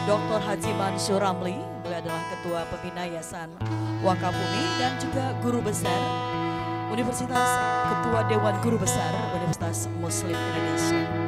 Dr. Haji Mansur Ramli, beliau adalah Ketua Pembina Yayasan Wakafumi dan juga Guru Besar Universitas, Ketua Dewan Guru Besar Universitas Muslim Indonesia.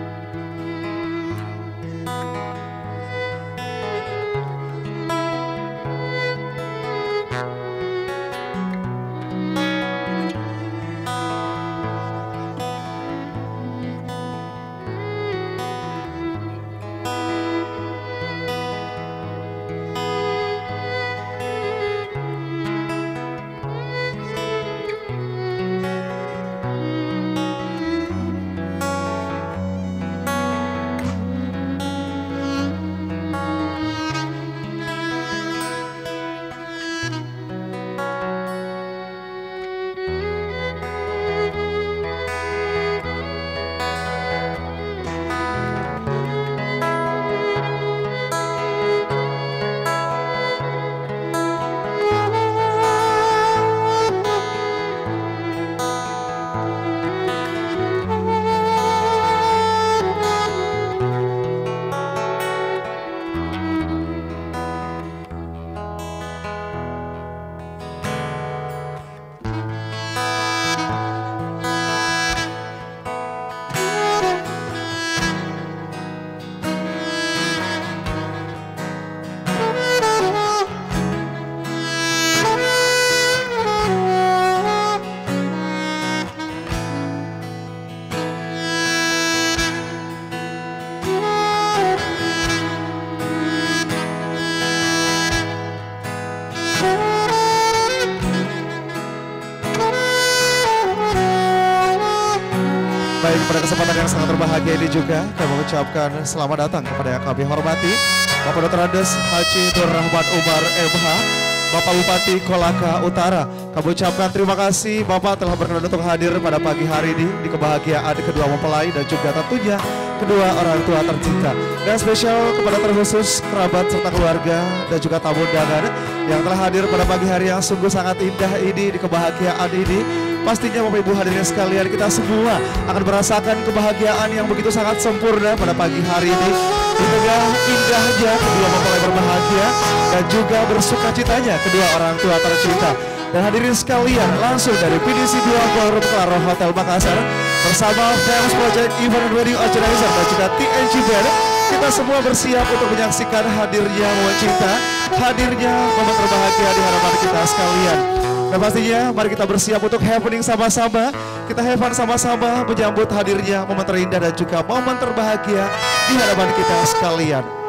Baik, pada kesempatan yang sangat berbahagia ini juga kami mengucapkan selamat datang kepada yang kami hormati Bapak Dr. Andes Haji Nur Rahman Umar MH, Bapak Bupati Kolaka Utara. Kami ucapkan terima kasih Bapak telah berkenan untuk hadir pada pagi hari ini di kebahagiaan kedua mempelai dan juga tentunya kedua orang tua tercinta. Dan spesial kepada terkhusus kerabat serta keluarga dan juga tamu undangan yang telah hadir pada pagi hari yang sungguh sangat indah ini di kebahagiaan ini. Pastinya Bapak Ibu hadirin sekalian, kita semua akan merasakan kebahagiaan yang begitu sangat sempurna pada pagi hari ini. Di tengah indahnya kedua mempelai berbahagia dan juga bersukacitanya kedua orang tua tercinta. Dan hadirin sekalian, langsung dari PDC 2 Ballroom Claro Hotel Makassar bersama Famous Project Event Wedding Organizer dan juga TNG Band, kita semua bersiap untuk menyaksikan hadirnya momen cinta, hadirnya momen terbahagia di hadapan kita sekalian. Dan pastinya mari kita bersiap untuk happening sama-sama. Kita have fun sama-sama menyambut hadirnya momen terindah dan juga momen terbahagia di hadapan kita sekalian.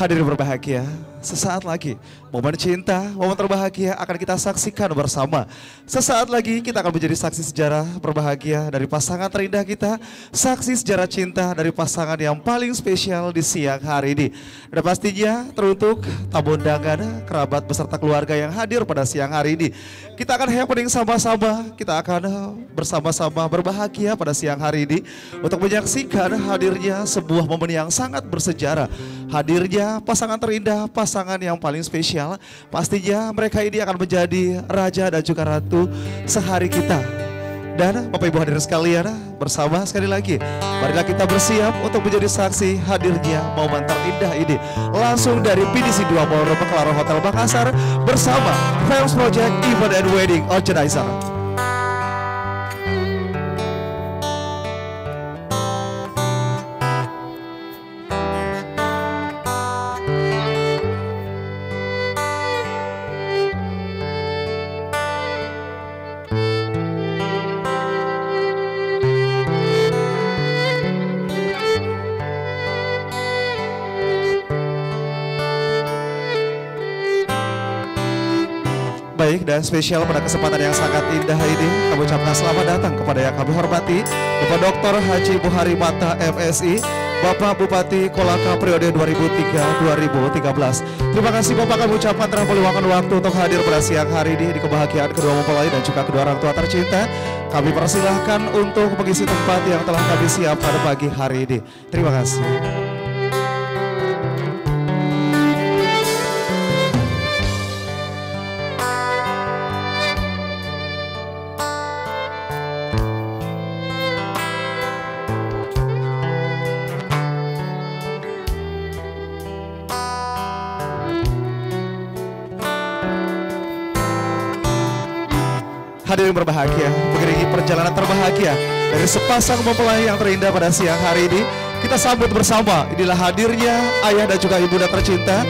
Hadirin berbahagia, sesaat lagi momen cinta, momen terbahagia akan kita saksikan bersama. Sesaat lagi kita akan menjadi saksi sejarah berbahagia dari pasangan terindah kita, saksi sejarah cinta dari pasangan yang paling spesial di siang hari ini. Dan pastinya teruntuk tamu undangan, kerabat beserta keluarga yang hadir pada siang hari ini. Kita akan happening sama-sama, kita akan bersama-sama berbahagia pada siang hari ini untuk menyaksikan hadirnya sebuah momen yang sangat bersejarah. Hadirnya pasangan terindah, pasangan yang paling spesial. Pastinya mereka ini akan menjadi raja dan juga ratu sehari kita. Dan Bapak Ibu hadirin sekalian, bersama sekali lagi marilah kita bersiap untuk menjadi saksi hadirnya momen terindah ini. Langsung dari PDC 2 Ballroom Kelaro Hotel Makassar bersama Fans Project Event and Wedding Organizer. Baik, dan spesial pada kesempatan yang sangat indah ini kami ucapkan selamat datang kepada yang kami hormati Bapak Dr. Haji Buhari Mata MSI, Bapak Bupati Kolaka periode 2003-2013. Terima kasih Bapak, kami ucapkan telah meluangkan waktu untuk hadir pada siang hari ini di kebahagiaan kedua mempelai dan juga kedua orang tua tercinta. Kami persilahkan untuk mengisi tempat yang telah kami siap pada pagi hari ini. Terima kasih. Hadirin berbahagia, mengiringi perjalanan terbahagia dari sepasang mempelai yang terindah pada siang hari ini, kita sambut bersama. Inilah hadirnya ayah dan juga ibunda tercinta,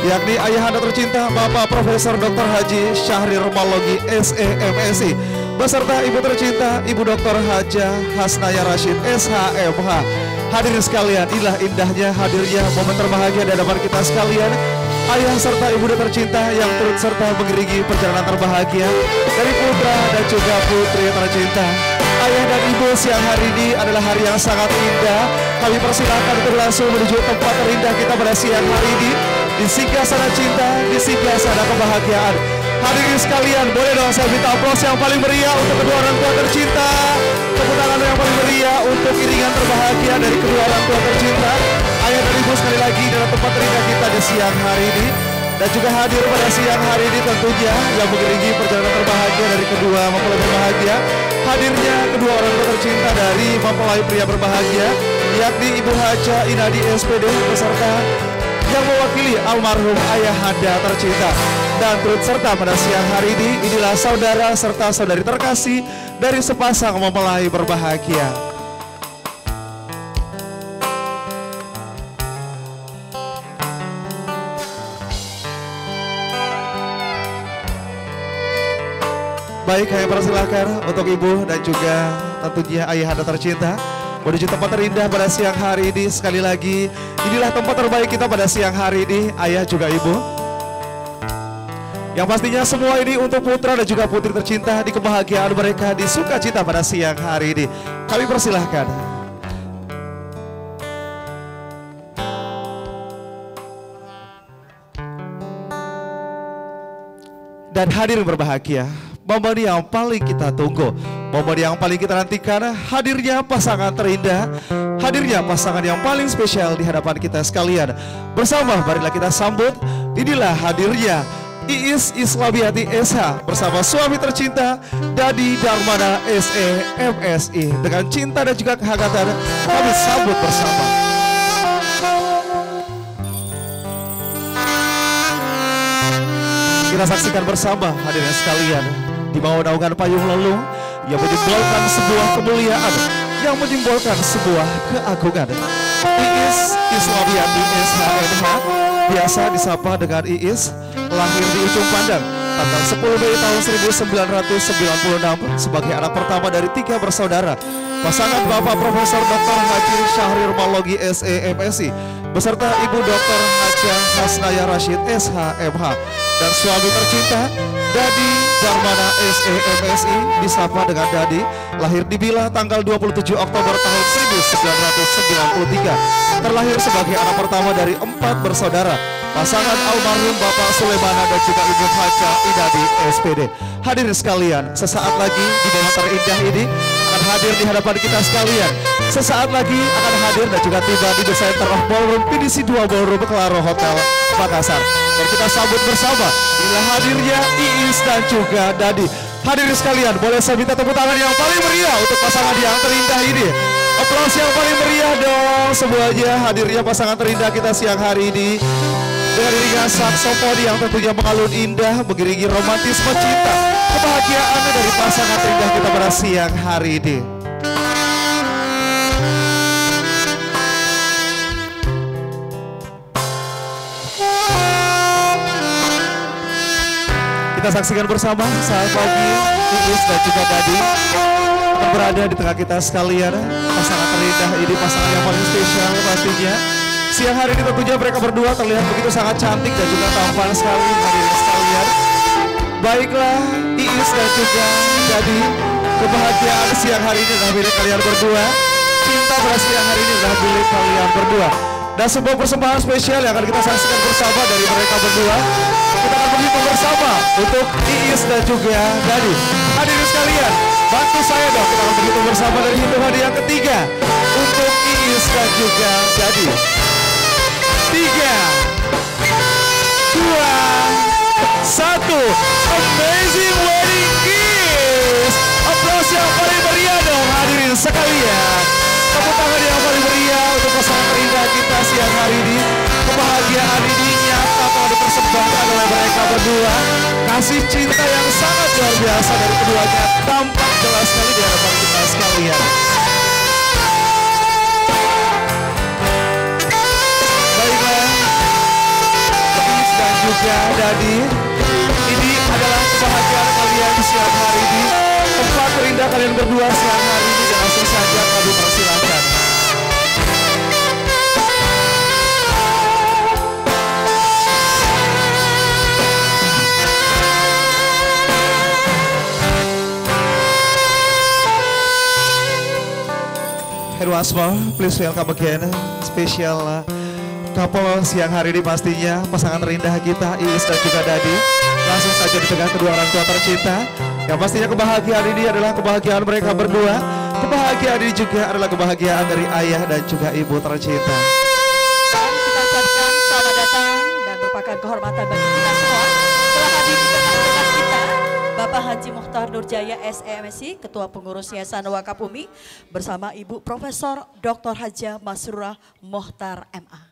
yakni ayah anda tercinta Bapak Profesor Dr. Haji Syahrir Malogi SEMSI, beserta ibu tercinta Ibu Dr. Haja Hasnaya Rashid SHMH. Hadirin sekalian, inilah indahnya hadirnya momen terbahagia di hadapan kita sekalian. Ayah serta ibunda tercinta yang turut serta mengiringi perjalanan terbahagia dari putra dan juga putri tercinta. Ayah dan ibu, siang hari ini adalah hari yang sangat indah. Kami persilakan untuk langsung menuju tempat terindah kita pada siang hari ini, di singgasana cinta, di singgasana kebahagiaan. Hadirin sekalian, boleh dong saya minta aplaus yang paling meriah untuk kedua orang tua tercinta. Tepuk tangan yang paling meriah untuk iringan terbahagia dari kedua orang tua tercinta. Ayah dan ibu, sekali lagi dalam tempat terindah kita di siang hari ini, dan juga hadir pada siang hari ini tentunya yang mengiringi perjalanan terbahagia dari kedua mempelai berbahagia. Hadirnya kedua orang tua tercinta dari mempelai pria berbahagia, yakni Ibu Haja Inadi SPD beserta yang mewakili almarhum ayah anda tercinta. Dan turut serta pada siang hari ini, inilah saudara serta saudari terkasih dari sepasang mempelai berbahagia. Baik, kami persilahkan untuk ibu dan juga tentunya ayah anda tercinta menuju tempat terindah pada siang hari ini. Sekali lagi, inilah tempat terbaik kita pada siang hari ini, ayah juga ibu. Yang pastinya semua ini untuk putra dan juga putri tercinta di kebahagiaan mereka, di sukacita pada siang hari ini. Kami persilahkan. Dan hadirin berbahagia, momen yang paling kita tunggu, momen yang paling kita nantikan, hadirnya pasangan terindah, hadirnya pasangan yang paling spesial di hadapan kita sekalian. Bersama marilah kita sambut, inilah hadirnya Iis Islamiati SH bersama suami tercinta Dadi Darmana SEMSI. Dengan cinta dan juga kehangatan kami sambut bersama. Kita saksikan bersama hadirin sekalian, di bawah naungan payung lelung yang menyimbolkan sebuah kemuliaan, yang menyimbolkan sebuah keagungan. Iis Islamiati SHMH, biasa disapa dengan Iis, lahir di Ujung Pandang tanggal 10 Mei tahun 1996 sebagai anak pertama dari 3 bersaudara. pasangan Bapak Profesor Dr. Haji Syahrir Malogi SEMSI beserta Ibu Dr. Haja Hasnaya Rashid SHMH dan suami tercinta Dadi Darmana SEMSI, disapa dengan Dadi, lahir di Bila tanggal 27 Oktober tahun 1993, terlahir sebagai anak pertama dari 4 bersaudara, pasangan almarhum Bapak Sulemana dan juga Ibu Haja Idadi SPD. Hadirin sekalian, sesaat lagi di momen terindah ini akan hadir di hadapan kita sekalian. Sesaat lagi akan hadir dan juga tiba di The Center of Ballroom PDC 2 Ballroom Claro Hotel Makassar. Dan kita sambut bersama inilah hadirnya Iis dan juga Dadi. Hadirin sekalian, boleh saya minta tepuk tangan yang paling meriah untuk pasangan yang terindah ini. Aplaus yang paling meriah dong semuanya. Hadirnya pasangan terindah kita siang hari ini dengan iringan saksofon yang tentunya mengalun indah, mengiringi romantisme cinta, kebahagiaan dari pasangan terindah kita pada siang hari ini. Kita saksikan bersama saat pagi Iis dan juga Dadi akan berada di tengah kita sekalian. Pasangan terindah ini, pasangan yang paling spesial pastinya. Siang hari ini tentunya mereka berdua terlihat begitu sangat cantik dan juga tampan sekali, hadirin sekalian. Baiklah, Iis dan juga Dadi, kebahagiaan siang hari ini adalah milik kalian berdua. Cinta pada siang hari ini adalah milik kalian berdua. Dan sebuah persembahan spesial yang akan kita saksikan bersama dari mereka berdua. Kita akan berhitung bersama untuk Iis dan juga Dadi. Hadirin sekalian, bantu saya dong, kita akan berhitung bersama dari hitungan yang ketiga untuk Iis dan juga Dadi. 3, 2, 1. Amazing wedding kiss. Aplaus yang paling meriah dong hadirin sekalian. Tepuk tangan yang paling meriah untuk pasangan terindah kita siang hari ini. Kebahagiaan ini nyata telah dipersembahkan oleh mereka berdua. Kasih cinta yang sangat luar biasa dari keduanya tampak jelas sekali di hadapan kita sekalian. Baiklah, Iis dan juga Dadi, ini adalah kebahagiaan kalian siang hari ini. Tempat terindah kalian berdua siang hari ini, dan langsung saja kami persilakan. And once more, please welcome again special couple siang hari ini pastinya pasangan terindah kita Iis dan juga Dadi. Langsung saja di tengah kedua orang tua tercinta. Yang pastinya kebahagiaan ini adalah kebahagiaan mereka berdua. Kebahagiaan ini juga adalah kebahagiaan dari ayah dan juga ibu tercinta. Kita ucapkan selamat datang dan merupakan kehormatan bagi kita semua telah hadir di tengah-tengah kita Bapak Haji Mukhtar Nurjaya SEMSI, Ketua Pengurus Yayasan Wakaf Umi, bersama Ibu Profesor Dr. Haja Masrurah Mohtar MA.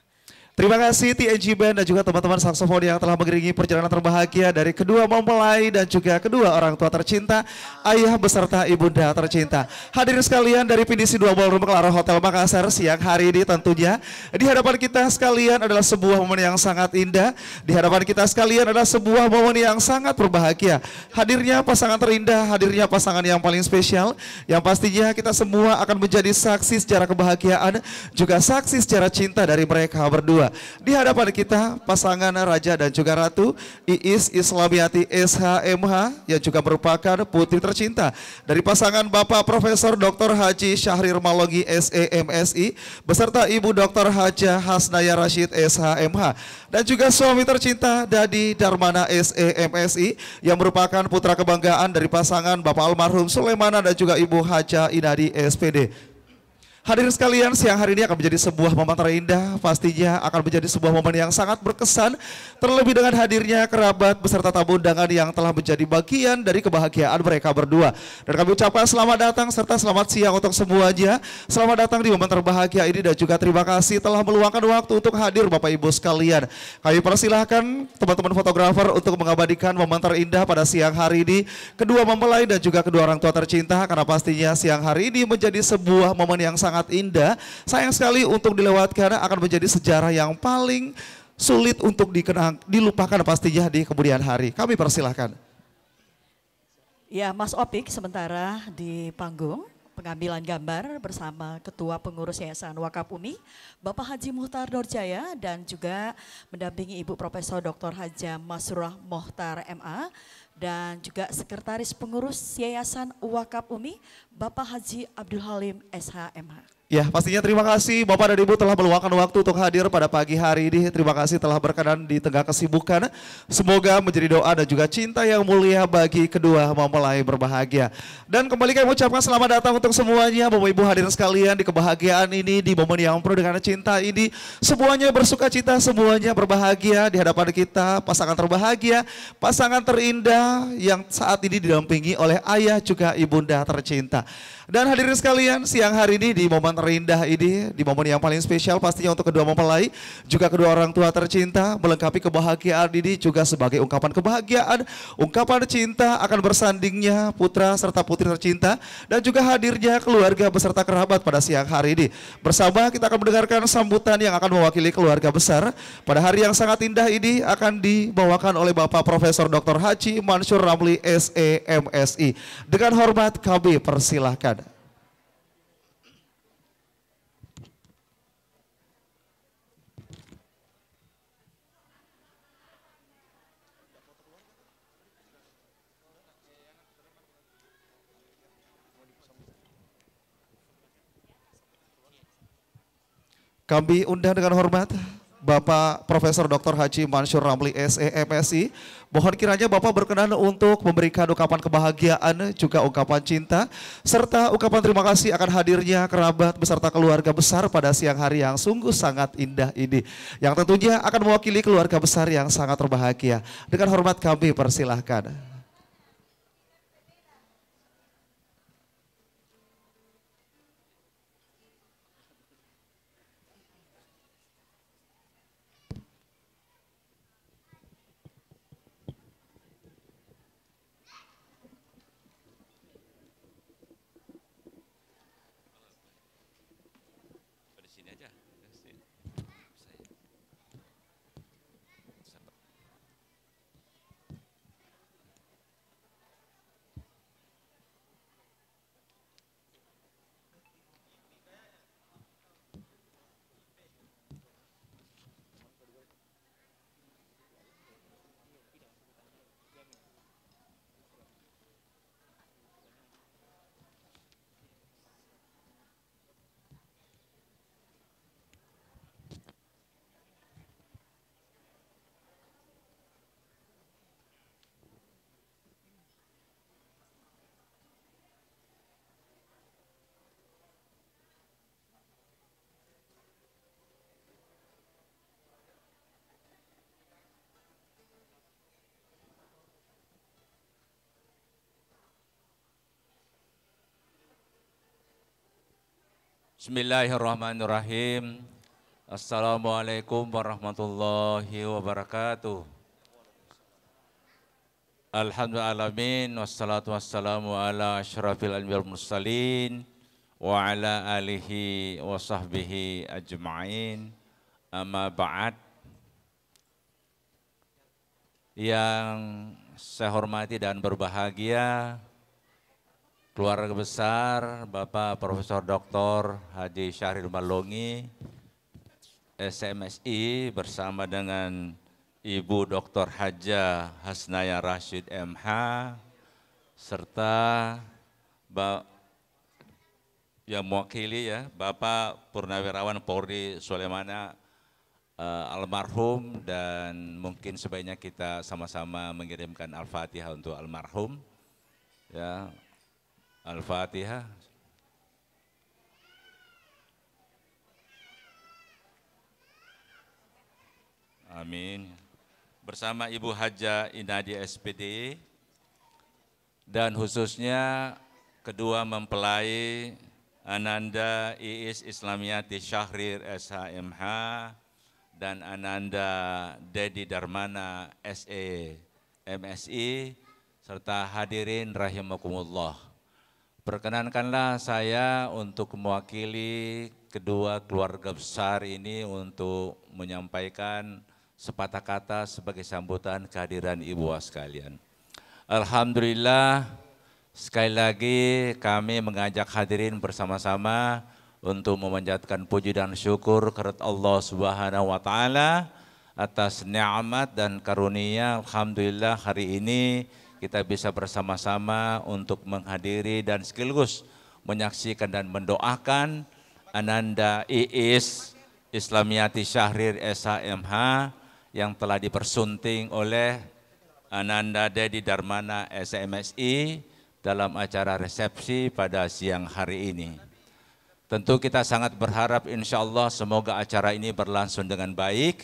Terima kasih TNG Band dan juga teman-teman saksofon yang telah mengiringi perjalanan terbahagia dari kedua mempelai dan juga kedua orang tua tercinta, ayah beserta ibunda tercinta. Hadirin sekalian dari PDC 2 Ballroom Claro Hotel Makassar siang hari ini tentunya di hadapan kita sekalian adalah sebuah momen yang sangat indah. Di hadapan kita sekalian adalah sebuah momen yang sangat berbahagia. Hadirnya pasangan terindah, hadirnya pasangan yang paling spesial, yang pastinya kita semua akan menjadi saksi secara kebahagiaan, juga saksi secara cinta dari mereka berdua. Di hadapan kita pasangan Raja dan juga Ratu Iis Islamiati SHMH yang juga merupakan putri tercinta dari pasangan Bapak Profesor Dr. Haji Syahrir Malogi SEMSI beserta Ibu Dr. Haja Hasnaya Rashid SHMH dan juga suami tercinta Dadi Darmana SEMSI yang merupakan putra kebanggaan dari pasangan Bapak almarhum Sulemana dan juga Ibu Haja Idadi SPD. Hadirin sekalian, siang hari ini akan menjadi sebuah momen terindah, pastinya akan menjadi sebuah momen yang sangat berkesan, terlebih dengan hadirnya kerabat beserta tamu undangan yang telah menjadi bagian dari kebahagiaan mereka berdua. Dan kami ucapkan selamat datang serta selamat siang untuk semuanya. Selamat datang di momen terbahagia ini dan juga terima kasih telah meluangkan waktu untuk hadir Bapak Ibu sekalian. Kami persilahkan teman-teman fotografer untuk mengabadikan momen terindah pada siang hari ini, kedua mempelai dan juga kedua orang tua tercinta, karena pastinya siang hari ini menjadi sebuah momen yang sangat indah. Sayang sekali untuk dilewatkan, akan menjadi sejarah yang paling sulit untuk dilupakan pastinya di kemudian hari. Kami persilahkan. Ya, Mas Opik sementara di panggung pengambilan gambar bersama Ketua Pengurus Yayasan Wakaf Umi, Bapak Haji Muhtar Dorjaya, dan juga mendampingi Ibu Profesor Dr. Haja Masrurah Mohtar MA, dan juga Sekretaris Pengurus Yayasan Wakaf Umi, Bapak Haji Abdul Halim SHMH. Ya, pastinya terima kasih Bapak dan Ibu telah meluangkan waktu untuk hadir pada pagi hari ini. Terima kasih telah berkenan di tengah kesibukan. Semoga menjadi doa dan juga cinta yang mulia bagi kedua mempelai berbahagia. Dan kembali kami ucapkan selamat datang untuk semuanya Bapak Ibu hadirin sekalian di kebahagiaan ini, di momen yang penuh dengan cinta ini. Semuanya bersuka cita, semuanya berbahagia di hadapan kita, pasangan terbahagia, pasangan terindah yang saat ini didampingi oleh ayah juga ibunda tercinta. Dan hadirin sekalian, siang hari ini di momen terindah ini, di momen yang paling spesial pastinya untuk kedua mempelai, juga kedua orang tua tercinta, melengkapi kebahagiaan ini juga sebagai ungkapan kebahagiaan, ungkapan cinta akan bersandingnya putra serta putri tercinta, dan juga hadirnya keluarga beserta kerabat pada siang hari ini. Bersama kita akan mendengarkan sambutan yang akan mewakili keluarga besar. Pada hari yang sangat indah ini akan dibawakan oleh Bapak Profesor Dr. Haji Mansur Ramli SEMSI. Dengan hormat kami persilahkan. Kami undang dengan hormat Bapak Profesor Dr. Haji Mansur Ramli SEMSI. Mohon kiranya Bapak berkenan untuk memberikan ungkapan kebahagiaan, juga ungkapan cinta, serta ungkapan terima kasih akan hadirnya kerabat beserta keluarga besar pada siang hari yang sungguh sangat indah ini. Yang tentunya akan mewakili keluarga besar yang sangat berbahagia. Dengan hormat kami persilahkan. Bismillahirrahmanirrahim. Assalamualaikum warahmatullahi wabarakatuh. Alhamdulillahalamin, wassalatu wassalamu ala asyrafil anbiya'i wal mursalin wa ala alihi wa sahbihi ajma'in. Amma ba'd. Yang saya hormati dan berbahagia keluarga besar Bapak Profesor Dr. Haji Syahril Marlongi SMSI bersama dengan Ibu Dr. Haja Hasnaya Rashid MH serta yang mewakili ya Bapak Purnawirawan Polri Sulemana almarhum, dan mungkin sebaiknya kita sama-sama mengirimkan Al-Fatihah untuk almarhum ya. Al-Fatihah. Amin. Bersama Ibu Haja Inadi SPD dan khususnya kedua mempelai Ananda Iis Islamiyati Syahrir SHMH dan Ananda Dedi Darmana SE MSI serta hadirin rahimakumullah. Perkenankanlah saya untuk mewakili kedua keluarga besar ini untuk menyampaikan sepatah kata sebagai sambutan kehadiran ibu sekalian. Alhamdulillah, Sekali lagi kami mengajak hadirin bersama-sama untuk memanjatkan puji dan syukur kepada Allah Subhanahu wa taala atas nikmat dan karunia. Alhamdulillah hari ini kita bisa bersama-sama untuk menghadiri dan sekaligus menyaksikan dan mendoakan Ananda Iis Islamiyati Syahrir SHMH yang telah dipersunting oleh Ananda Dedi Darmana SMSI dalam acara resepsi pada siang hari ini. Tentu kita sangat berharap insya Allah semoga acara ini berlangsung dengan baik,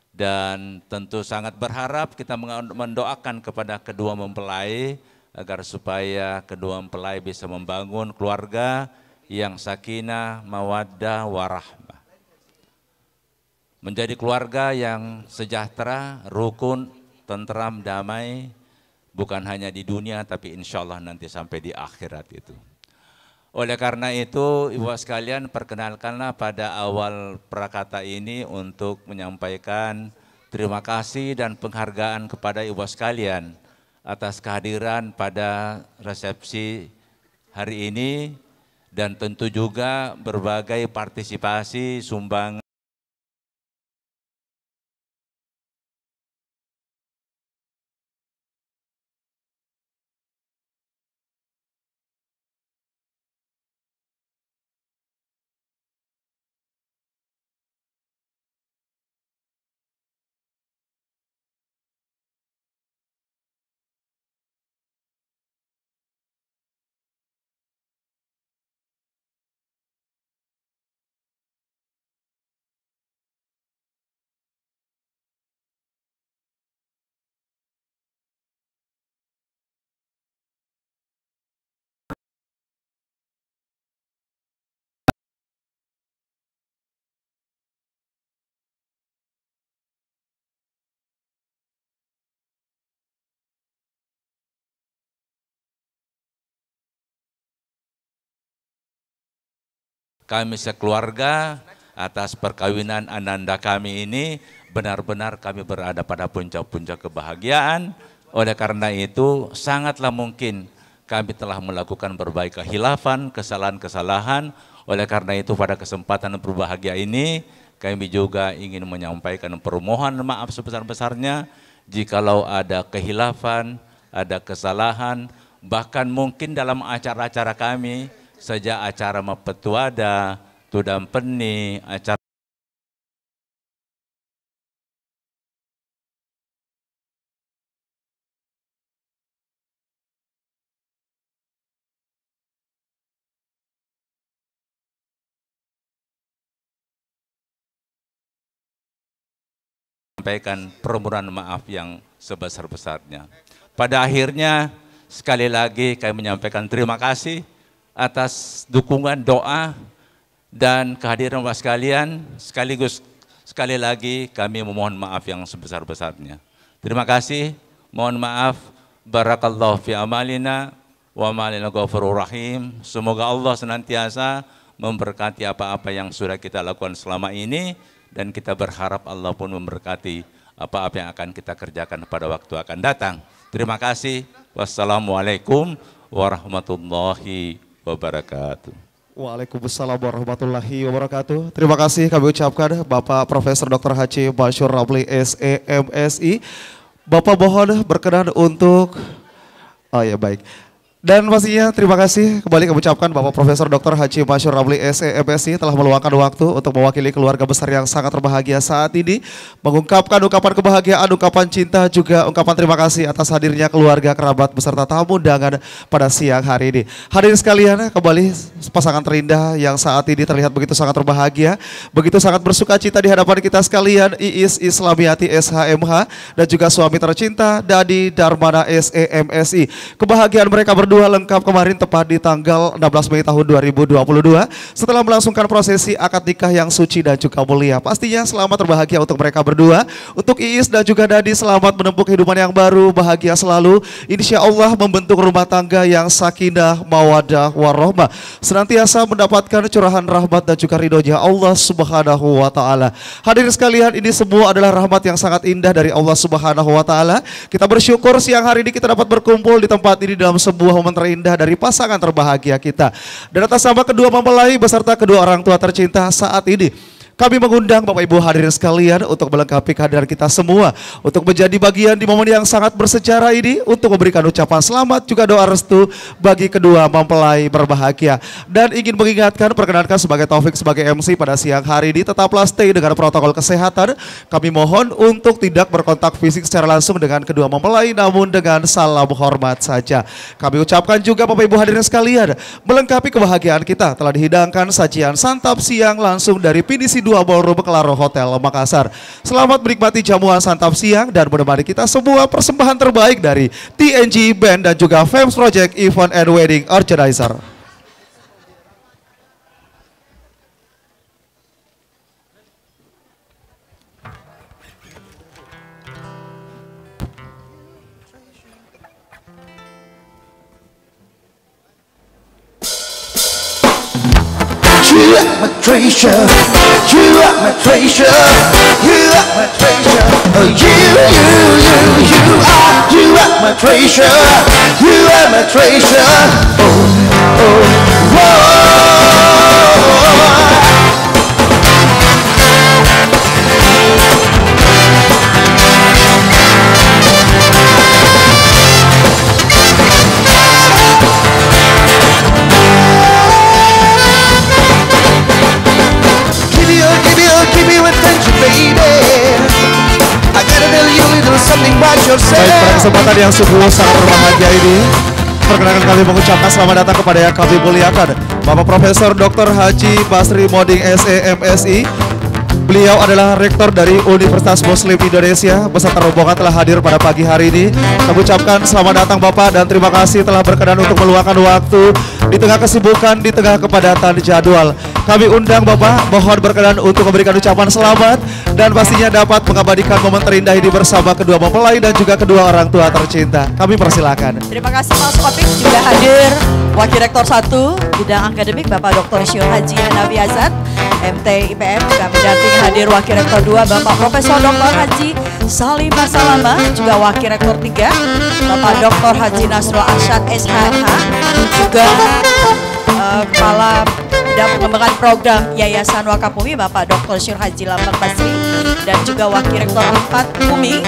dan tentu sangat berharap kita mendoakan kepada kedua mempelai agar supaya kedua mempelai bisa membangun keluarga yang sakinah, mawaddah, warahmah. Menjadi keluarga yang sejahtera, rukun, tentram, damai, bukan hanya di dunia tapi insya Allah nanti sampai di akhirat itu. Oleh karena itu, ibu sekalian, perkenalkanlah pada awal prakata ini untuk menyampaikan terima kasih dan penghargaan kepada ibu sekalian atas kehadiran pada resepsi hari ini, dan tentu juga berbagai partisipasi sumbang kami sekeluarga atas perkawinan Ananda kami ini. Benar-benar kami berada pada puncak-puncak kebahagiaan. Oleh karena itu sangatlah mungkin kami telah melakukan berbagai khilafan, kesalahan-kesalahan. Oleh karena itu pada kesempatan berbahagia ini kami juga ingin menyampaikan permohonan maaf sebesar-besarnya jikalau ada khilafan, ada kesalahan, bahkan mungkin dalam acara-acara kami, sejak acara Mapetuada, Tudam Peni, acara sampaikan permohonan maaf yang sebesar-besarnya. Pada akhirnya sekali lagi kami menyampaikan terima kasih atas dukungan, doa, dan kehadiran Bapak sekalian. Sekaligus sekali lagi kami memohon maaf yang sebesar-besarnya. Terima kasih, mohon maaf. Barakallahu fi amalina wa ma'alina ghafurur rahim. Semoga Allah senantiasa memberkati apa-apa yang sudah kita lakukan selama ini, dan kita berharap Allah pun memberkati apa-apa yang akan kita kerjakan pada waktu akan datang. Terima kasih. Wassalamualaikum warahmatullahi wabarakatuh. Waalaikumsalam warahmatullahi wabarakatuh. Terima kasih kami ucapkan Bapak Profesor Dr. H. Basyur Ramli SEMSI. Bapak mohon berkenan untuk, oh ya baik. Dan pastinya terima kasih kembali kami ucapkan Bapak Profesor Dr. H. Basyur Ramli SEMSI telah meluangkan waktu untuk mewakili keluarga besar yang sangat berbahagia saat ini, mengungkapkan ungkapan kebahagiaan, ungkapan cinta, juga ungkapan terima kasih atas hadirnya keluarga, kerabat, beserta tamu undangan pada siang hari ini. Hadirin sekalian, kembali pasangan terindah yang saat ini terlihat begitu sangat berbahagia, begitu sangat bersuka cita di hadapan kita sekalian, Iis Islamiyati SHMH dan juga suami tercinta Dadi Darmana SEMSI. Kebahagiaan mereka berdua lengkap kemarin tepat di tanggal 16 Mei tahun 2022 setelah melangsungkan prosesi akad nikah yang suci dan juga mulia. Pastinya selamat berbahagia untuk mereka berdua. Untuk Iis dan juga Dadi, selamat menempuh kehidupan yang baru, bahagia selalu. Insya Allah membentuk rumah tangga yang sakinah, mawadah, warahmah, senantiasa mendapatkan curahan rahmat dan juga ridhonya Allah Subhanahu wa taala. Hadirin sekalian, ini semua adalah rahmat yang sangat indah dari Allah Subhanahu wa taala. Kita bersyukur siang hari ini kita dapat berkumpul di tempat ini dalam sebuah momen terindah dari pasangan terbahagia kita. Dan atas nama kedua mempelai beserta kedua orang tua tercinta saat ini, kami mengundang Bapak Ibu hadirin sekalian untuk melengkapi kehadiran kita semua untuk menjadi bagian di momen yang sangat bersejarah ini untuk memberikan ucapan selamat juga doa restu bagi kedua mempelai berbahagia. Dan ingin mengingatkan, perkenankan sebagai Taufik sebagai MC pada siang hari ini tetaplah stay dengan protokol kesehatan. Kami mohon untuk tidak berkontak fisik secara langsung dengan kedua mempelai namun dengan salam hormat saja. Kami ucapkan juga Bapak Ibu hadirin sekalian, melengkapi kebahagiaan kita telah dihidangkan sajian santap siang langsung dari Pinisi 2 Ballroom Claro Hotel Makassar. Selamat menikmati jamuan santap siang dan menemani kita semua persembahan terbaik dari TNG Band dan juga Fams Project Event and Wedding Organizer. You are my treasure, you are my treasure, you are my treasure. Oh, you are my treasure, you are my treasure. Oh, whoa. Give me attention, baby. I gotta tell you a little something about yourself. Baik, pada kesempatan yang sungguh sangat berbahagia ini, perkenalkan kami mengucapkan selamat datang kepada yang kami muliakan Bapak Profesor Dr. Haji Basri Moding SE MSI. Beliau adalah rektor dari Universitas Muslim Indonesia beserta rombongan telah hadir pada pagi hari ini. Kami ucapkan selamat datang Bapak dan terima kasih telah berkenan untuk meluangkan waktu di tengah kesibukan, di tengah kepadatan jadwal. Kami undang Bapak, mohon berkenan untuk memberikan ucapan selamat dan pastinya dapat mengabadikan momen terindah ini bersama kedua mempelai dan juga kedua orang tua tercinta. Kami persilakan. Terima kasih Mas Opik, juga hadir Wakil Rektor 1 Bidang Akademik Bapak Dr. Syul Haji Hanafi Azad MT IPM. Kami dampingi hadir Wakil Rektor 2 Bapak Profesor Dr. Haji Salim Masalama, juga Wakil Rektor 3 Bapak Dr. Haji Nasrul Arsyad SHMH, juga Kepala Bidang Pengembangan Program Yayasan Wakaf Bumi Bapak Dr. Syul Haji Lambang Basri, dan juga Wakil Rektor 4 Bumi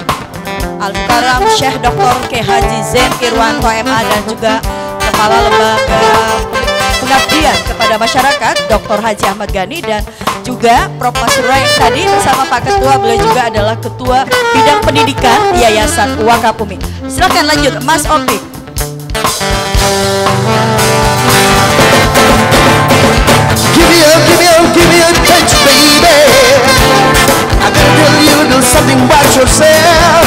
Al-Karam Syekh Dr. K. Haji Zain Irwanto MA, dan juga Kepala Lembaga Pengabdian kepada Masyarakat Dr. Haji Ahmad Ghani, dan juga Prof. Masura yang tadi bersama Pak Ketua, beliau juga adalah Ketua Bidang Pendidikan Yayasan Wakaf Bumi. Silakan lanjut Mas Opik. Give me a touch, baby. I gotta tell you a little something about yourself.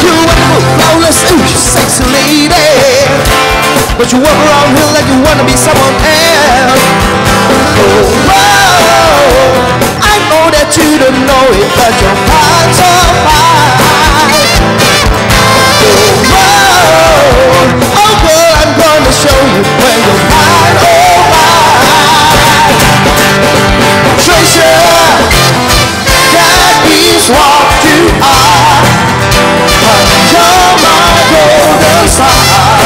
You wonderful, flawless, ooh, sexy lady. But you walk around here like you wanna be someone else. Oh, whoa. I know that you don't know it, but your heart's on fire. Oh, whoa. Oh, girl, I'm gonna show you where your heart oh, why. Treasure, that is what you are. You're my golden star.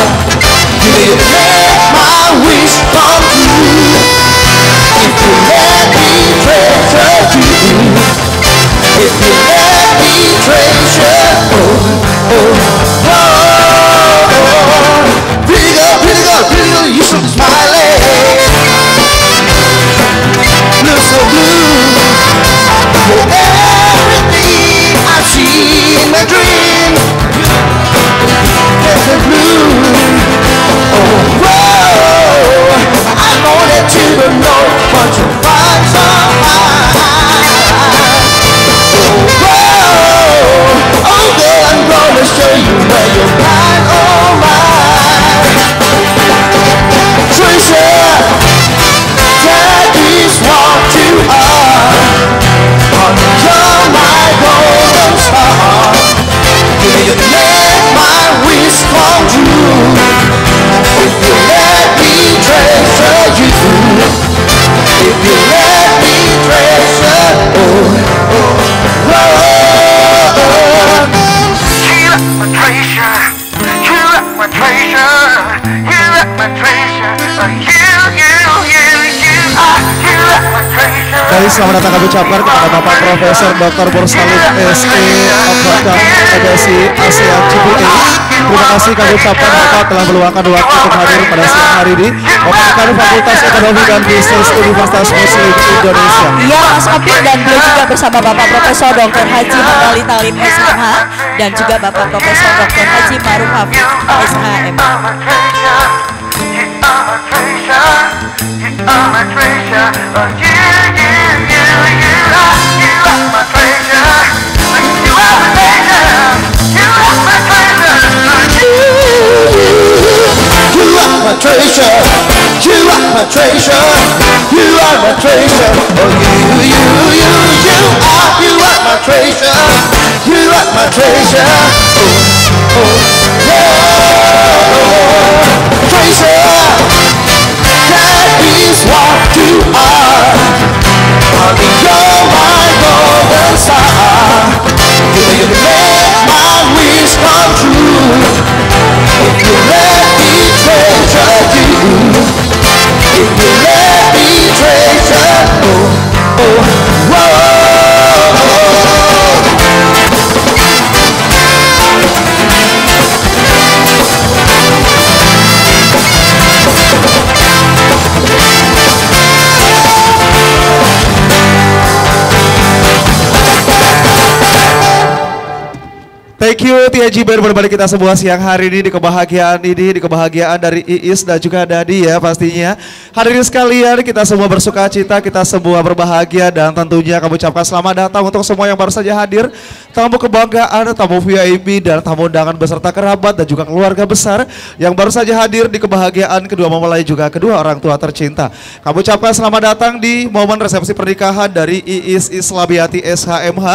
You make my wish come true. If you let me treasure you, if you let me treasure, oh, oh, oh. Pretty girl, you should be smiling. Look so blue, you're everything I see in my dream. There's a blue. Oh, whoa, I know that you don't know, but you find some. Oh, selamat datang kami ucapkan kepada Bapak Profesor Dr. Mursalim SE Advokat MSI ASEAN GPA. Terima kasih kami ucapkan Bapak telah meluangkan waktu untuk hadir pada siang hari ini memberikan Fakultas Ekonomi dan Bisnis Universitas Muslim Indonesia. Iya Mas Opik, dan beliau juga bersama Bapak Profesor Dr. Haji Mutali Talim SH dan juga Bapak Profesor Dr. Haji Maruf Hafiz SHM. My treasure, you are my treasure, you are my treasure. Oh, you are my treasure, you are my treasure. Oh, yeah, treasure. That is what you are. Honey, you're my golden star. You make my wish come true. If you let me treasure you, if you let me treasure, oh, oh, oh. Thank you TNG Band berbalik kita semua siang hari ini di kebahagiaan dari Iis dan juga Dadi ya pastinya. Hadirin sekalian, kita semua bersuka cita, kita semua berbahagia dan tentunya kami ucapkan selamat datang untuk semua yang baru saja hadir, tamu kebanggaan, tamu VIP dan tamu undangan beserta kerabat dan juga keluarga besar yang baru saja hadir di kebahagiaan kedua mempelai juga kedua orang tua tercinta. Kami ucapkan selamat datang di momen resepsi pernikahan dari Iis Islamiati SHMH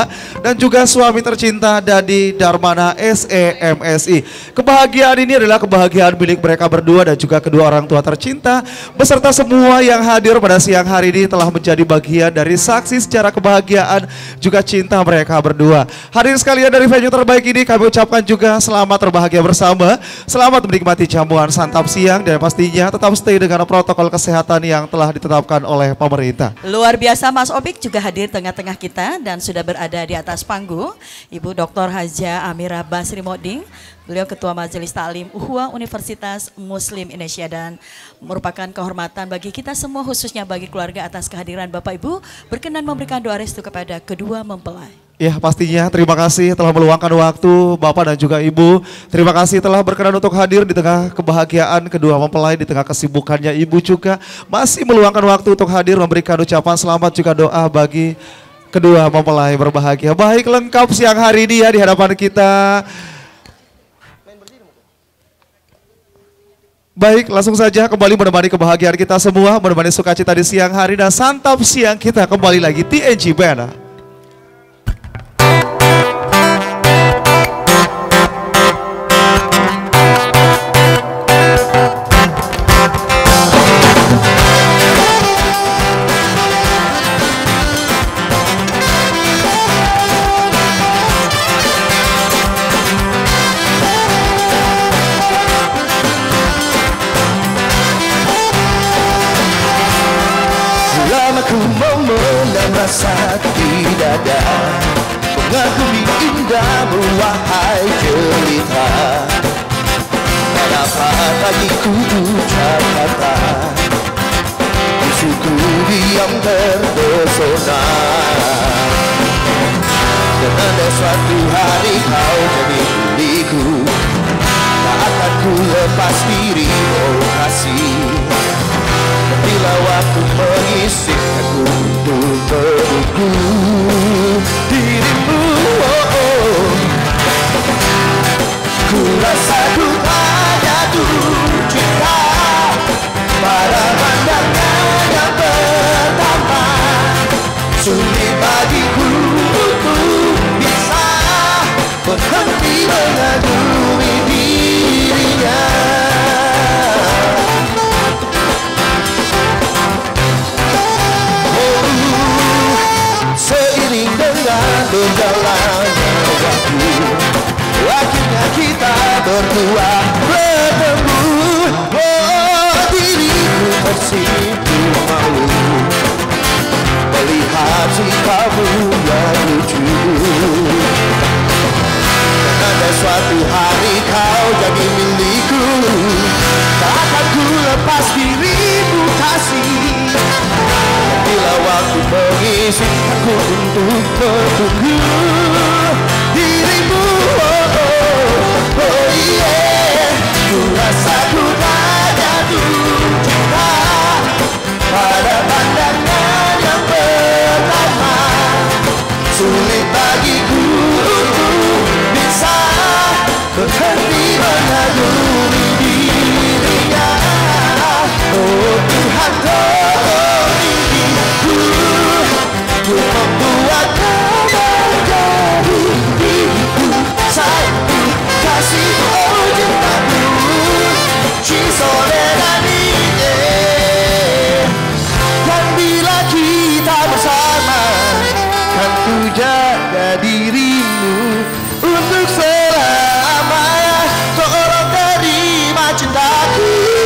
dan juga suami tercinta Dadi Darmana SEMSI. Kebahagiaan ini adalah kebahagiaan milik mereka berdua dan juga kedua orang tua tercinta beserta semua yang hadir pada siang hari ini telah menjadi bagian dari saksi secara kebahagiaan juga cinta mereka berdua. Hadirin sekalian, dari venue terbaik ini kami ucapkan juga selamat berbahagia bersama, selamat menikmati jamuan santap siang dan pastinya tetap stay dengan protokol kesehatan yang telah ditetapkan oleh pemerintah. Luar biasa, Mas Opik juga hadir tengah-tengah kita dan sudah berada di atas panggung Ibu Dr. Haja Amira Basri Moding. Beliau Ketua Majelis Ta'lim Uhwa Universitas Muslim Indonesia dan merupakan kehormatan bagi kita semua khususnya bagi keluarga atas kehadiran Bapak Ibu berkenan memberikan doa restu kepada kedua mempelai. Ya pastinya terima kasih telah meluangkan waktu Bapak dan juga Ibu. Terima kasih telah berkenan untuk hadir di tengah kebahagiaan kedua mempelai, di tengah kesibukannya Ibu juga masih meluangkan waktu untuk hadir memberikan ucapan selamat juga doa bagi kedua mempelai berbahagia. Baik, lengkap siang hari ini ya di hadapan kita. Baik, langsung saja kembali menemani kebahagiaan kita semua, menemani sukacita di siang hari dan santap siang kita kembali lagi TNG Band. Di dada mengagumi indahmu wahai jelita. Kenapa bagiku ucap kata musuhku diam terpesona. Dan ada suatu hari kau jadi milikku, tak akan ku lepas diri oh kasih. Bila waktu mengizinkanku untuk menunggu dirimu, ku rasa ku hanya cinta pada pandangan yang pertama. Sulit bagiku untuk bisa berhenti mengagumi dirinya. Seiring dengan berjalannya waktu, akhirnya kita berdua bertemu. Oh, diriku tersipu malu melihat kamu yang lucu. Dan ada suatu hari kau jadi milikku, takkan ku lepas dirimu kasih. Bila waktu mengizinkanku untuk menunggu dirimu, oh yeah. Ku rasa ku hanya cinta pada pandangan yang pertama. Sulit bagiku untuk bisa berhenti mengagumi dirinya. Oh Tuhan, tolong diriku, ku membuat kau menjadi diriku. Sayangku, kasih, oh cintaku, Cisoledani. Dan bila kita bersama, kan ku jaga dirimu untuk selamanya. Tolong terima cintaku.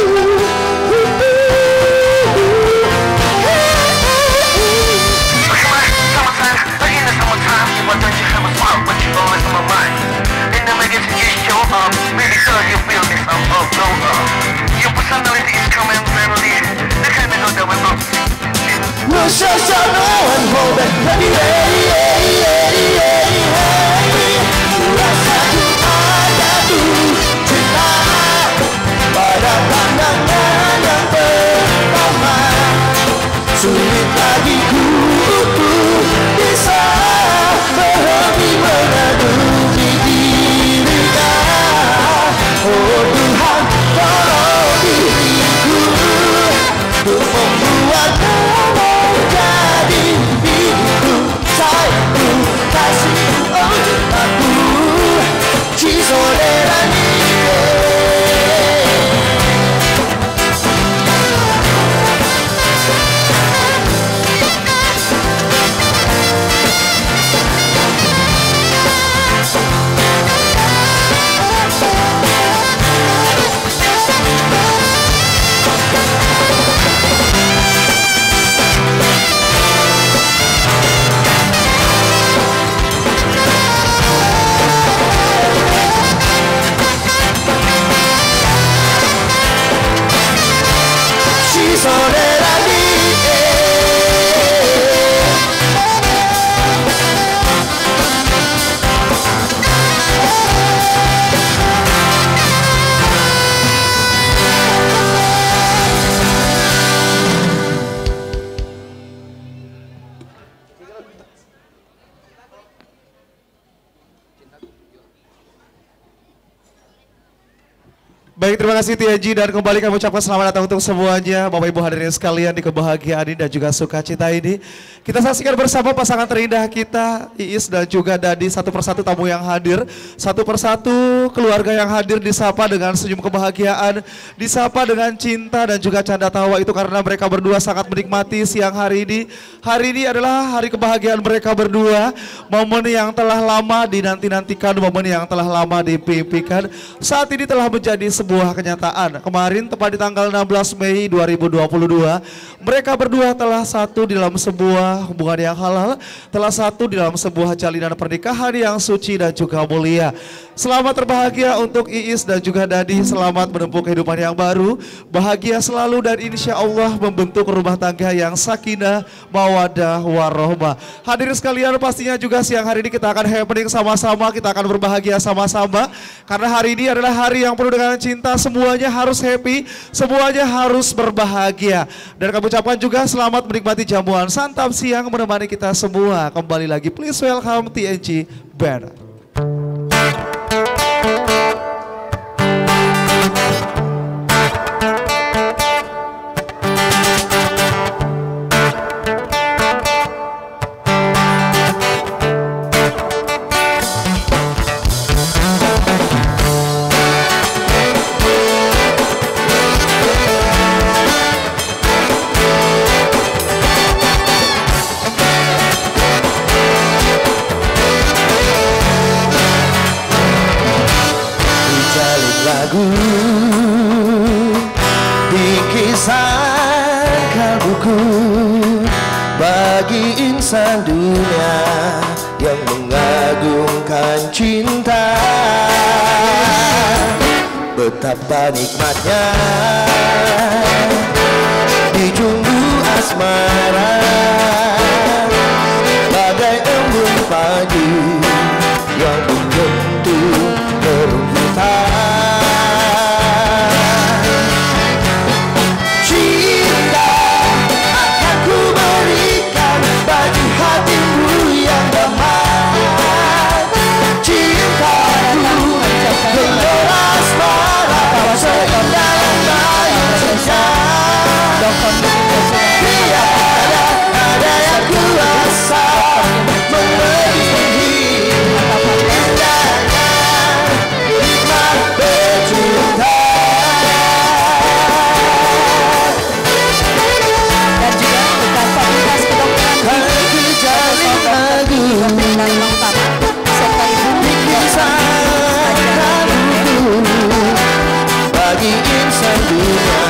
We'll show no one hold back. Rasaku padaku cinta pada pandangan yang pertama. Sulit bagiku untuk bisa berhenti mengagumi dirinya. Oh Tuhan, tolong diriku untuk membuat kau menjadi diriku. Sayangku, kasihku, oh cintaku, Cisoledani. Baik, terima kasih TNG dan kembali kami ucapkan selamat datang untuk semuanya Bapak Ibu hadirin sekalian di kebahagiaan ini dan juga sukacita ini. Kita saksikan bersama pasangan terindah kita, Iis dan juga Dadi, satu persatu tamu yang hadir, satu persatu keluarga yang hadir disapa dengan senyum kebahagiaan, disapa dengan cinta dan juga canda tawa, itu karena mereka berdua sangat menikmati siang hari ini. Hari ini adalah hari kebahagiaan mereka berdua, momen yang telah lama dinanti-nantikan, momen yang telah lama dipimpikan, saat ini telah menjadi sebuah kenyataan. Kemarin tepat di tanggal 16 Mei 2022, mereka berdua telah satu di dalam sebuah hubungan yang halal, telah satu di dalam sebuah jalinan pernikahan yang suci dan juga mulia. Selamat berbahagia untuk Iis dan juga Dadi, selamat menempuh kehidupan yang baru, bahagia selalu dan insya Allah membentuk rumah tangga yang sakinah, mawadah, warohmah. Hadirin sekalian, pastinya juga siang hari ini kita akan happening sama-sama, kita akan berbahagia sama-sama, karena hari ini adalah hari yang penuh dengan cinta, semuanya harus happy, semuanya harus berbahagia. Dan kami ucapkan juga selamat menikmati jamuan santap siang menemani kita semua. Kembali lagi, please welcome TNG Band. Bagi insan dunia yang mengagungkan cinta. Betapa nikmatnya dijunggu asmara, bagai embun pagi yang menyentuh nerumputan. Cinta akan ku berikan bagi hatimu yang damai. Cintaku gelora asmara seindah layang senja. Tiada ada yang kuasa melebihi indahnya nikmat bercinta. Dan juga bukan Fakultas Kedokteran Hati jalin lagu dan lengkap serta ibu bikin sayangku bagi insan dunia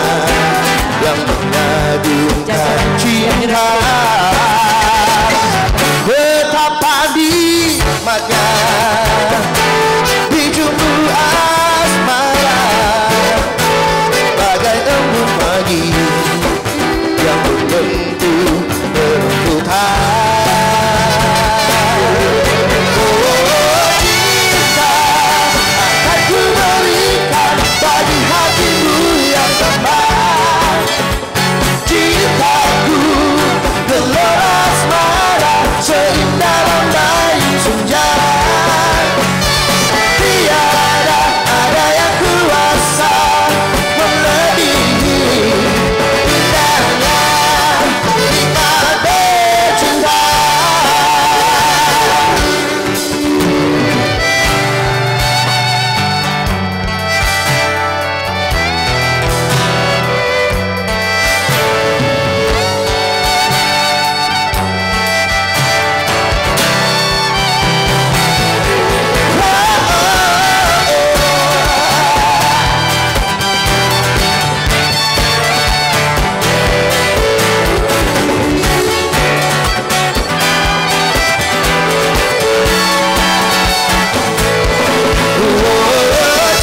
yang mengagungkan cinta. Betapa nikmatnya dijumbu asmara, bagai embun pagi yang membentuk nerumputan. Oh, cinta akan ku berikan bagi hatimu yang damai. Cintaku gelora asmara seindah layang senja. Tiada ada yang kuasa melebihi indahnya nikmat bercinta.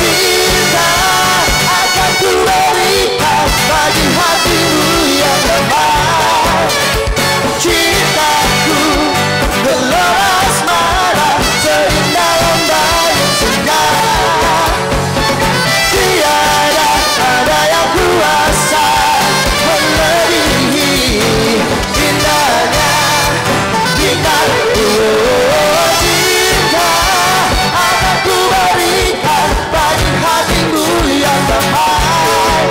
Cinta akan ku berikan bagi hatimu yang damai. Cintaku gelora asmara seindah layang senja. Tiada ada yang kuasa melebihi indahnya nikmat. Oh, cinta akan ku berikan bagi hatimu yang damai.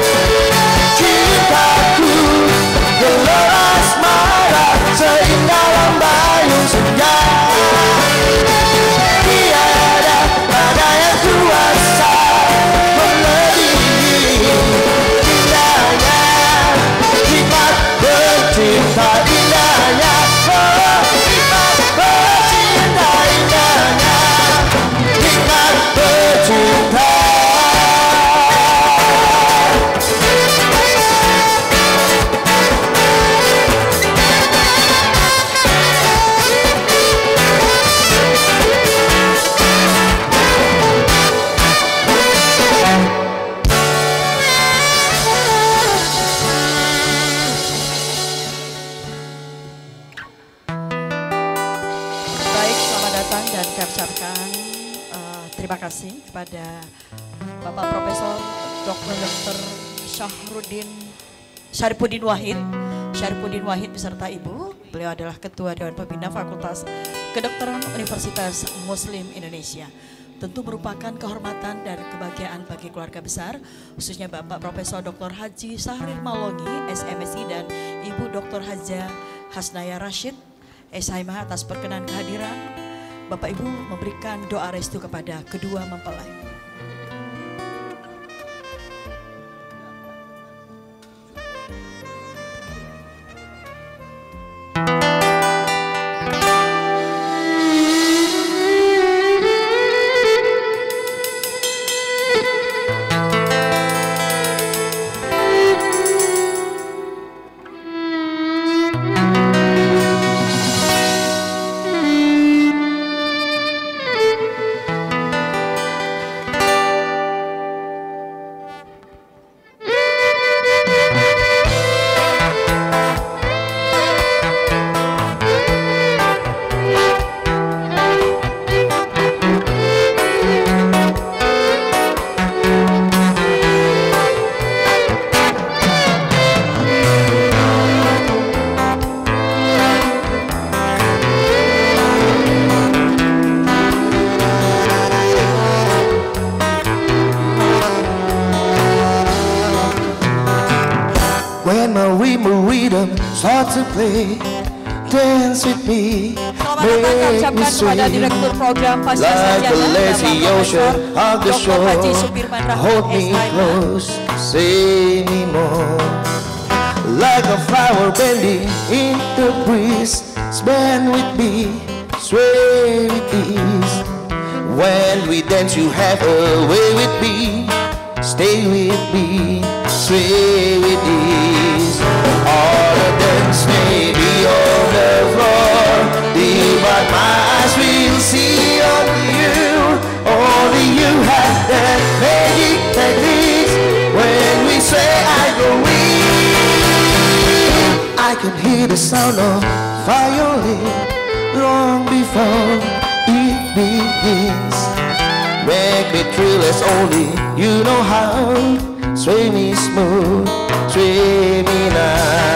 Cintaku gelora asmara seindah layang senja. Tiada ada yang kuasa melebihi indahnya nikmat bercinta. Indahnya oh, nikmat bercinta. Indahnya nikmat bercinta. Baik, selamat datang dan kami ucapkan terima kasih kepada Bapak Profesor Dr. Syarifuddin Wahid beserta Ibu. Beliau adalah Ketua Dewan Pembina Fakultas Kedokteran Universitas Muslim Indonesia. Tentu merupakan kehormatan dan kebahagiaan bagi keluarga besar, khususnya Bapak Profesor Dr. Haji Sahrir Malongi, SMSI, dan Ibu Dr. Haja Hasnaya Rashid, SHMH, atas perkenan kehadiran. Bapak Ibu memberikan doa restu kepada kedua mempelai. start to play. Dance with me, Selamat datang kami ucapkan kepada Direktur Program Pasca like Sarjana a lazy Bapak ocean of the Profesor Dr. Haji shore. Supirman Hold Rahman me SIM. close, say me more. Like a flower bending in the breeze, bend with me, sway with ease. When we dance, you have a way with me. Stay with me, sway with ease. All the dance may be on the floor, but my eyes will see only you. Only you have that magic technique. When we say I go weak, I can hear the sound of violin long before it begins. Make me thrill as only you know how. Sway me smooth, sway me now.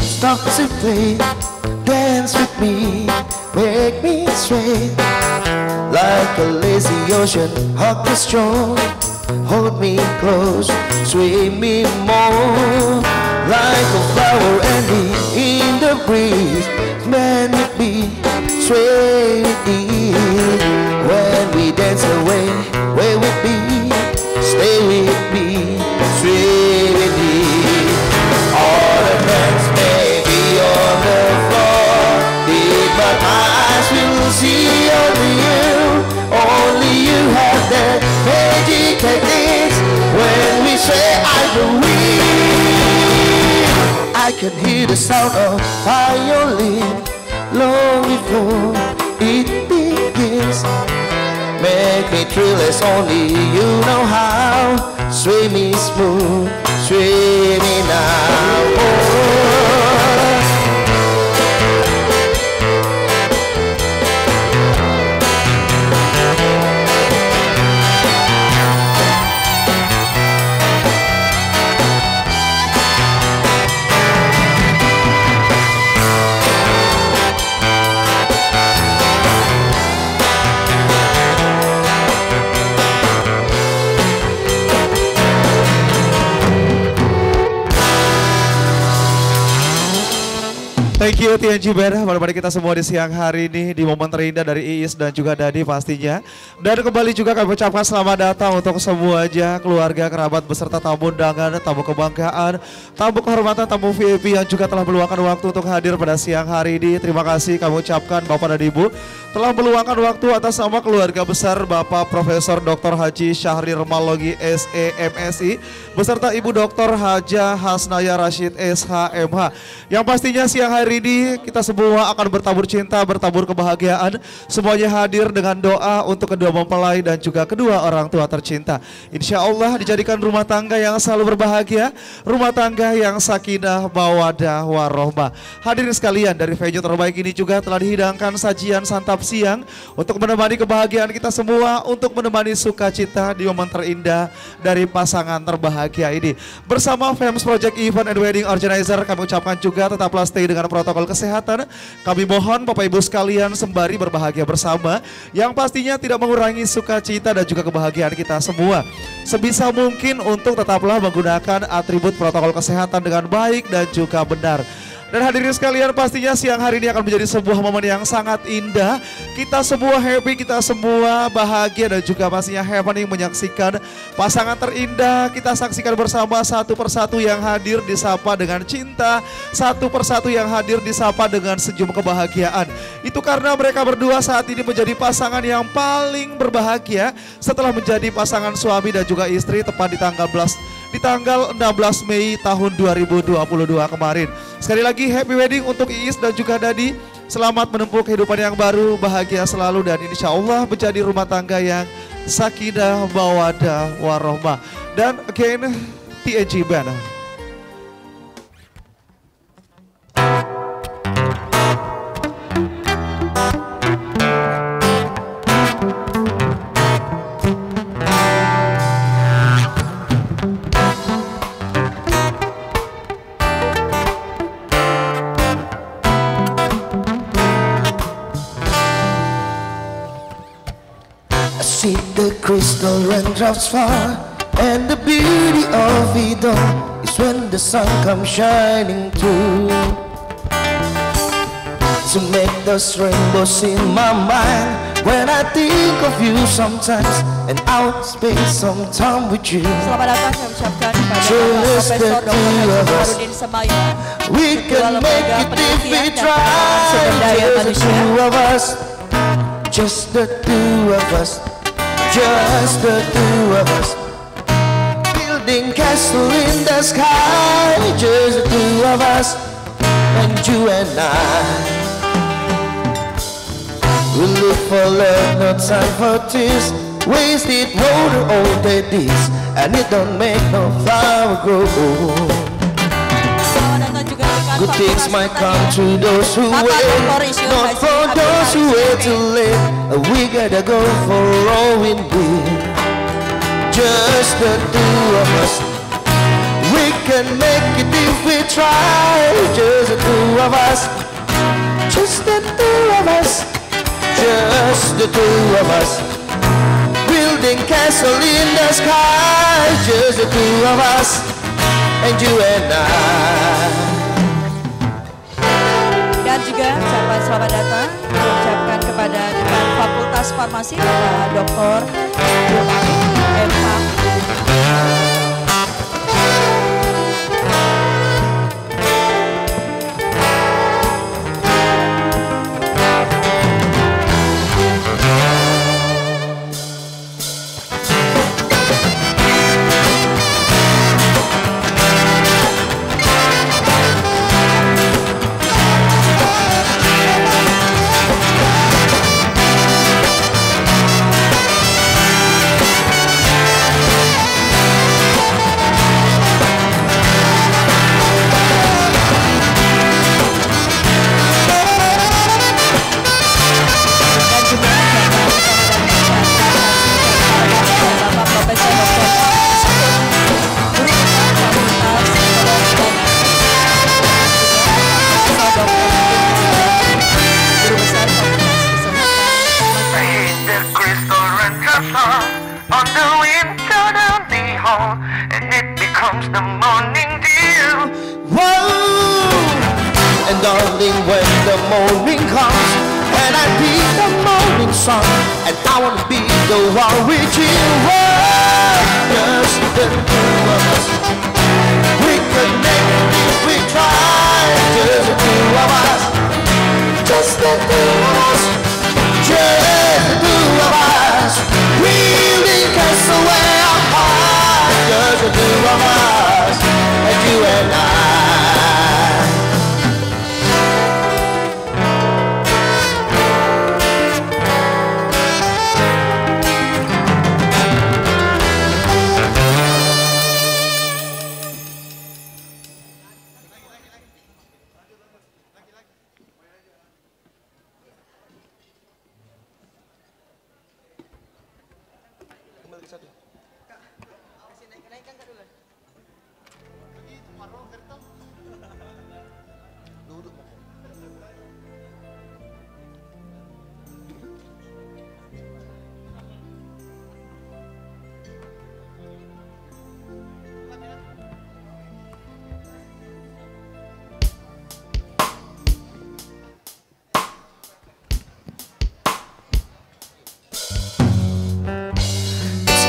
Start to play, dance with me, make me sway. Like a lazy ocean, hug the shore. Hold me close, sway me more. Like a flower ending in the breeze, bend with me, sway with me. When we dance away, way with me, stay with me, sway with me. All the friends may be on the floor, but my eyes will see only you. Only you have that magic technique. When we say I believe, I can hear the sound of violin long before it begins. Make me thrill as only you know how. Sway me smooth, sway me now. Oh. Thank you TNG Band, pada kita semua di siang hari ini di momen terindah dari Iis dan juga Dadi pastinya. Dan kembali juga kami ucapkan selamat datang untuk semuanya, keluarga, kerabat beserta tamu undangan, tamu kebanggaan, tamu kehormatan, tamu VIP yang juga telah meluangkan waktu untuk hadir pada siang hari ini. Terima kasih kami ucapkan Bapak dan Ibu telah meluangkan waktu atas nama keluarga besar Bapak Profesor Dr. Haji Syahrir Malogi SEMSI beserta Ibu Dr. Haja Hasnaya Rashid SHMH. Yang pastinya siang hari ini kita semua akan bertabur cinta, bertabur kebahagiaan. Semuanya hadir dengan doa untuk kedua mempelai dan juga kedua orang tua tercinta. Insya Allah dijadikan rumah tangga yang selalu berbahagia, rumah tangga yang sakinah, mawadah, warohmah. Hadirin sekalian, dari venue terbaik ini juga telah dihidangkan sajian santap siang untuk menemani kebahagiaan kita semua, untuk menemani sukacita di momen terindah dari pasangan terbahagia ini. Bersama Fams Project Event and Wedding Organizer, kami ucapkan juga tetaplah stay dengan protokol kesehatan. Kami mohon Bapak Ibu sekalian sembari berbahagia bersama, yang pastinya tidak mengurangi sukacita dan juga kebahagiaan kita semua. Sebisa mungkin untuk tetaplah menggunakan atribut protokol kesehatan dengan baik dan juga benar. Dan hadirin sekalian, pastinya siang hari ini akan menjadi sebuah momen yang sangat indah. Kita semua happy, kita semua bahagia dan juga pastinya happening menyaksikan pasangan terindah. Kita saksikan bersama satu persatu yang hadir disapa dengan cinta, satu persatu yang hadir disapa dengan senyum kebahagiaan. Itu karena mereka berdua saat ini menjadi pasangan yang paling berbahagia setelah menjadi pasangan suami dan juga istri tepat di tanggal 16 Mei tahun 2022 kemarin. Sekali lagi happy wedding untuk Iis dan juga Dadi. Selamat menempuh kehidupan yang baru, bahagia selalu dan insya Allah menjadi rumah tangga yang sakinah, mawadah, warohmah. Dan again TNG Band. see the crystal raindrops fall, and the beauty of it all is when the sun comes shining through to make those rainbows in my mind. When I think of you sometimes, and I'll spend some time with you. Selamat datang saya ucapkan kepada Just the Profesor Dr. two of us. Harudin Semaya. We can make it if we try. Just the two of us. Just the two of us. Just the two of us. Building castle in the sky. Just the two of us. And you and I. We look for love, no time for tears. Wasted water, all that is, and it don't make no flower grow. Good things might come to those who wait, not for those who wait too late. We gotta go for all we need. Just the two of us. We can make it if we try. Just the two of us. Just the two of us. Just the two of us. Building castle in the sky. Just the two of us. And you and I. Dan juga ucapan selamat datang diucapkan kepada Dekan Fakultas Farmasi Bapak Dr. Bupati MH.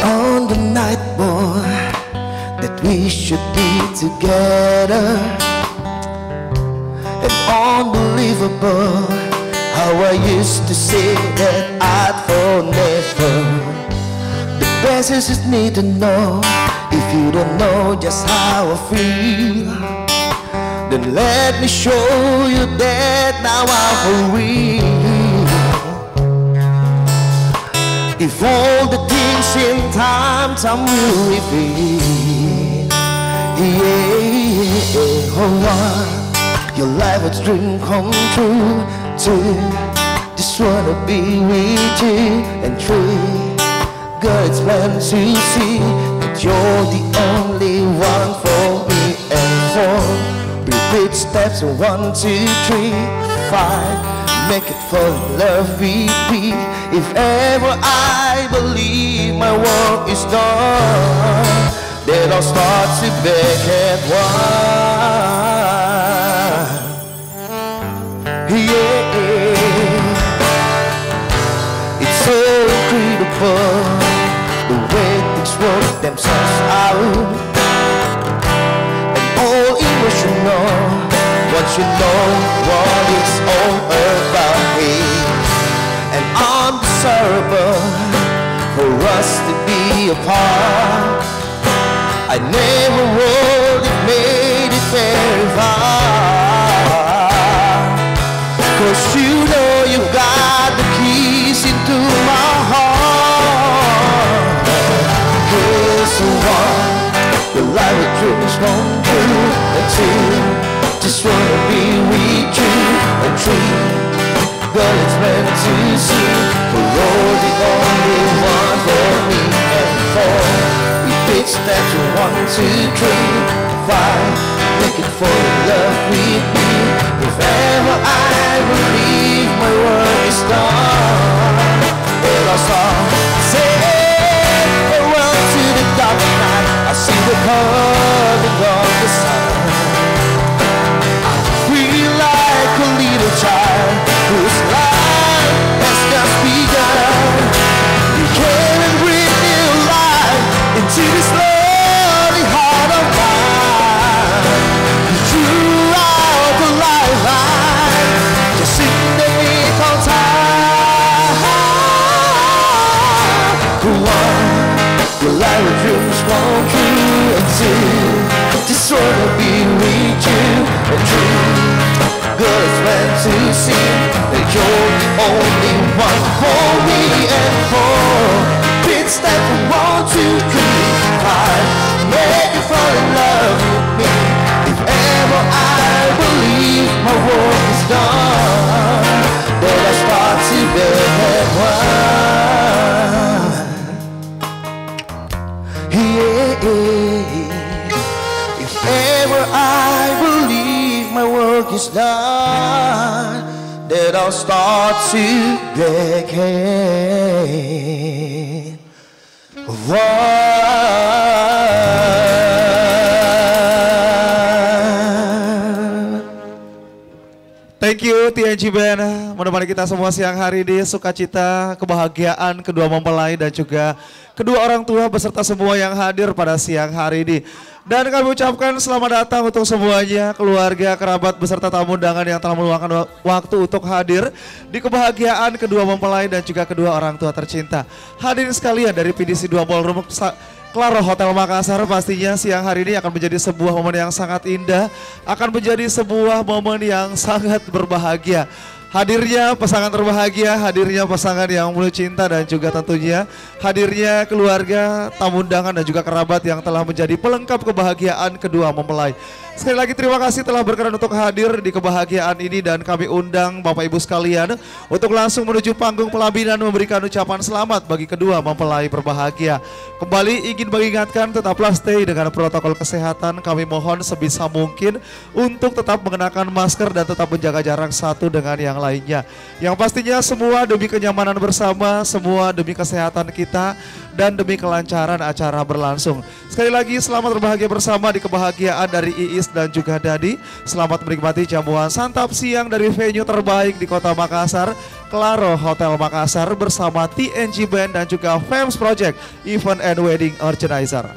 On the night, boy, that we should be together. And unbelievable how I used to say that I'd fall never. The best is just need to know. If you don't know just how I feel, then let me show you that now I'm for real. If all the things in time will reveal, yeah, oh, your life a dream come true too. Just wanna be with you and true. God's plan to see that you're the only one for me and for. Repeat steps 1, 2, 3, 5. make it fall in love with me. If ever I believe my work is done, then I'll start to beg at one. Yeah, it's so incredible the way things work themselves out, and all emotional. Once you know what it's all about, hey, and undesirable for us to be apart. I never would have made it very far, 'cause you know you got the keys into my heart. Here's the one, the life of dreams come true, and two, just wanna be with you. A dream, girl, it's meant to see. For all the only one for me, and four, it's that you 1, 2, 3, 5, make it fall in love with me. If ever I believe my work is done, then I'll start saying farewell to the dark night. I see the coming of the sun. Like a little child whose life has just begun. You came and breathe new life into this lonely heart of mine. You drew out the lifeline just in the nick of time. One, your life of dreams come true, and two, just wanna be with you. A dream, girl, it's meant to see that you're the only one for me, and four, it's that from 1, 2, 3, 5, make you fall in love with me. If ever I believe my work is done, then I start to beg at one. Yeah, if ever I believe my work is done, then I'll start to beg at one. Thank you TNG Band menemani kita semua siang hari ini. Sukacita, kebahagiaan kedua mempelai dan juga kedua orang tua beserta semua yang hadir pada siang hari ini. Dan kami ucapkan selamat datang untuk semuanya, keluarga, kerabat beserta tamu undangan yang telah meluangkan waktu untuk hadir di kebahagiaan kedua mempelai dan juga kedua orang tua tercinta. Hadirin sekalian dari PDC 2 Ballroom Claro Hotel Makassar, pastinya siang hari ini akan menjadi sebuah momen yang sangat indah, akan menjadi sebuah momen yang sangat berbahagia. Hadirnya pasangan terbahagia, hadirnya pasangan yang penuh cinta, dan juga tentunya hadirnya keluarga, tamu undangan dan juga kerabat yang telah menjadi pelengkap kebahagiaan kedua mempelai. Sekali lagi terima kasih telah berkenan untuk hadir di kebahagiaan ini, dan kami undang Bapak Ibu sekalian untuk langsung menuju panggung pelaminan memberikan ucapan selamat bagi kedua mempelai berbahagia. Kembali ingin mengingatkan, tetaplah stay dengan protokol kesehatan. Kami mohon sebisa mungkin untuk tetap mengenakan masker dan tetap menjaga jarak satu dengan yang lainnya. Yang pastinya semua demi kenyamanan bersama, semua demi kesehatan kita, dan demi kelancaran acara berlangsung. Sekali lagi selamat berbahagia bersama di kebahagiaan dari Iis dan juga Dadi. Selamat menikmati jamuan santap siang dari venue terbaik di Kota Makassar, Claro Hotel Makassar bersama TNG Band dan juga FAMS Project Event and Wedding Organizer.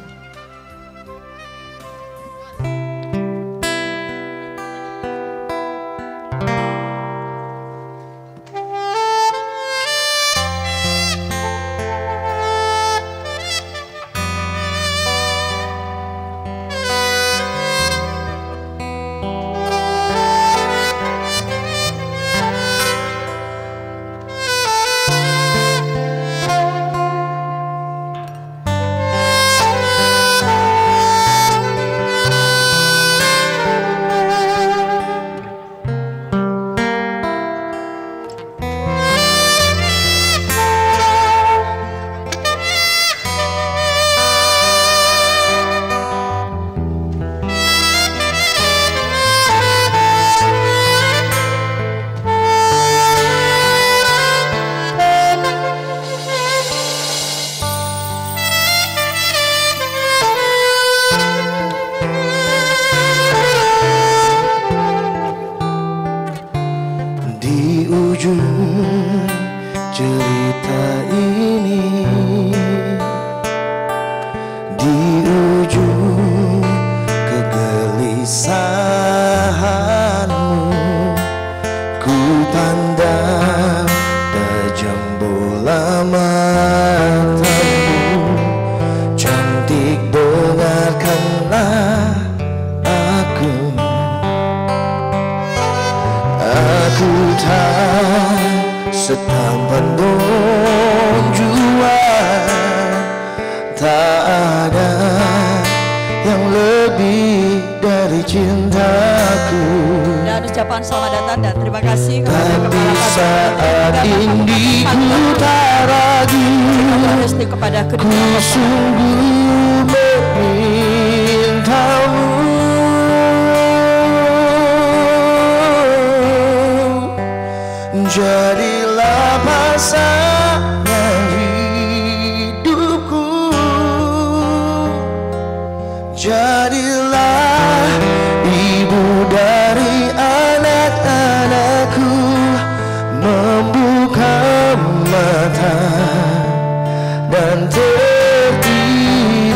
setampan donjuan, tak ada yang lebih dari cintaku. Dan ucapan selamat datang dan terima kasih kepada Tapi Kepala saat ini ku tak ragu, kepada ku kedua sungguh memintamu. Jadilah pasangan hidupku, jadilah ibu dari anak-anakku, membuka mata dan tertidur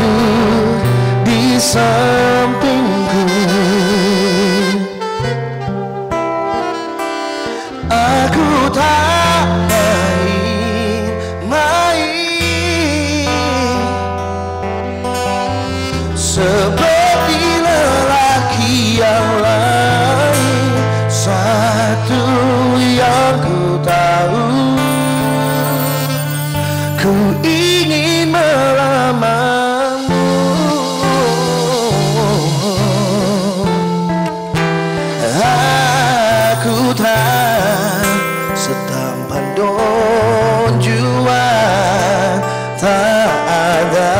di sampingku. Aku tak main-main seperti lelaki yang lain. Satu yang ku tahu, ku ingin melamarmu. Aku tak setampan donjuan, tak ada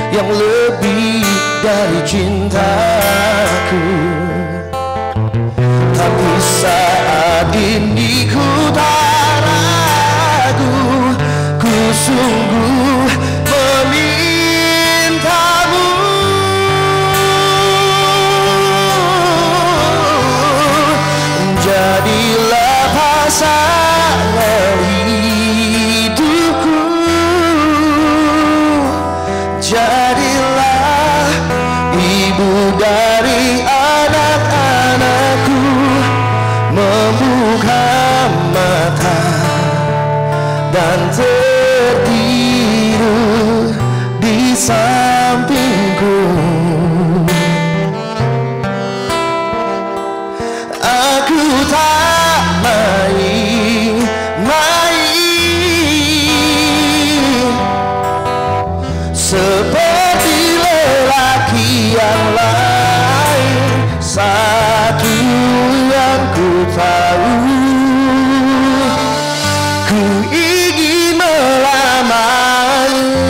yang lebih dari cintaku. Tapi saat ini ku tak ragu, ku sungguh memintamu. Jadilah pasangan hidupku, jadilah ibu dari anak-anakku, membuka mata dan tertidur di sampingku. Aku tak main-main seperti lelaki yang lain. Satu yang ku tahu, ku ingin melamarmu.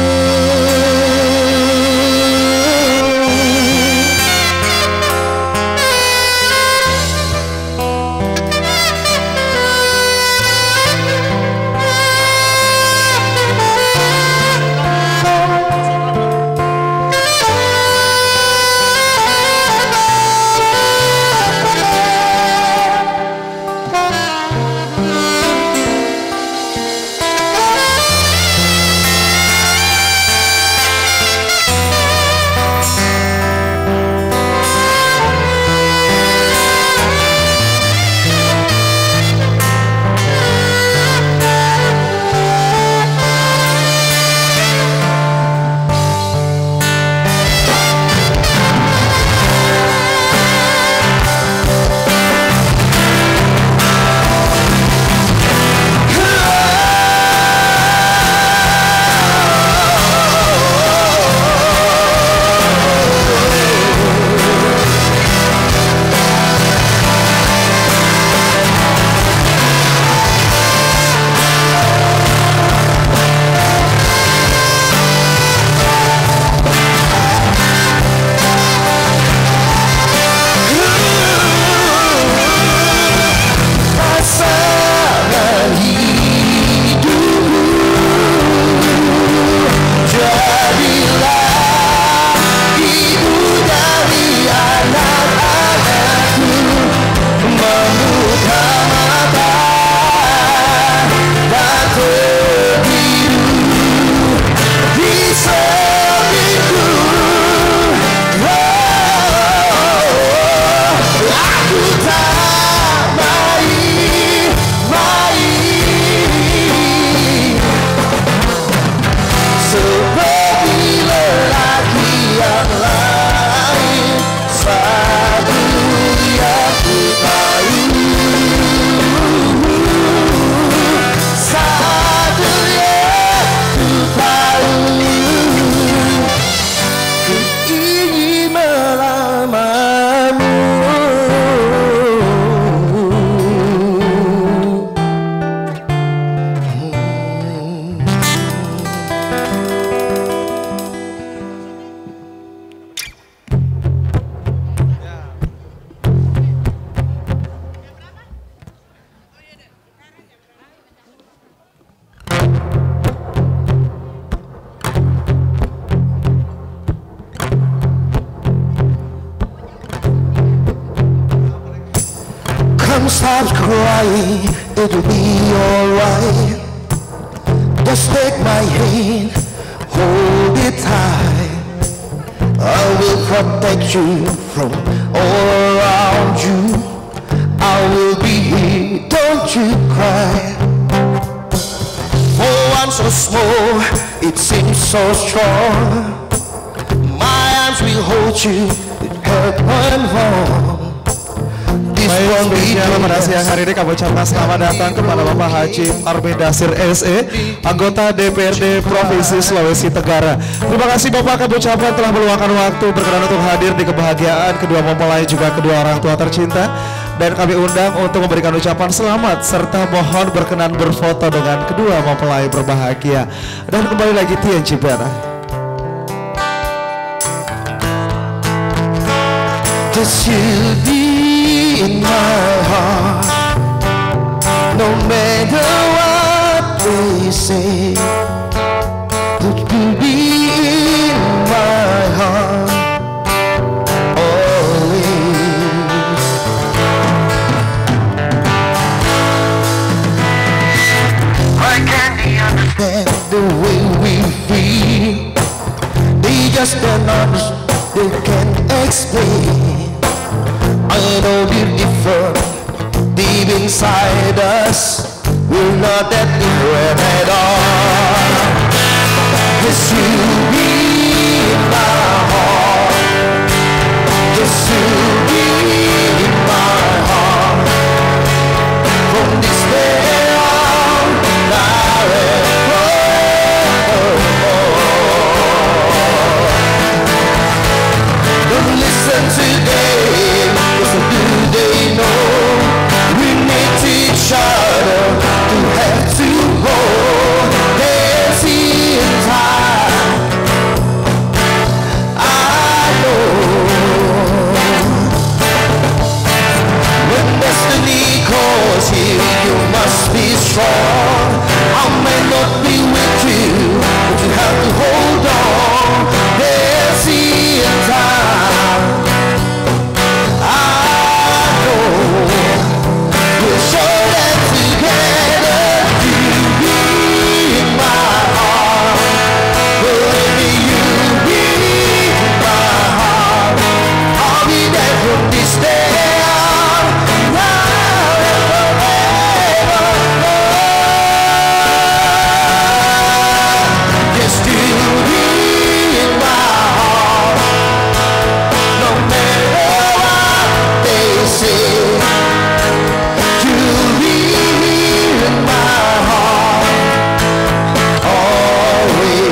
stops crying, it'll be alright. Just take my hand, hold it tight. I will protect you from all around you. I will be here, don't you cry. For one so small, it seems so strong. My arms will hold you, it hurt and wrong. Baik, spesial pada siang hari ini kami ucapkan selamat datang kepada Bapak Haji Parmin Dasir SE, anggota DPRD Provinsi Sulawesi Tenggara. Terima kasih Bapak, kami ucapkan telah meluangkan waktu berkenan untuk hadir di kebahagiaan kedua mempelai juga kedua orang tua tercinta. Dan kami undang untuk memberikan ucapan selamat serta mohon berkenan berfoto dengan kedua mempelai berbahagia. Dan kembali lagi TNC Band. Just you'll be in my heart, no matter what they say. But you'll be in my heart always. Why can't they understand the way we feel? They just don't understand, they can't explain. I know we're different, deep inside us, we're not that different at all. Yes, you'll be in my heart. Yes, you'll be in my heart. From this day on, now and forevermore. Don't listen to them, 'cause do they know we need each other to have to hold. There's in time, I know. When destiny calls you, you must be strong. I may not be with you, but you have to hold on. There's in time, I know. We'll show that together. You be in my heart, baby, you be in my heart. I'll be there from this day on, now and forever. Just you be in my heart, no matter what they say. You'll be in my heart always,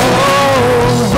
always.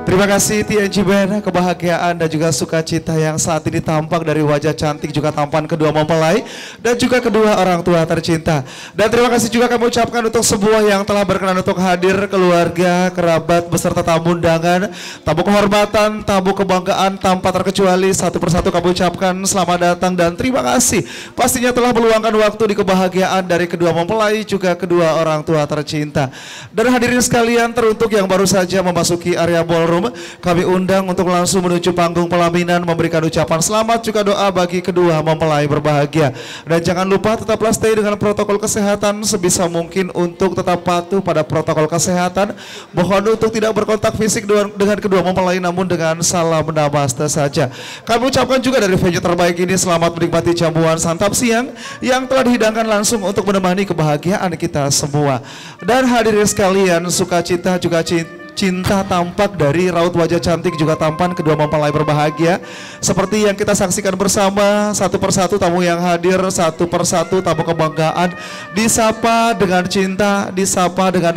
Terima kasih TNC Band, kebahagiaan dan juga sukacita yang saat ini tampak dari wajah cantik juga tampan kedua mempelai dan juga kedua orang tua tercinta. Dan terima kasih juga kami ucapkan untuk semua yang telah berkenan untuk hadir, keluarga, kerabat, beserta tamu undangan, tamu kehormatan, tamu kebanggaan tanpa terkecuali. Satu persatu kami ucapkan selamat datang dan terima kasih. Pastinya telah meluangkan waktu di kebahagiaan dari kedua mempelai juga kedua orang tua tercinta. Dan hadirin sekalian, teruntuk yang baru saja memasuki area ballroom, kami undang untuk langsung menuju panggung pelaminan, memberikan ucapan selamat juga doa bagi kedua mempelai berbahagia. Dan jangan lupa tetaplah stay dengan protokol kesehatan sebisa mungkin untuk tetap patuh pada protokol kesehatan. Mohon untuk tidak berkontak fisik dengan kedua mempelai namun dengan salam namaste saja. Kami ucapkan juga dari venue terbaik ini selamat menikmati jamuan santap siang yang telah dihidangkan langsung untuk menemani kebahagiaan kita semua. Dan hadirin sekalian, sukacita juga cinta tampak dari raut wajah cantik juga tampan kedua mempelai berbahagia. Seperti yang kita saksikan bersama, satu persatu tamu yang hadir, satu persatu tamu kebanggaan disapa dengan cinta, disapa dengan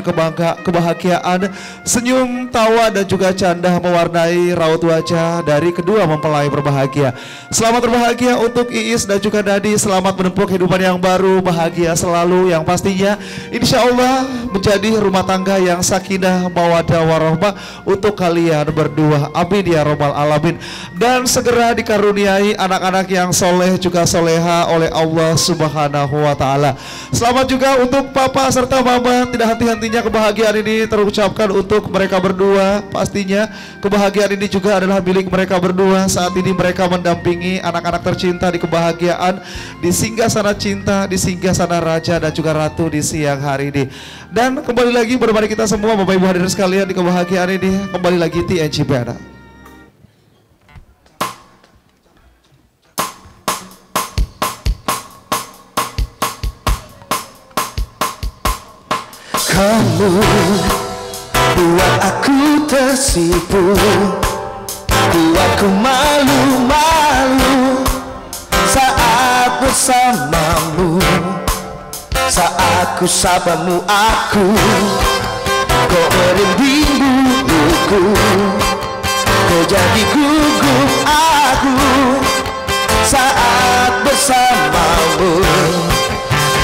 kebahagiaan, senyum, tawa dan juga canda mewarnai raut wajah dari kedua mempelai berbahagia. Selamat berbahagia untuk Iis dan juga Dadi, selamat menempuh kehidupan yang baru, bahagia selalu yang pastinya insya Allah menjadi rumah tangga yang sakinah mawaddah warahmah untuk kalian berdua. Amin ya robbal alamin. Dan segera anugerah, dikaruniai anak-anak yang soleh juga soleha oleh Allah Subhanahu wa Ta'ala. Selamat juga untuk Papa serta Mama. Tidak henti-hentinya kebahagiaan ini terucapkan untuk mereka berdua. Pastinya kebahagiaan ini juga adalah milik mereka berdua. Saat ini mereka mendampingi anak-anak tercinta di kebahagiaan, di singgasana cinta, di singgasana raja dan juga ratu di siang hari ini. Dan kembali lagi berbalik kita semua Bapak Ibu hadirin sekalian di kebahagiaan ini. Kembali lagi TNG Band. Kamu buat aku tersipu, buatku malu-malu saat bersamamu. Saat ku sapamu aku, kau merinding buluku, kau jadi gugup aku saat bersamamu.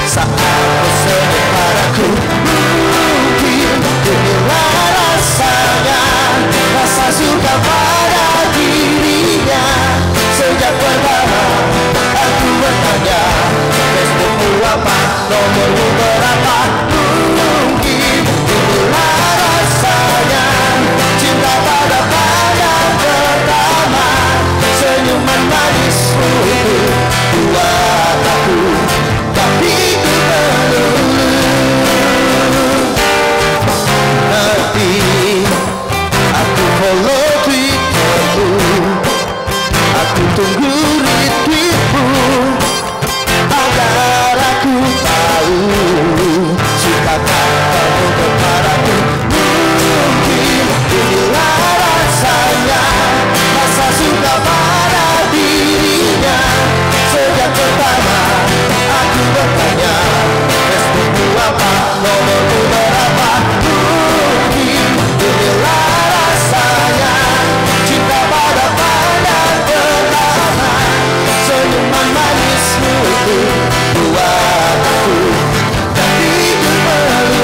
Saat bersama padaku, mungkin inilah rasanya, rasa suka pada dirinya. Sejak pertama aku bertanya, Facebookmu apa, nomormu berapa. Mungkin inilah rasanya, cinta pada pertama. Senyuman manismu itu buat aku, tapi ku perlu nanti aku follow Twittermu, aku tunggu retweetmu agar aku tahu sikapkan kamu kepadaku. Mungkin inilah rasanya, rasa suka pada dirinya. Sejak pertama aku bertanya, Facebookmu apa, nomormu berapa. Mungkin inilah rasanya, cinta pada pertama. Senyuman manismu itu buat aku, tapi ku perlu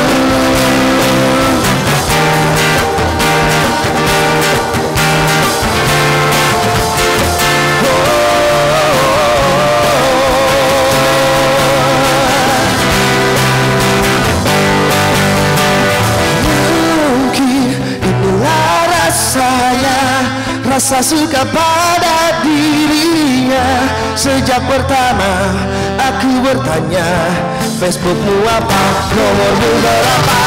rasa suka pada dirinya. Sejak pertama aku bertanya, Facebookmu apa, nomormu berapa,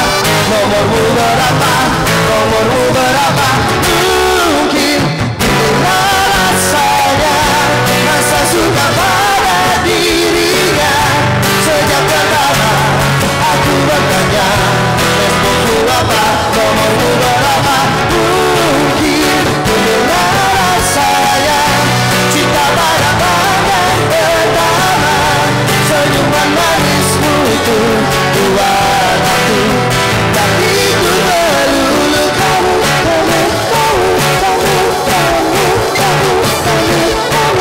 nomormu berapa, nomormu berapa. Mungkin inilah rasanya, rasa suka pada dirinya. Sejak pertama aku bertanya, Facebookmu apa, nomormu berapa. Mungkin inilah rasanya, cinta pada pertama. Senyuman manismu itu buat aku, tapi ku melulu kamu, kamu, kamu, kamu, kamu, kamu, kamu, kamu,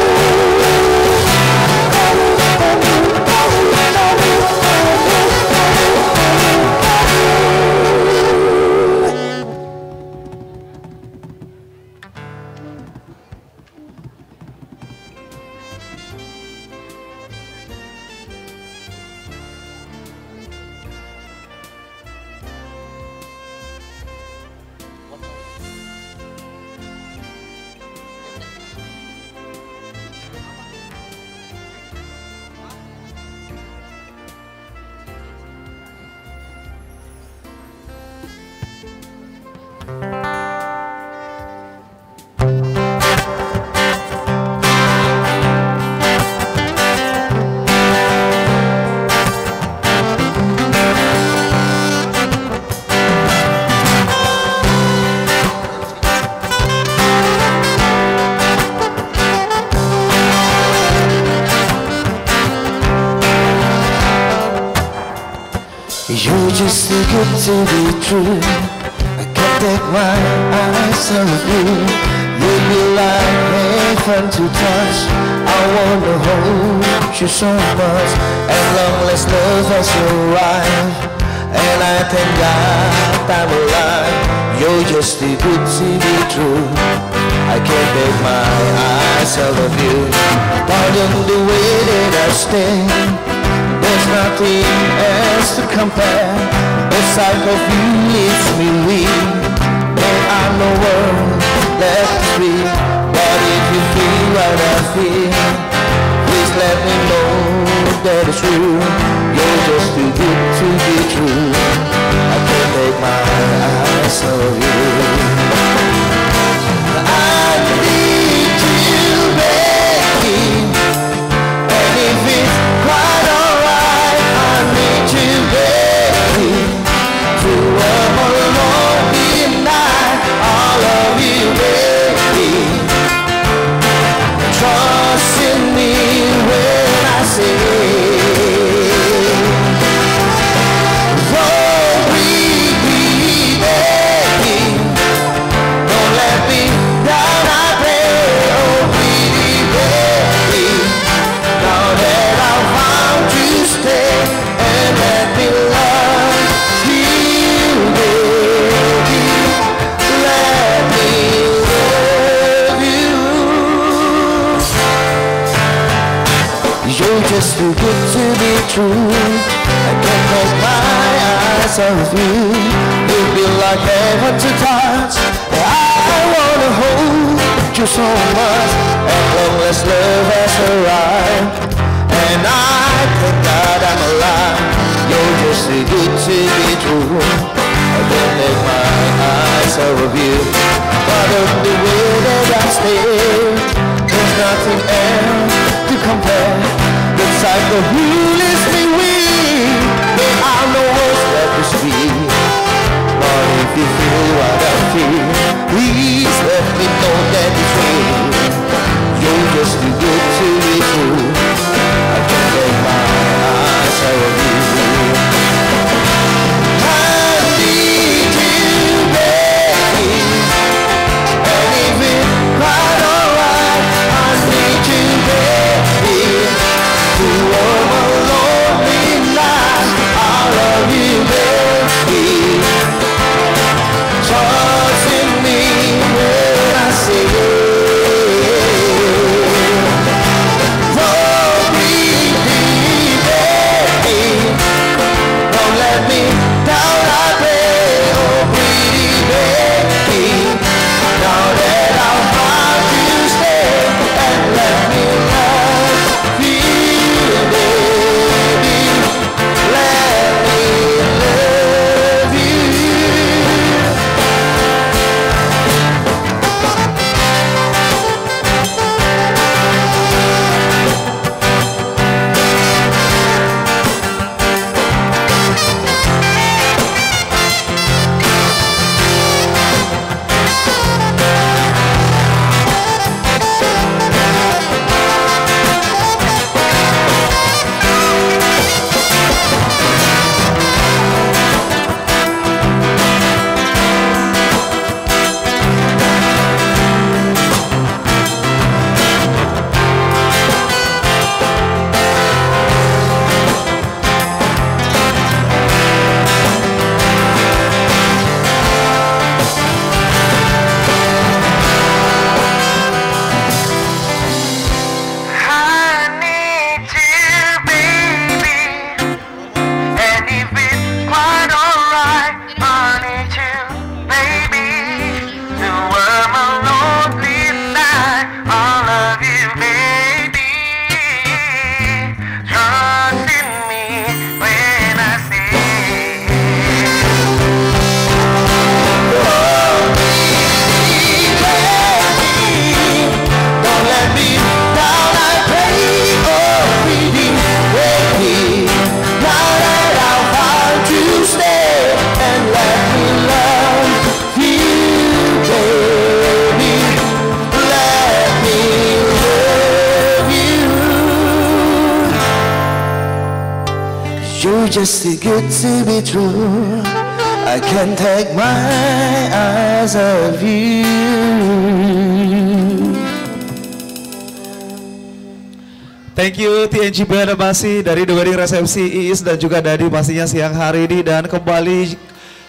you're just too good to be true. I can't take my eyes off you. You be like heaven to touch. I wanna hold you so much. As long as love has arrived, and I thank God I'm alive. You're just too good to be true. I I can't take my eyes off of you. Pardon the way that I stay. There's nothing else to compare. The sight of you leaves me weak. There are no words left to speak. But if you feel what I feel, please let me know that it's true. You're just too good to be true. I can't take my eyes off of you. I need you, baby. And if it's quite alright, I need you, baby. To work alone midnight, all of you, baby. Trust in me when I say, oh, baby, baby. Don't let me down, I pray, oh, baby, baby. Now that I found you, stay and let me love you, baby. Let me love you. You're just too good to be true. I can't take my eyes off you. You'd be like heaven to touch. I wanna hold you so much. As long as love has arrived, and I thank God I'm alive. You're just too good to be true. I can't take my eyes off of you. But of the way that I stay, there's nothing else to compare. The sight of you leaves me weak. There are no words left to speak. But if you feel what I feel, please let me know that it's real. You're just too good to be true. I can't take my eyes off of you. I need you, baby. And if it's quite alright, I need you, baby. To warm a lonely night, I love you, baby. Trust in me when I say, oh, baby, baby. Don't let me down, I pray, oh, pretty baby. Now that I've found you, stay and let me love you, baby. Let me love you. You're just too good to be true. I can't take my eyes off you. Thank you TNG Band masih dari The Wedding Resepsi Iis dan juga Dadi pastinya siang hari ini. Dan kembali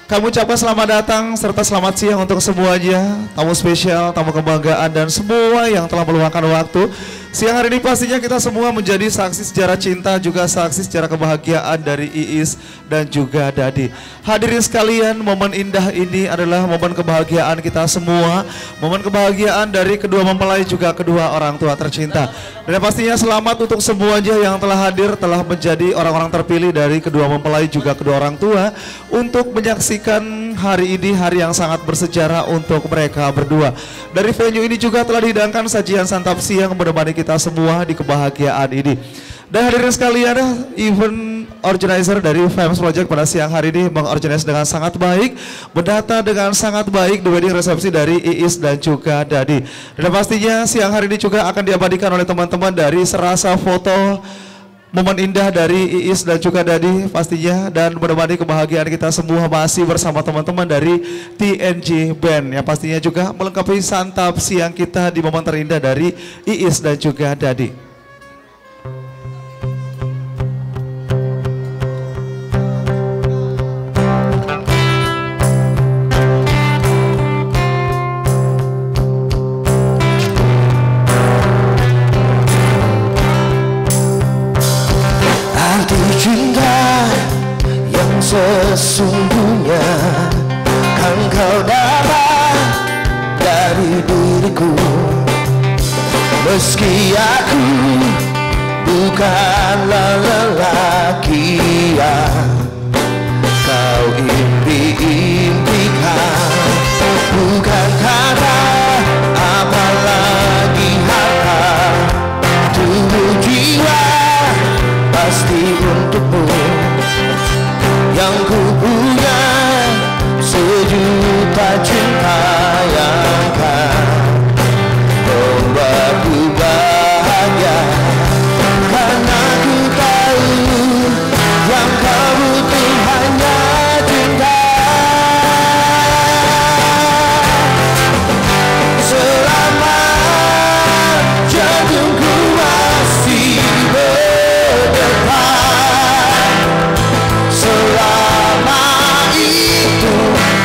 Kami ucapkan selamat datang serta selamat siang untuk semuanya, tamu spesial, tamu kebanggaan dan semua yang telah meluangkan waktu. Siang hari ini pastinya kita semua menjadi saksi sejarah cinta, juga saksi sejarah kebahagiaan dari Iis dan juga Dadi. Hadirin sekalian, momen indah ini adalah momen kebahagiaan kita semua, momen kebahagiaan dari kedua mempelai juga kedua orang tua tercinta. Dan pastinya selamat untuk semuanya yang telah hadir, telah menjadi orang-orang terpilih dari kedua mempelai juga kedua orang tua untuk menyaksikan hari ini, hari yang sangat bersejarah untuk mereka berdua. Dari venue ini juga telah dihidangkan sajian santap siang menemani kita semua di kebahagiaan ini. Dan hadirin sekalian, event organizer dari Fams Project pada siang hari ini mengorganize dengan sangat baik, mendata dengan sangat baik the wedding resepsi dari Iis dan juga Dadi. Dan pastinya siang hari ini juga akan diabadikan oleh teman-teman dari Serasa Foto momen indah dari Iis dan juga Dadi pastinya, dan menemani kebahagiaan kita semua masih bersama teman-teman dari TNG Band yang pastinya juga melengkapi santap siang kita di momen terindah dari Iis dan juga Dadi. Cinta yang sesungguhnya kan kau dapat dari diriku, meski aku bukanlah lelaki yang kau impi-impikan. Bukan kata apalagi harta, tubuh jiwa pasti untukmu yang ku punya, sejuta cinta yang kan membuatku bahagia. Karena ku tahu yang kau butuh hanya cinta. Selama jantungku masih selama itu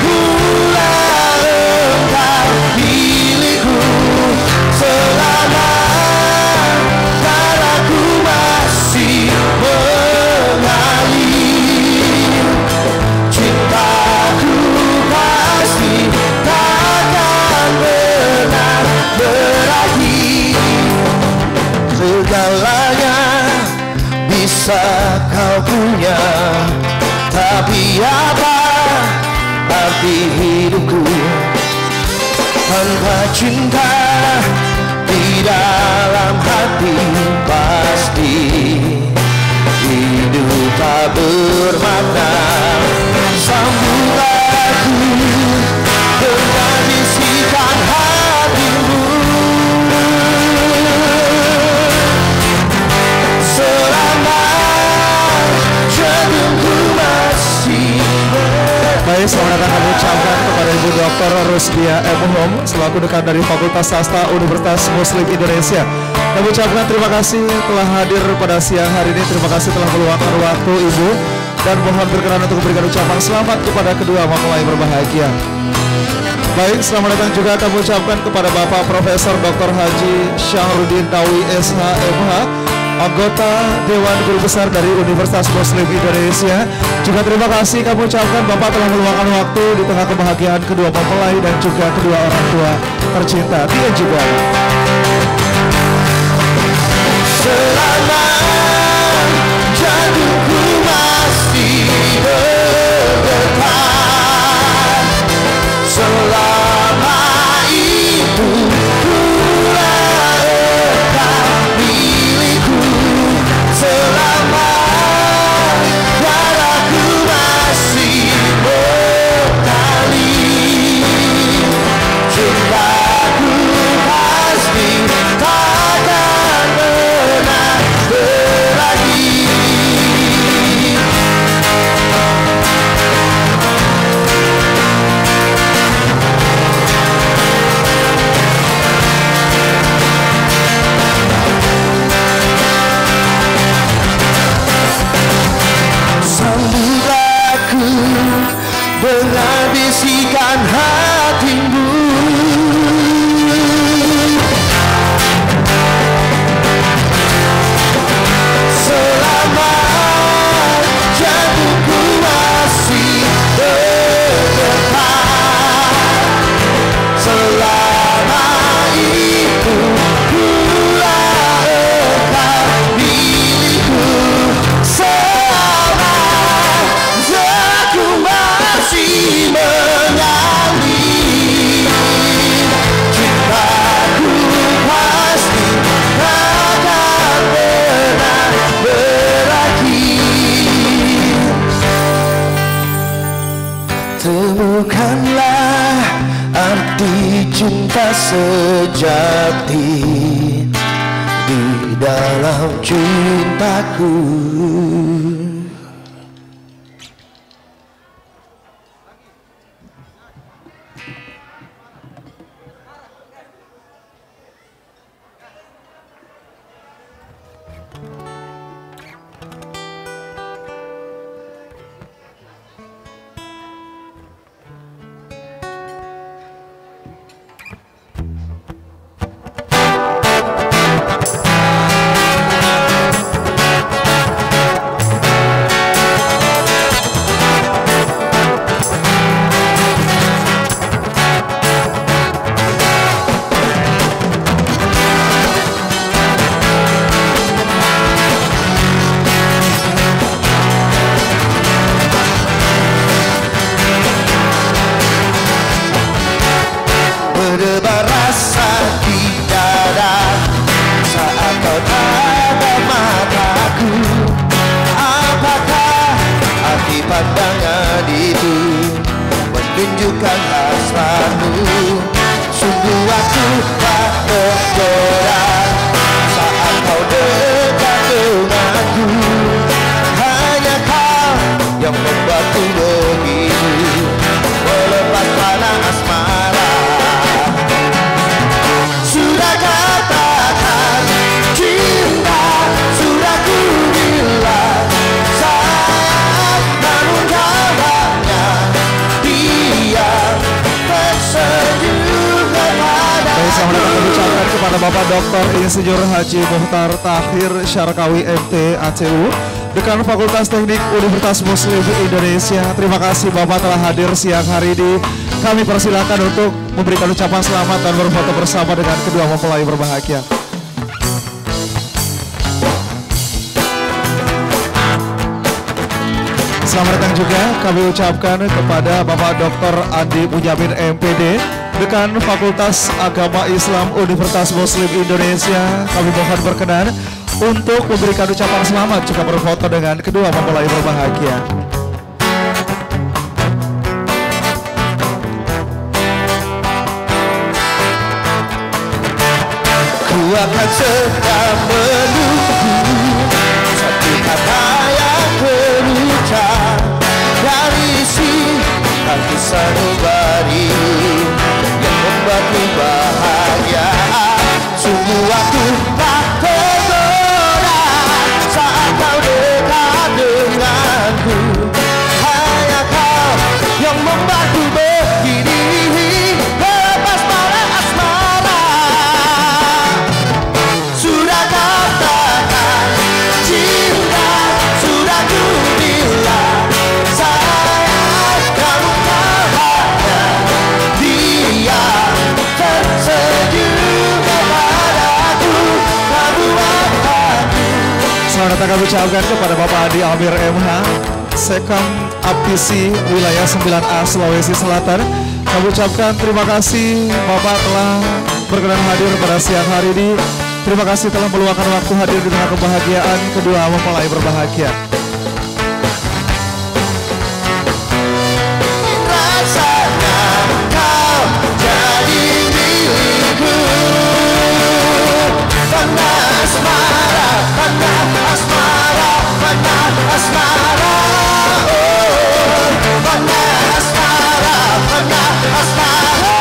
bulan engkau milikku, selama darahku masih mengalir, cintaku pasti takkan pernah berakhir. Segalanya bisa kau punya, tapi apa arti hidupku tanpa cinta di dalam hati? Pasti hidup tak bermakna. Sambut aku dengan bisikan hatimu, selama jantungku masih. Baik, selamat datang kami ucapkan kepada Ibu Dr. Rusdia M. Hom selaku dekan dari Fakultas Sastra Universitas Muslim Indonesia. Kami ucapkan terima kasih telah hadir pada siang hari ini. Terima kasih telah meluangkan waktu Ibu, dan mohon berkenan untuk memberikan ucapan selamat kepada kedua mempelai berbahagia. Baik, selamat datang juga kami ucapkan kepada Bapak Profesor Dr. Haji Syahrudin Tawi SH MH, anggota Dewan Guru Besar dari Universitas Muslim Indonesia. Juga terima kasih kami ucapkan Bapak telah meluangkan waktu di tengah kebahagiaan kedua mempelai dan juga kedua orang tua tercinta. Dia juga selama jantungku masih bergetar, selama itu bulan engkau milikku, selama darahku masih mengalir, cintaku pasti takkan pernah berakhir. bisikan hatimu. Selama jantungku masih berdetak, selama itu pula engkau milikku. Selama aku masih mengalir, cintaku pasti takkan pernah berakhir. Temukanlah arti cinta sejati di dalam cintaku. Berdebar rasa di dada saat kau tatap mataku. Apakah arti pandangan itu menunjukkan hasratmu? Sungguh aku tak tergoda saat kau dekat denganku. Hanya kau yang membuatku begitu melepas panah asmara. Sudah katakan cinta, sudah ku bilang sayang, namun jawabnya diam, tersenyum kepada Baik, selamat datang kami ucapkan kepada Bapak Dr. Insinyur Haji Muhtar Tahir Syarkawi MT ACU, Dekan Fakultas Teknik Universitas Muslim Indonesia. Terima kasih Bapak telah hadir siang hari ini. Kami persilakan untuk memberikan ucapan selamat dan berfoto bersama dengan kedua mempelai berbahagia. Selamat datang juga kami ucapkan kepada Bapak Dr. Andi Munyamin MPD, Dekan Fakultas Agama Islam Universitas Muslim Indonesia. Kami mohon berkenan untuk memberikan ucapan selamat juga berfoto dengan kedua mempelai berbahagia. Ku akan sedang menunggu satu kata yang terucap dari isi hati sanubari yang membuatku bahagia. Sungguh aku tak tergoda saat kau dekat denganku. Hanya kau yang membuatku begini lepas pada asmara. Sudah katakan cinta, sudah ku bilang sayang, kamu bahagia, dia tersenyum kepadaku, kamu bahagia. Selamat datang kami ucapkan kepada Bapak Adi Amir MH, Sekam Apisi Wilayah 9A Sulawesi Selatan. Kami ucapkan terima kasih Bapak telah berkenan hadir pada siang hari ini. Terima kasih telah meluangkan waktu hadir di tengah kebahagiaan kedua mempelai berbahagia. Rasanya kau jadi milikku. Pandang asmara, pandang asmara, pandang asmara. Oh, pandang asmara, pandang asmara.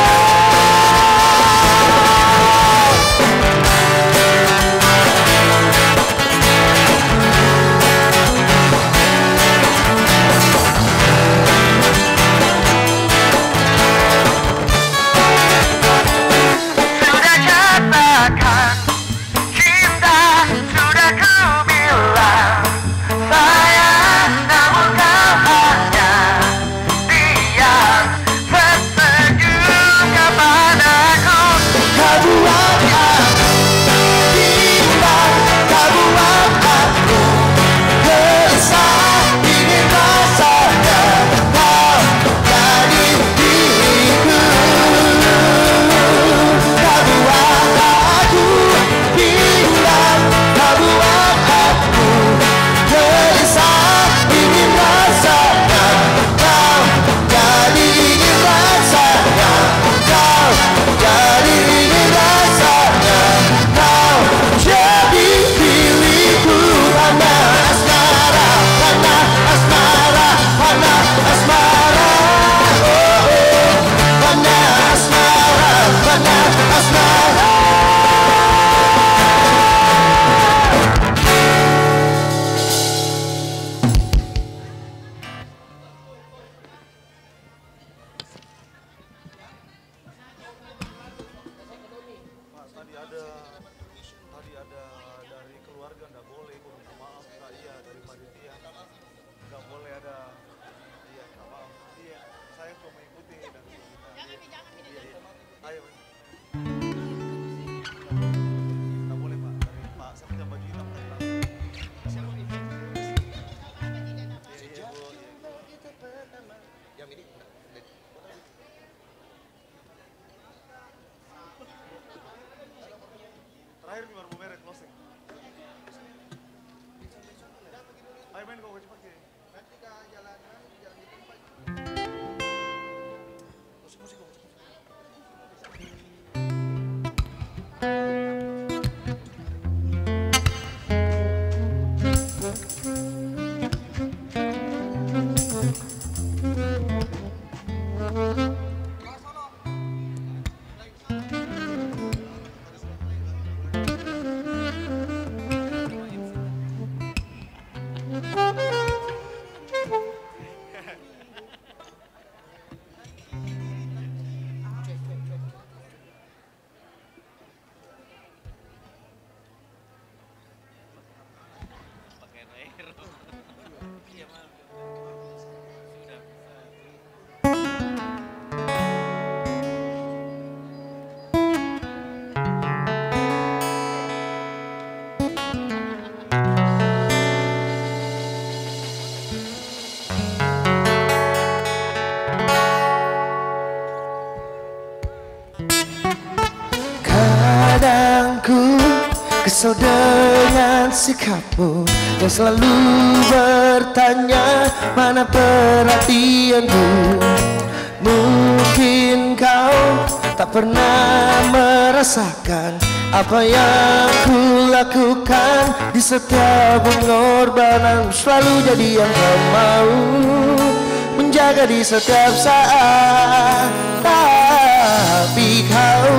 Terakhir nih baru beres closing. Ayo main kok cepat ke. Nanti ke jalanan, jalan di tempat. Musik kok. Kesel dengan sikapmu yang selalu bertanya mana perhatianmu. Mungkin kau tak pernah merasakan apa yang ku lakukan di setiap pengorbanan. Selalu jadi yang kau mau, menjaga di setiap saat. Tapi kau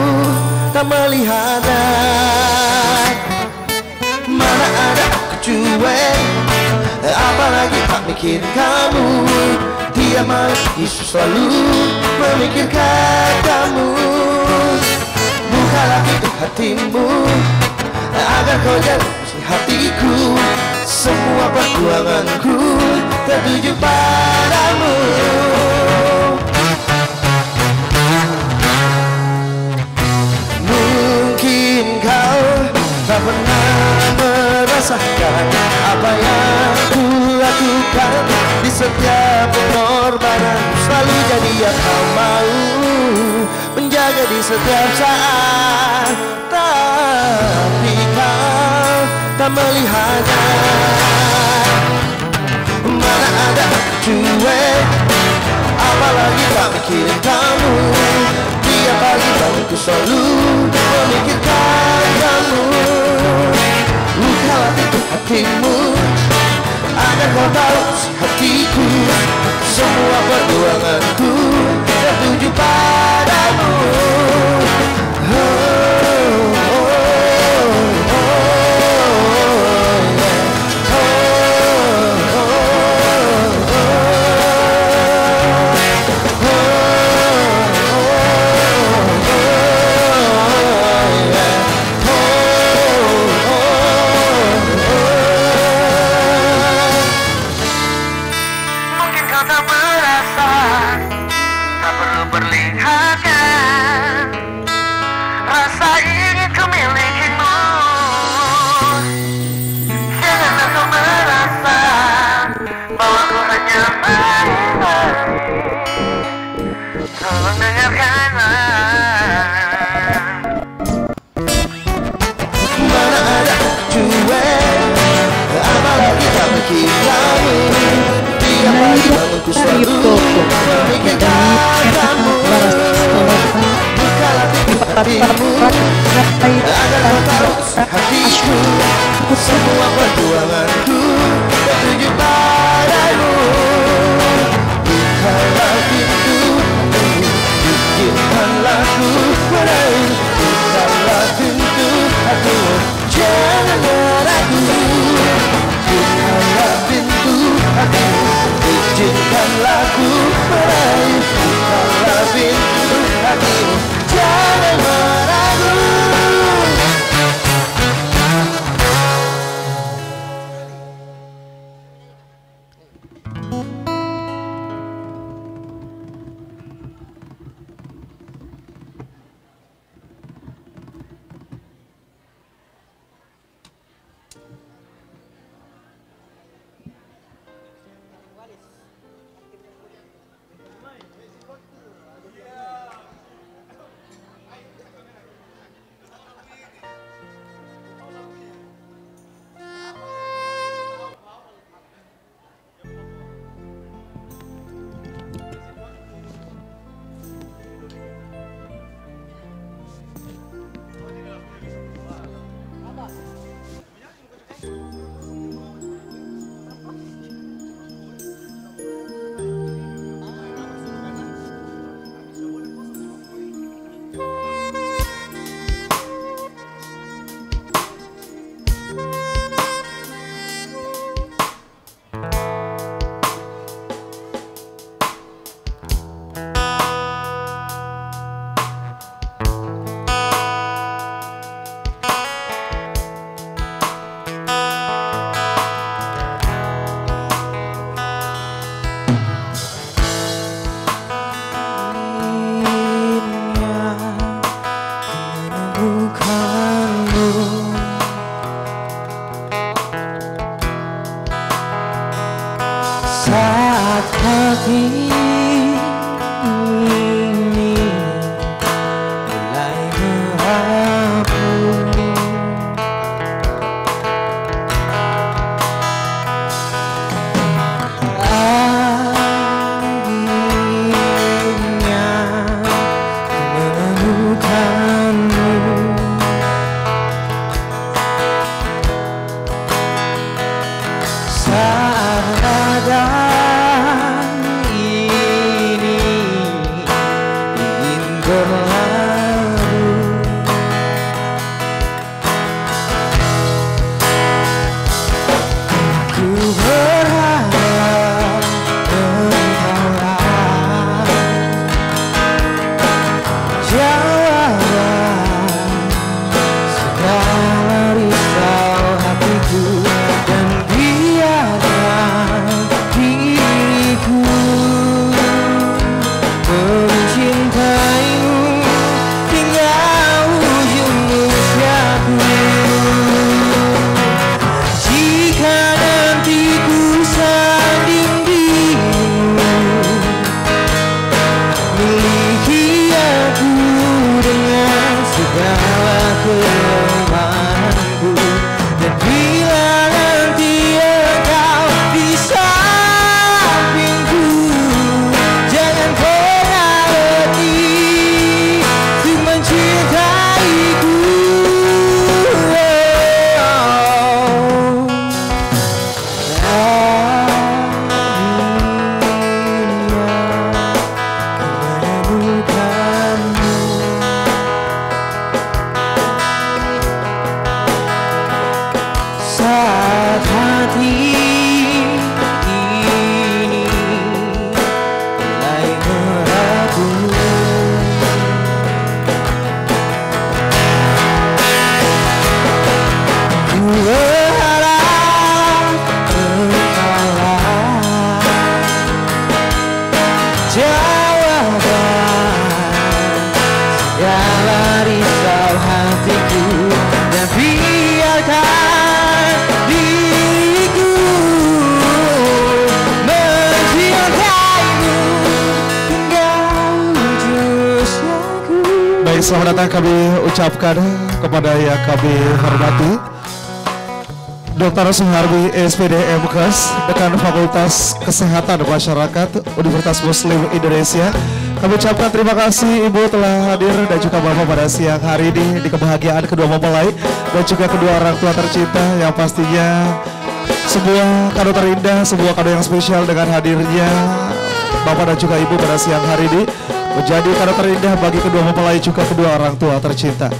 tak melihatnya. Mana ada aku cuek, apalagi tak mikir kamu. Dia masih selalu memikirkan kamu. Bukalah itu hatimu agar kau jadi hatiku. Semua perjuanganku tertuju padamu. Mungkin kau tak pernah merasakan apa yang ku lakukan di setiap pengorbanan. Selalu jadi yang kau mau, menjaga di setiap saat. Tapi kau tak melihatnya. Mana ada cuek, apalagi tak mikirin kamu. Tiap pagi bangunku selalu memikirkan kamu. Bukalah pintu hatimu agar kau tahu si hatiku. Semua perjuanganku tertuju padamu. Semua perjuanganku tertuju padamu. Bukalah pintu, izinkanlah ku meraih. Bukalah pintu hatimu, jangan ragu. Bukalah pintu hatimu, izinkanlah ku meraih. Bukalah pintu hatimu, jangan ragu. miliki aku dengan segala kelemahanku. Dan bila nanti engkau di sampingku, jangan pernah letih untuk mencintaiku. Saat hati ini mulai meragu, ku berharap engkaulah jawaban segala risau hatiku. Dan biarkan diriku mencintaimu hingga ujung usiaku. Baik, selamat datang kami ucapkan kepada yang kami hormati Dr. Suhardi SPD MKes, Dekan Fakultas Kesehatan Masyarakat Universitas Muslim Indonesia. Kami ucapkan terima kasih Ibu telah hadir dan juga Bapak pada siang hari ini di kebahagiaan kedua mempelai dan juga kedua orang tua tercinta yang pastinya sebuah kado terindah, sebuah kado yang spesial dengan hadirnya Bapak dan juga Ibu pada siang hari ini menjadi kado terindah bagi kedua mempelai juga kedua orang tua tercinta.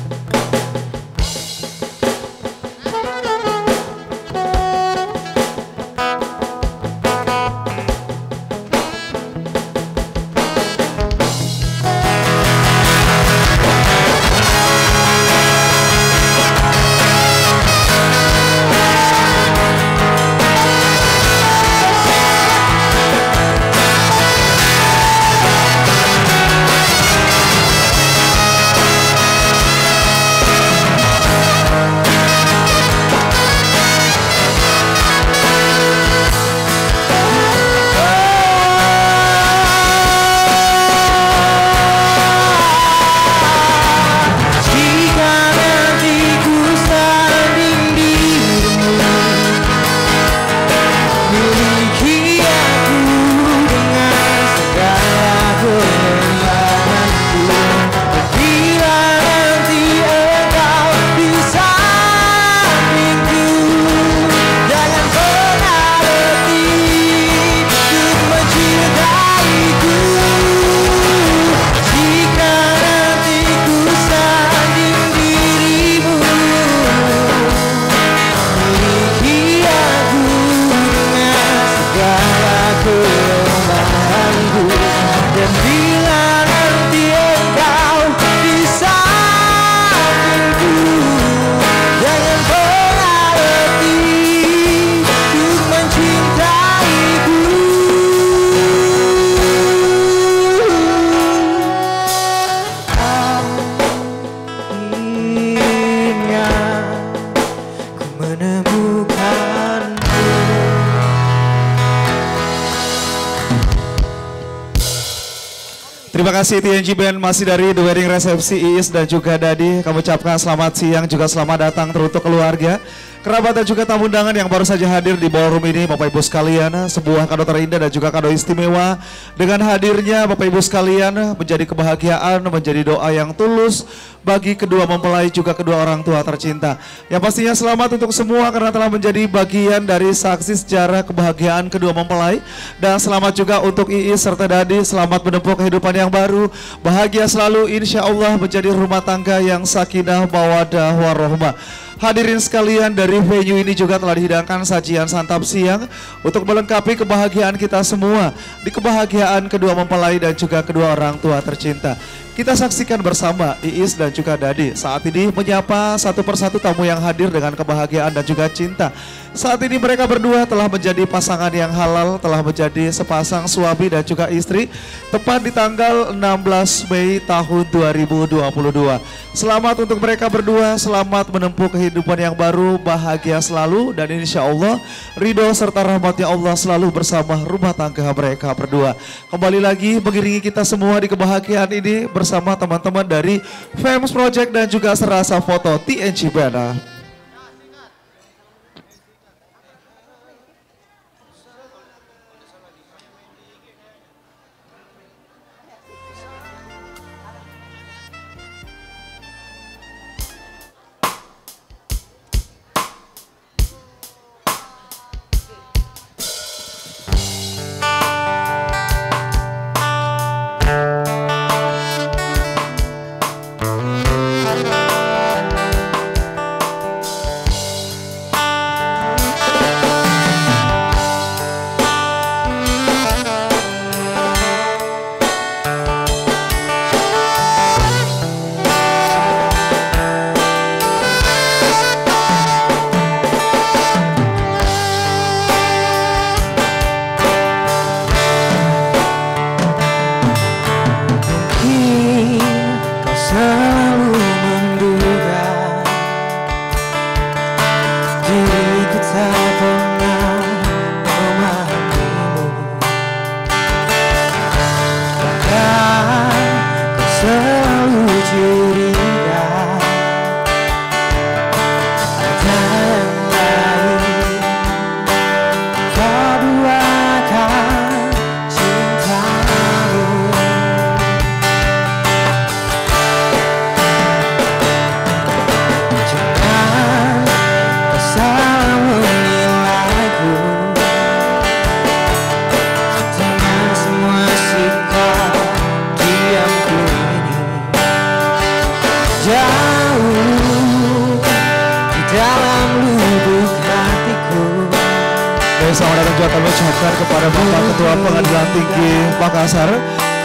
Terima kasih TNG Band masih dari The Wedding Resepsi Iis dan juga Dadi. Kami ucapkan selamat siang juga selamat datang teruntuk keluarga, kerabat dan juga tamu undangan yang baru saja hadir di ballroom ini. Bapak Ibu sekalian, sebuah kado terindah dan juga kado istimewa dengan hadirnya Bapak Ibu sekalian menjadi kebahagiaan, menjadi doa yang tulus bagi kedua mempelai juga kedua orang tua tercinta. Yang pastinya selamat untuk semua karena telah menjadi bagian dari saksi sejarah kebahagiaan kedua mempelai. Dan selamat juga untuk Iis serta Dadi, selamat menempuh kehidupan yang baru. Bahagia selalu insya Allah menjadi rumah tangga yang sakinah mawaddah warahmah. Hadirin sekalian, dari venue ini juga telah dihidangkan sajian santap siang untuk melengkapi kebahagiaan kita semua di kebahagiaan kedua mempelai dan juga kedua orang tua tercinta. Kita saksikan bersama Iis dan juga Dadi saat ini menyapa satu persatu tamu yang hadir dengan kebahagiaan dan juga cinta. Saat ini mereka berdua telah menjadi pasangan yang halal, telah menjadi sepasang suami dan juga istri, tepat di tanggal 16 Mei tahun 2022. Selamat untuk mereka berdua, selamat menempuh kehidupan yang baru, bahagia selalu, dan insya Allah ridho serta rahmatnya Allah selalu bersama rumah tangga mereka berdua. Kembali lagi mengiringi kita semua di kebahagiaan ini bersama teman-teman dari Famous Project dan juga Serasa Foto TNG Band. Selamat datang juga kami ucapkan kepada Bapak Ketua Pengadilan Tinggi Makassar.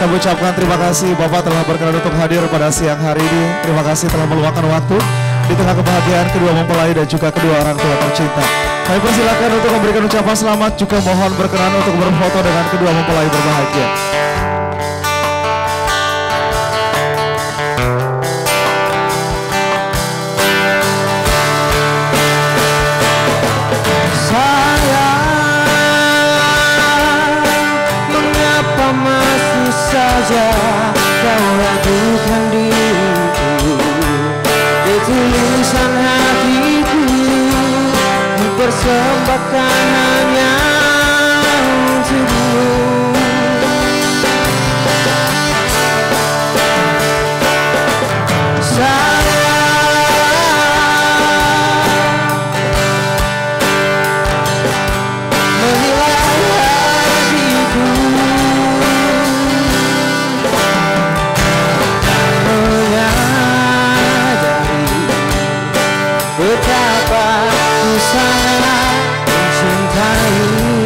Kami ucapkan terima kasih Bapak telah berkenan untuk hadir pada siang hari ini. Terima kasih telah meluangkan waktu di tengah kebahagiaan kedua mempelai dan juga kedua orang tua tercinta. Kami persilakan untuk memberikan ucapan selamat, juga mohon berkenan untuk berfoto dengan kedua mempelai berbahagia. Kau ragukan diriku, ketulusan hatiku dipersembahkan hanya untukmu. Betapa ku sangat mencintaimu.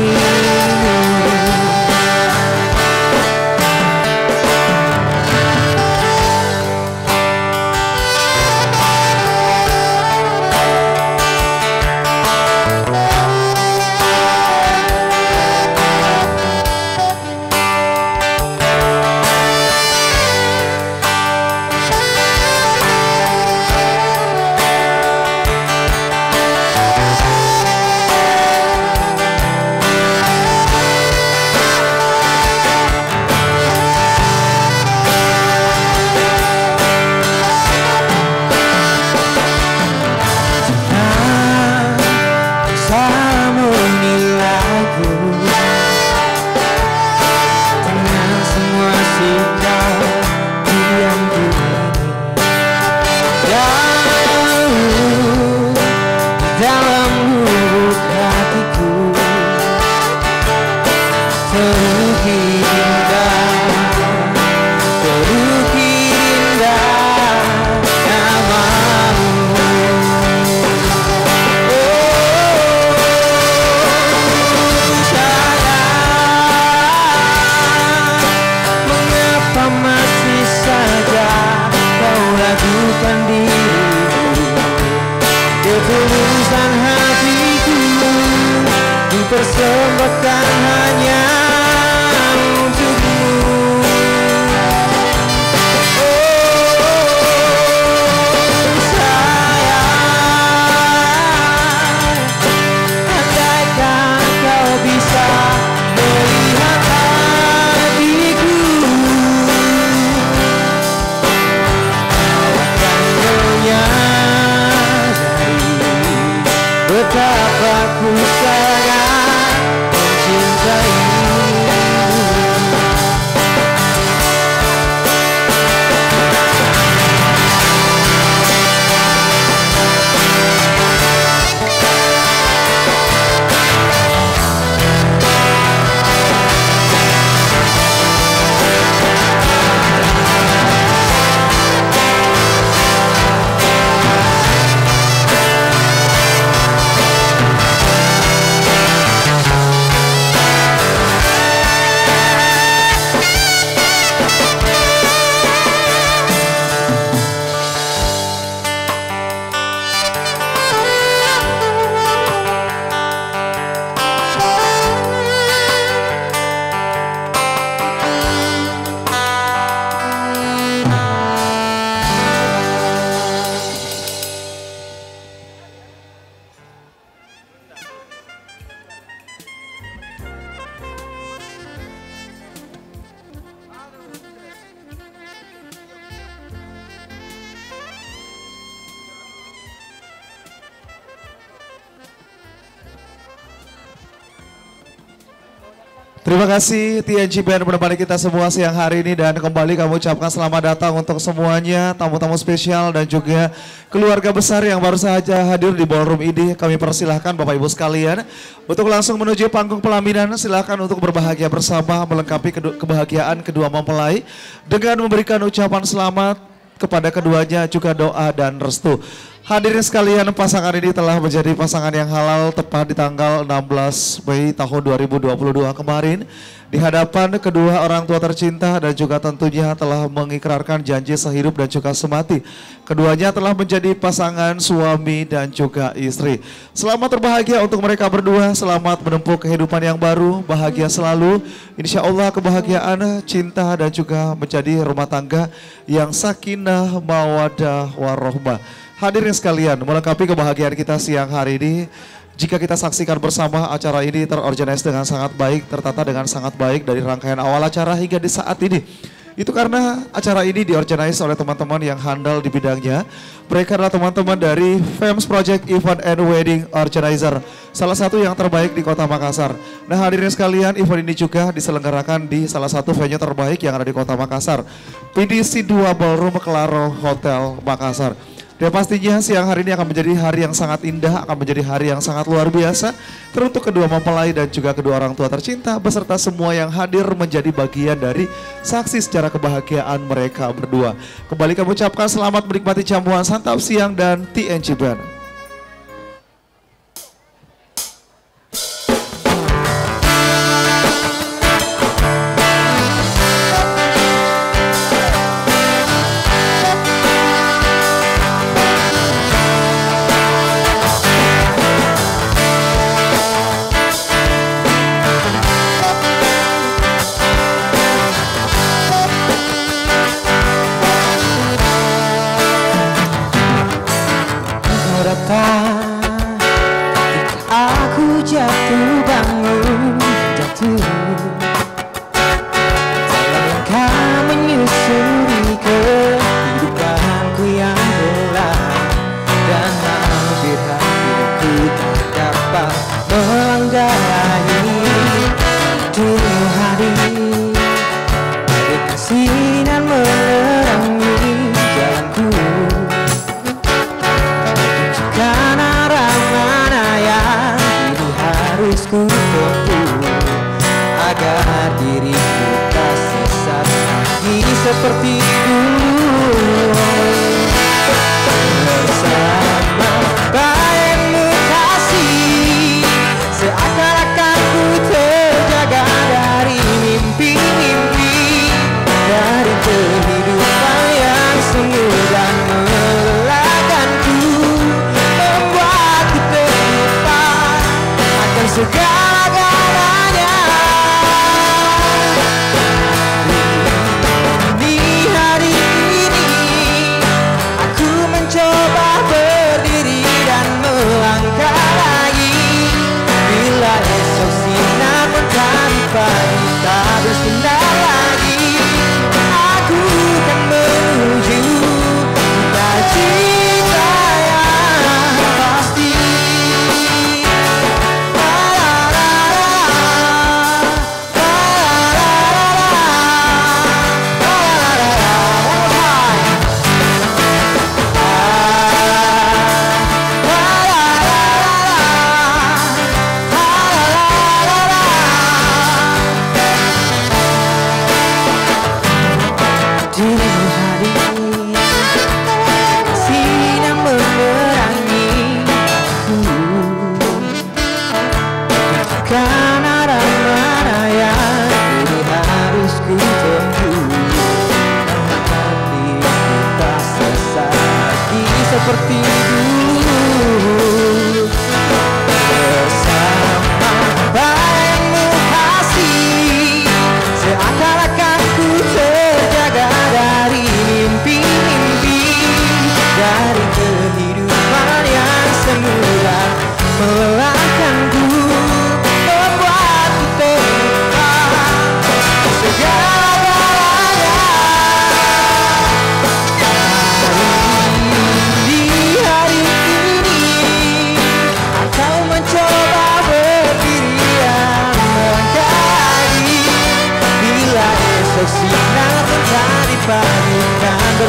Ketulusan hatiku persembahkan hanya untukmu. Oh sayang, andaikan kau bisa melihat hatiku, akan menyadari betapa ku sangat mencintaimu. Terima kasih TNG Band menemani kita semua siang hari ini, dan kembali kami ucapkan selamat datang untuk semuanya, tamu-tamu spesial dan juga keluarga besar yang baru saja hadir di ballroom ini. Kami persilahkan Bapak Ibu sekalian untuk langsung menuju panggung pelaminan. Silakan untuk berbahagia bersama, melengkapi kebahagiaan kedua mempelai dengan memberikan ucapan selamat kepada keduanya, juga doa dan restu. Hadirin sekalian, pasangan ini telah menjadi pasangan yang halal tepat di tanggal 16 Mei tahun 2022 kemarin di hadapan kedua orang tua tercinta, dan juga tentunya telah mengikrarkan janji sehidup dan juga semati. Keduanya telah menjadi pasangan suami dan juga istri. Selamat berbahagia untuk mereka berdua, selamat menempuh kehidupan yang baru, bahagia selalu. Insya Allah kebahagiaan, cinta dan juga menjadi rumah tangga yang sakinah, mawadah, warohmah. Hadirin sekalian, melengkapi kebahagiaan kita siang hari ini, jika kita saksikan bersama acara ini terorganize dengan sangat baik, tertata dengan sangat baik dari rangkaian awal acara hingga di saat ini. Itu karena acara ini diorganize oleh teman-teman yang handal di bidangnya. Mereka adalah teman-teman dari FEMS Project Event and Wedding Organizer, salah satu yang terbaik di Kota Makassar. Nah hadirin sekalian, event ini juga diselenggarakan di salah satu venue terbaik yang ada di Kota Makassar, PDC 2 Ballroom Claro Hotel Makassar. Dan pastinya siang hari ini akan menjadi hari yang sangat indah, akan menjadi hari yang sangat luar biasa teruntuk kedua mempelai dan juga kedua orang tua tercinta beserta semua yang hadir menjadi bagian dari saksi secara kebahagiaan mereka berdua. Kembali kami ucapkan selamat menikmati jamuan santap siang dan TNG Band. Aku jatuh bangun jatuh, dalam langkah menyusuri kehidupanku yang gelap, dan hampir-hampir ku tak dapat melanggahi dini hari. Kasihan menerangi jalanku, tunjukkan arah mana yang kini harus ku tempuh, agar diriku tak sesat lagi seperti dulu. Bersama bayanmu kasih, seakan-akan ku terjaga dari mimpi-mimpi, dari kehidupan yang semu dan melelahkanku, membuatku terlupa akan segala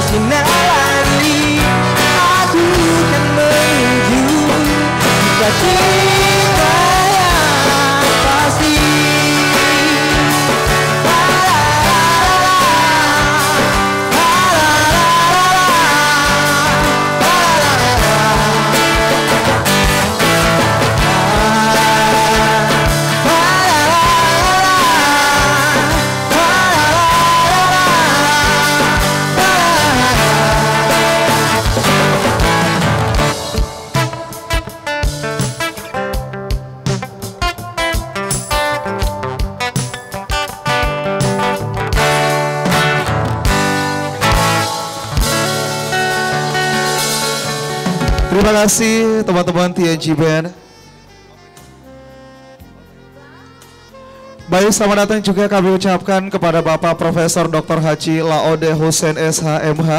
bersinar lagi. Aku kan menuju cita-cita yang pasti. Terima kasih teman-teman TNG Band. Baik, selamat datang juga kami ucapkan kepada Bapak Profesor Dr. Haji Laode Hussein SH.MH,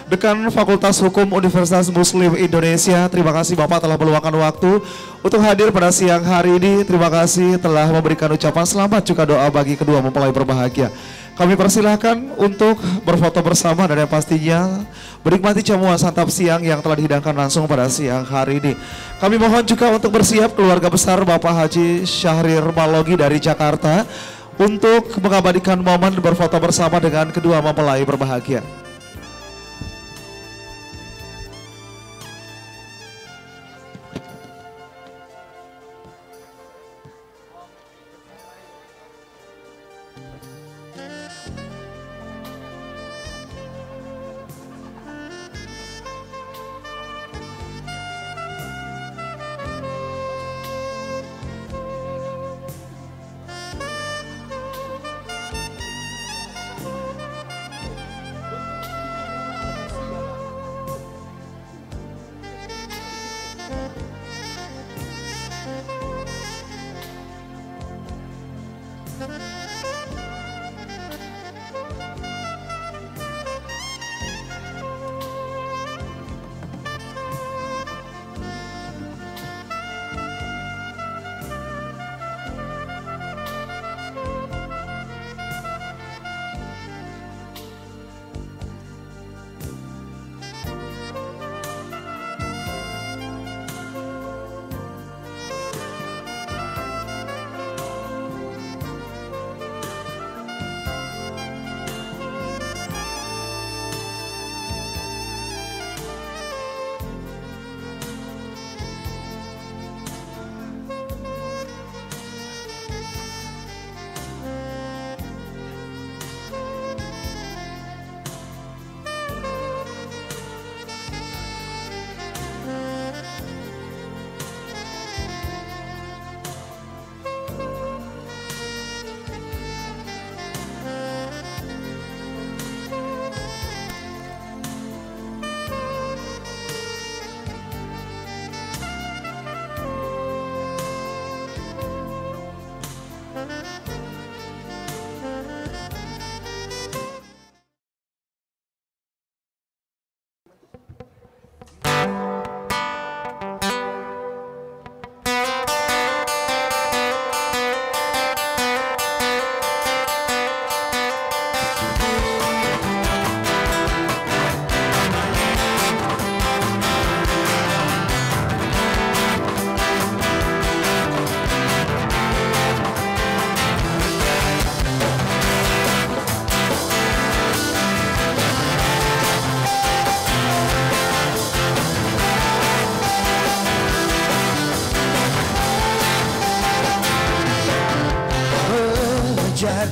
Dekan Fakultas Hukum Universitas Muslim Indonesia. Terima kasih Bapak telah meluangkan waktu untuk hadir pada siang hari ini. Terima kasih telah memberikan ucapan selamat juga doa bagi kedua mempelai berbahagia. Kami persilahkan untuk berfoto bersama dan yang pastinya menikmati jamuan santap siang yang telah dihidangkan langsung pada siang hari ini. Kami mohon juga untuk bersiap keluarga besar Bapak Haji Syahrir Malogi dari Jakarta untuk mengabadikan momen berfoto bersama dengan kedua mempelai berbahagia.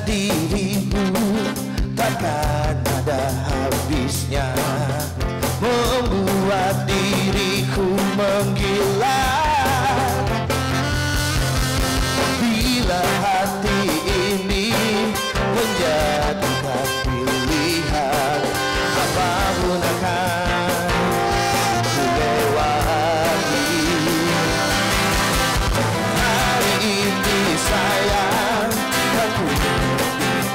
Dirimu takkan ada habisnya, membuat diriku menggila. Bila hati ini menjadikan pilihan, apapun akan ku lewati. Hari ini sayang, aku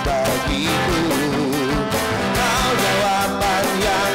bagiku kau jawaban yang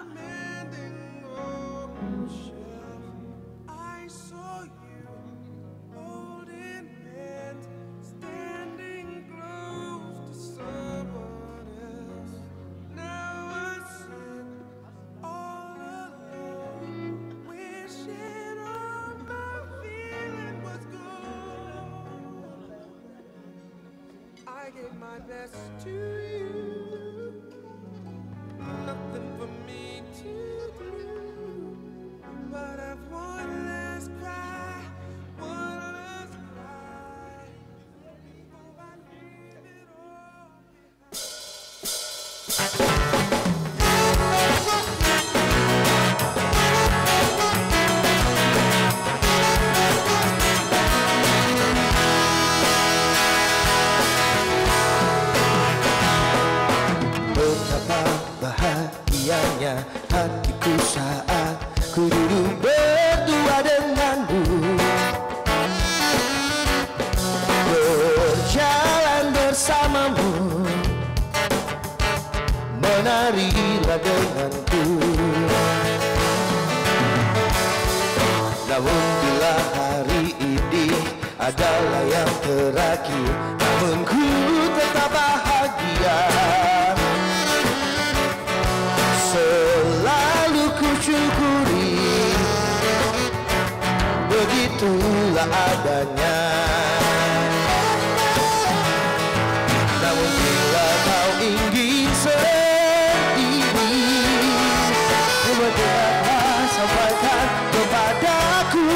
mending old shelf, I saw you holding hands, standing close to someone else. Now I sit all alone, wishing all my feeling was gone. I gave my best to you, nothing for me to do, but I've one last cry, one last cry, before I leave it all Betapa bahagianya hatiku saat ku duduk berdua denganmu, berjalan bersamamu, menarilah denganku. Namun bila hari ini adalah yang terakhir, namun ku tetap bahagia. Selalu ku syukuri, begitulah adanya. Namun bila kau ingin sendiri, coba sampaikan kepadaku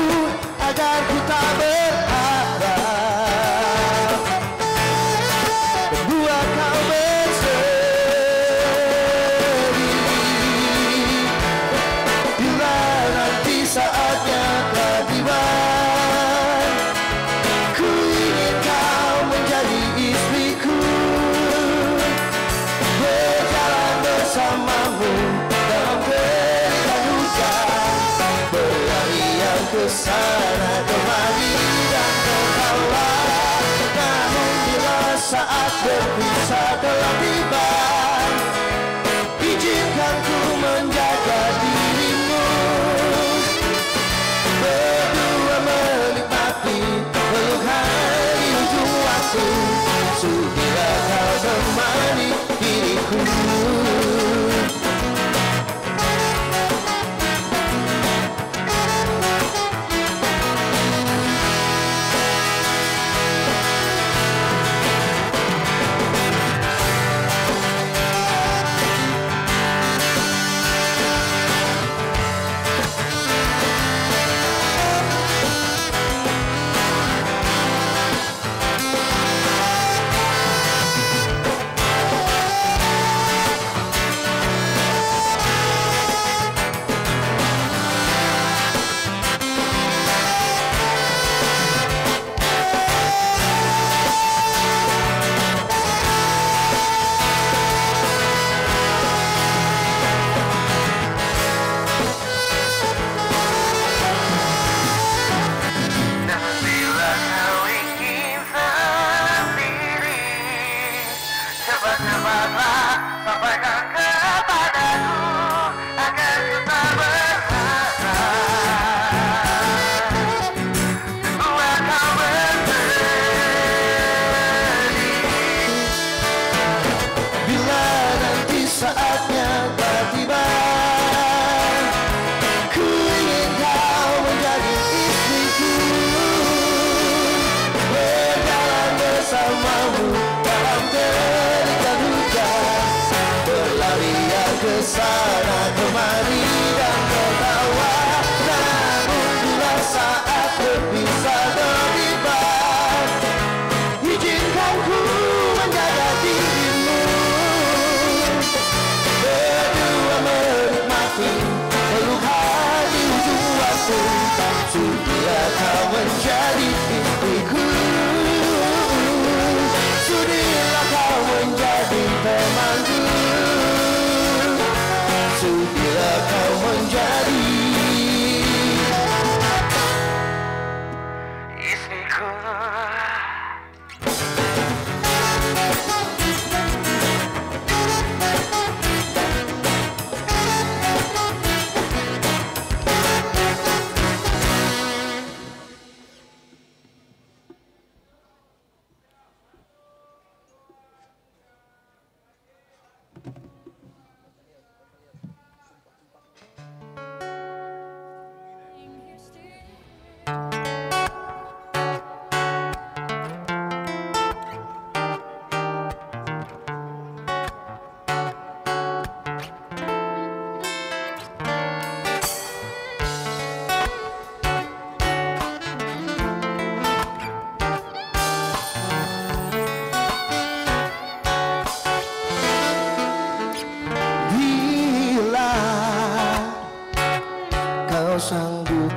agar ku tak berharap membuat kau bersedih. Bila nanti saatnya telah tiba, ku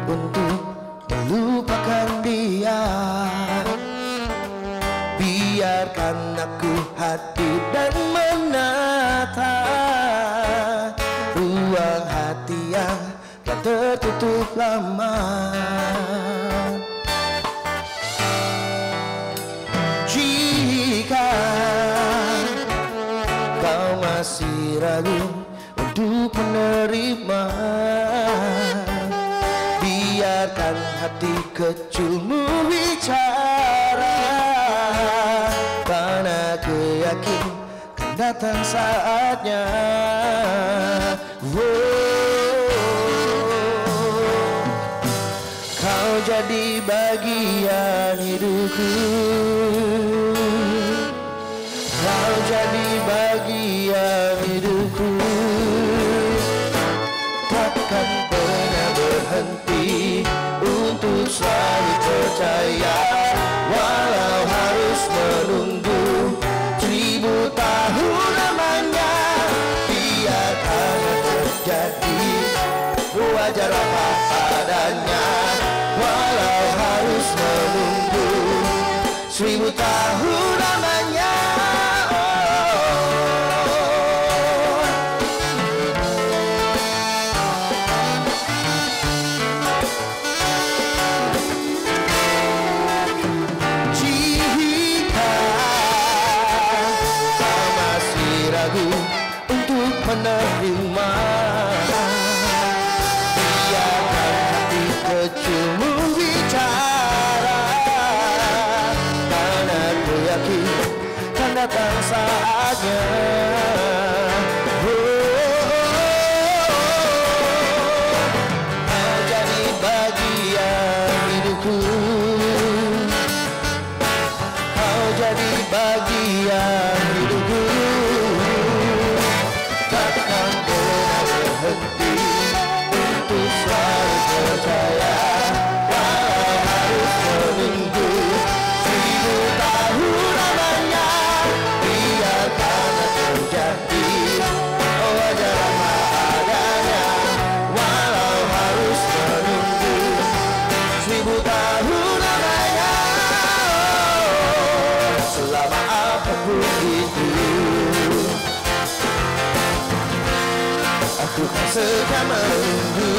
untuk melupakan dia. Biarkan aku hadir dan menata ruang hati yang telah tertutup lama. Jika kau masih ragu untuk menerima, biarkan hati kecilmu bicara, karena aku yakin kan datang saatnya. Kau jadi bagian hidupku, kau jadi bagian hidupku. Takkan pernah berhenti untuk selalu percaya, walau harus menunggu 1000 tahun lamanya. Biarkan terjadi, wajar apa adanya, walau harus menunggu 1000 tahun lamanya. Untuk menerima, biarkan hati kecilmu bicara, karena aku yakin kan datang saatnya. Kau jadi bagian hidupku, kau jadi bagian hidupku. Takkan pernah berhenti untuk selalu percaya, walau harus menunggu 1000 tahun lamanya. Biarkan terjadi, wajar apa adanya, walau harus menunggu 1000 tahun lamanya. Selama apapun itu, aku kan setia menunggu.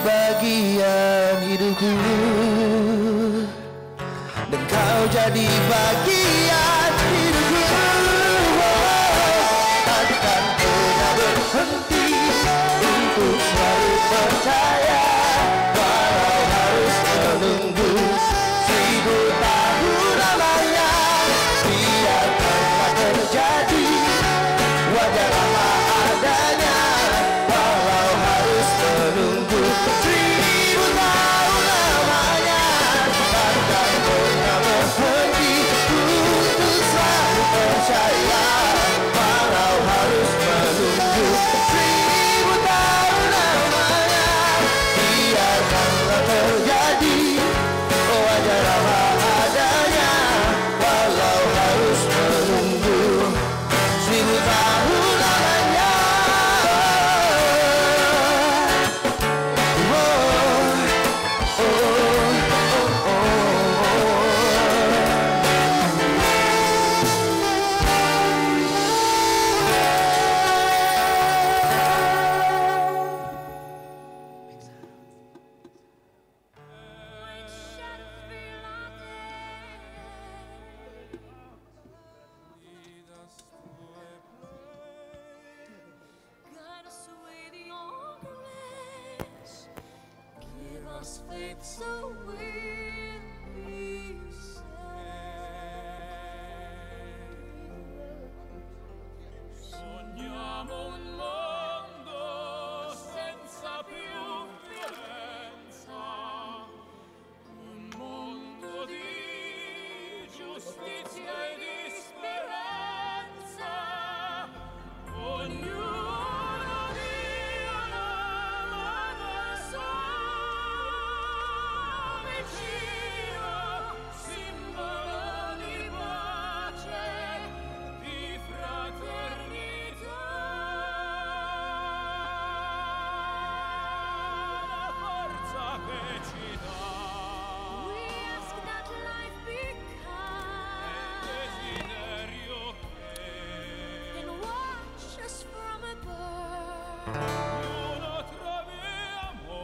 Bagian hidupku, dan kau jadi bagian hidupku. Takkan pernah berhenti untuk selalu percaya, walau harus menunggu 1000 tahun lamanya. Biarkanlah terjadi, wajar apa adanya, walau harus menunggu 1000 tahun lamanya. Takkan pernah berhenti as fate so will be Sogniamo un mondo senza più violenza, un mondo di giustizia e di speranza. Ognuno dia una mano al suo vicino, simbolo di pace, di fraternità. La forza che ci dà. We ask that life be kind. Desiderio che and watch us from above. Ognuno troviamo.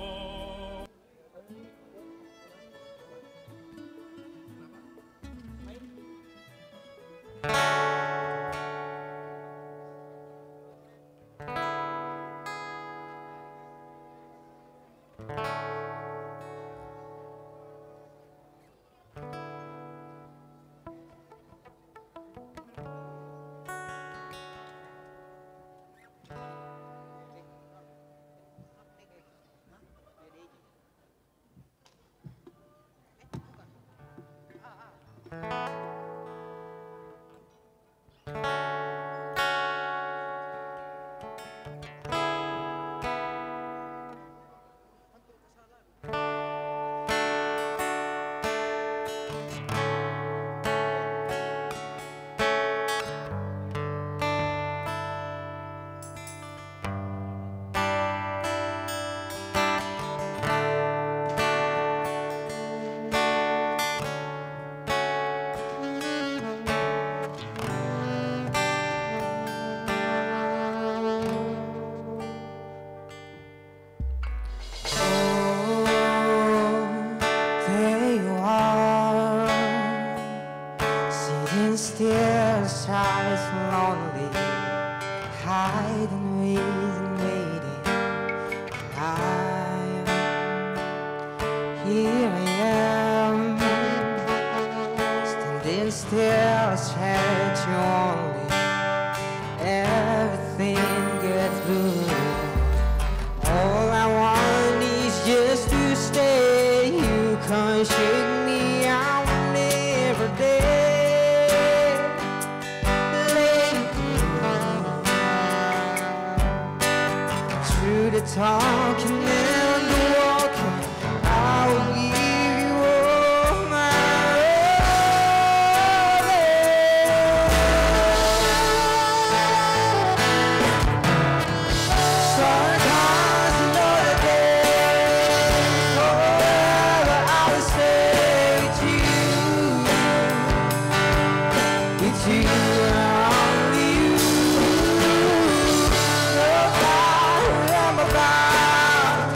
There you are, sitting still, silent, lonely, hiding, waiting. Here I am, standing still, searching only. Everything gets blue. All I want is just to stay. You can't shake me out every day. Through the talking and the walking, I will give you all my sometimes another day, forever I will stay with you, only you. Nobody I'm about.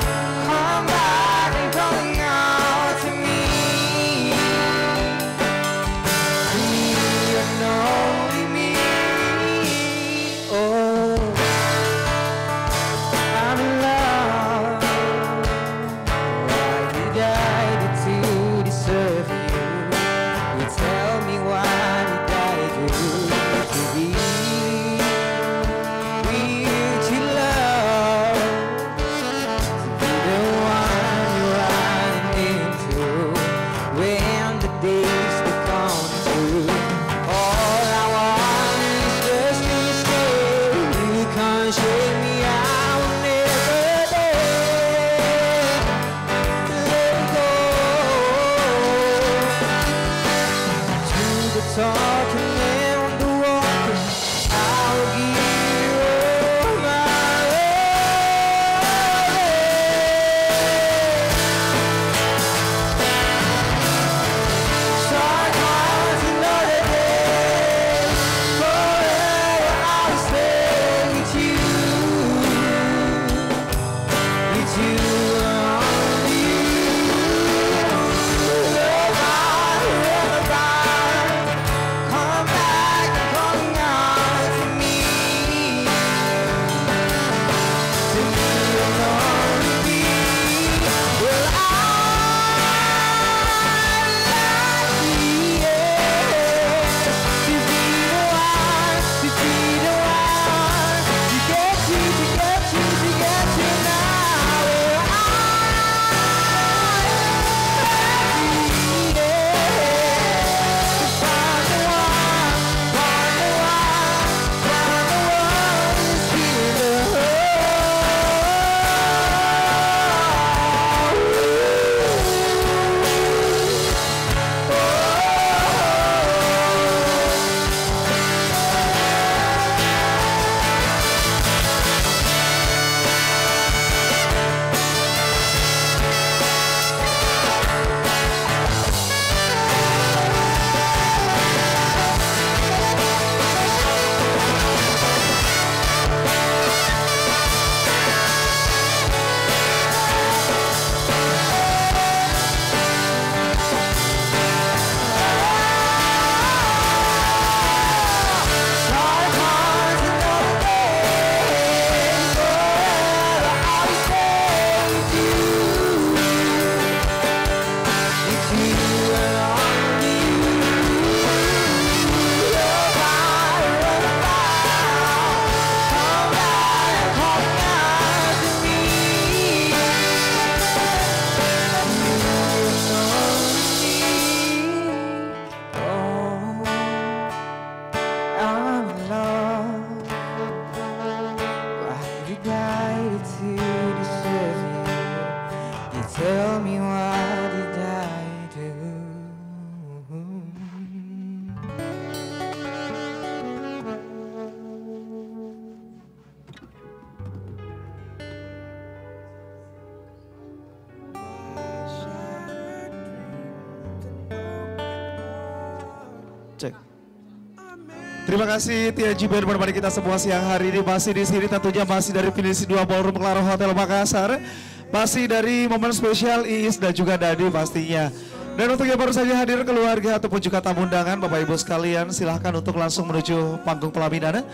Terima kasih TNG Band menemani kita semua siang hari ini. Masih di sini tentunya masih dari Pinisi 2 Ballroom Claro Hotel Makassar. Masih dari momen spesial Iis dan juga Dadi pastinya. Dan untuk yang baru saja hadir keluarga ataupun juga tamu undangan, Bapak Ibu sekalian silahkan untuk langsung menuju panggung pelaminan.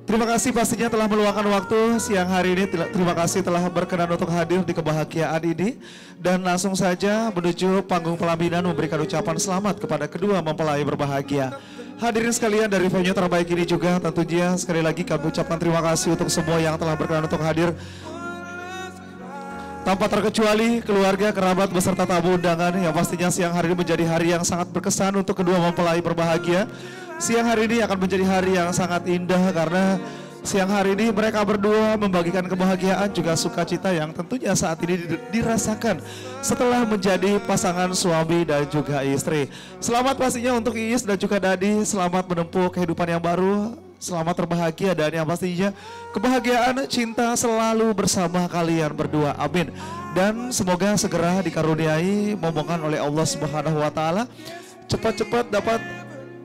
Terima kasih pastinya telah meluangkan waktu siang hari ini. Terima kasih telah berkenan untuk hadir di kebahagiaan ini. Dan langsung saja menuju panggung pelaminan memberikan ucapan selamat kepada kedua mempelai berbahagia. Hadirin sekalian dari venue terbaik ini juga tentunya sekali lagi kami ucapkan terima kasih untuk semua yang telah berkenan untuk hadir. Tanpa terkecuali keluarga, kerabat, beserta tamu undangan yang pastinya siang hari ini menjadi hari yang sangat berkesan untuk kedua mempelai berbahagia. Siang hari ini akan menjadi hari yang sangat indah karena siang hari ini mereka berdua membagikan kebahagiaan juga sukacita yang tentunya saat ini dirasakan setelah menjadi pasangan suami dan juga istri. Selamat pastinya untuk Iis dan juga Dadi, selamat menempuh kehidupan yang baru, selamat berbahagia dan yang pastinya kebahagiaan cinta selalu bersama kalian berdua. Amin. Dan semoga segera dikaruniai momongan oleh Allah Subhanahu wa taala. Cepat-cepat dapat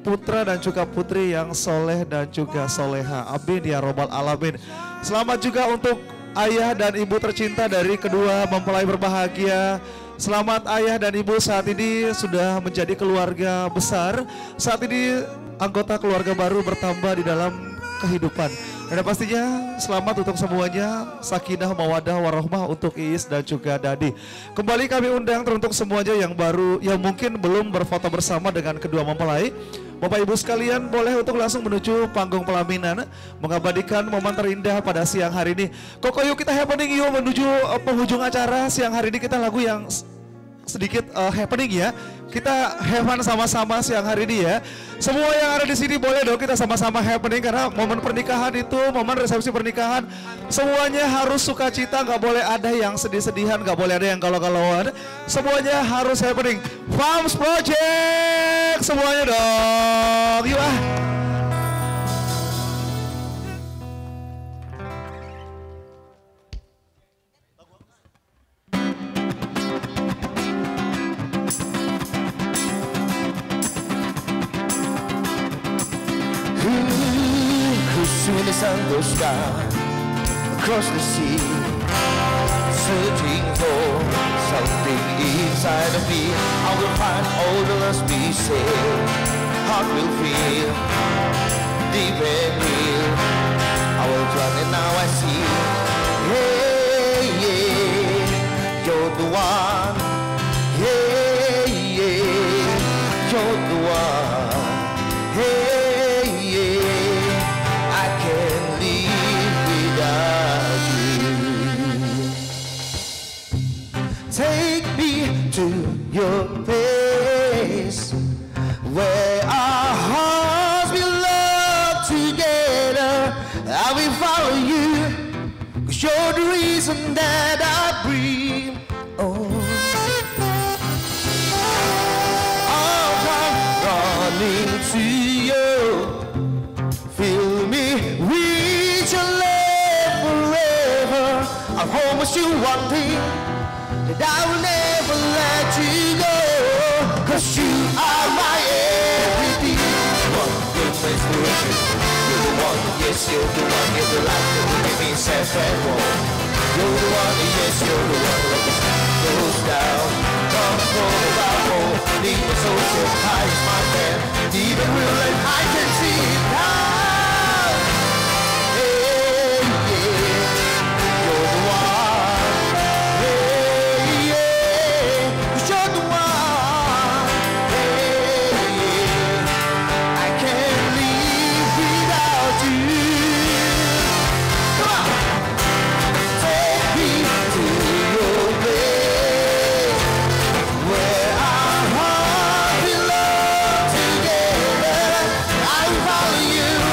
putra dan juga putri yang soleh dan juga soleha. Amin ya robbal alamin. Selamat juga untuk ayah dan ibu tercinta dari kedua mempelai berbahagia. Selamat ayah dan ibu saat ini sudah menjadi keluarga besar. Saat ini anggota keluarga baru bertambah di dalam kehidupan. Dan pastinya selamat untuk semuanya, sakinah mawadah warohmah untuk Iis dan juga Dadi. Kembali kami undang teruntuk semuanya yang baru, yang mungkin belum berfoto bersama dengan kedua mempelai. Bapak Ibu sekalian boleh untuk langsung menuju panggung pelaminan, mengabadikan momen terindah pada siang hari ini. Koko yuk kita happening yuk menuju penghujung acara siang hari ini. Kita lagu yang sedikit happening ya. Kita have fun sama-sama siang hari ini ya. Semua yang ada di sini boleh dong kita sama-sama happening karena momen pernikahan itu, momen resepsi pernikahan semuanya harus sukacita, nggak boleh ada yang sedih-sedihan, nggak boleh ada yang galau-galauan. Semuanya harus happening. Fams Project semuanya dong. Yuk ah. Soon the sun goes down across the sea, searching for something inside of me. I will find all the lost pieces. Heart will feel deep and real. I will run and now I see. Hey, yeah, you're the one. Hey, yeah, you're the one. Hey. Take me to your place where our hearts belong together. I will follow you, 'cause you're the reason that I breathe. Oh, I'll come running to you. Fill me with your love forever. I promise you one thing, that I will never let you go, 'cause you are my everything. One good place to worship. You're the one, yes, you're the one. You're the light that will give me safe and warm. You're the one, yes, you're the one. Let the sun goes down. Come from about home. Leave my soul so high as my man. Even real and I can see it now. Hey, yeah, you're the one. Follow you.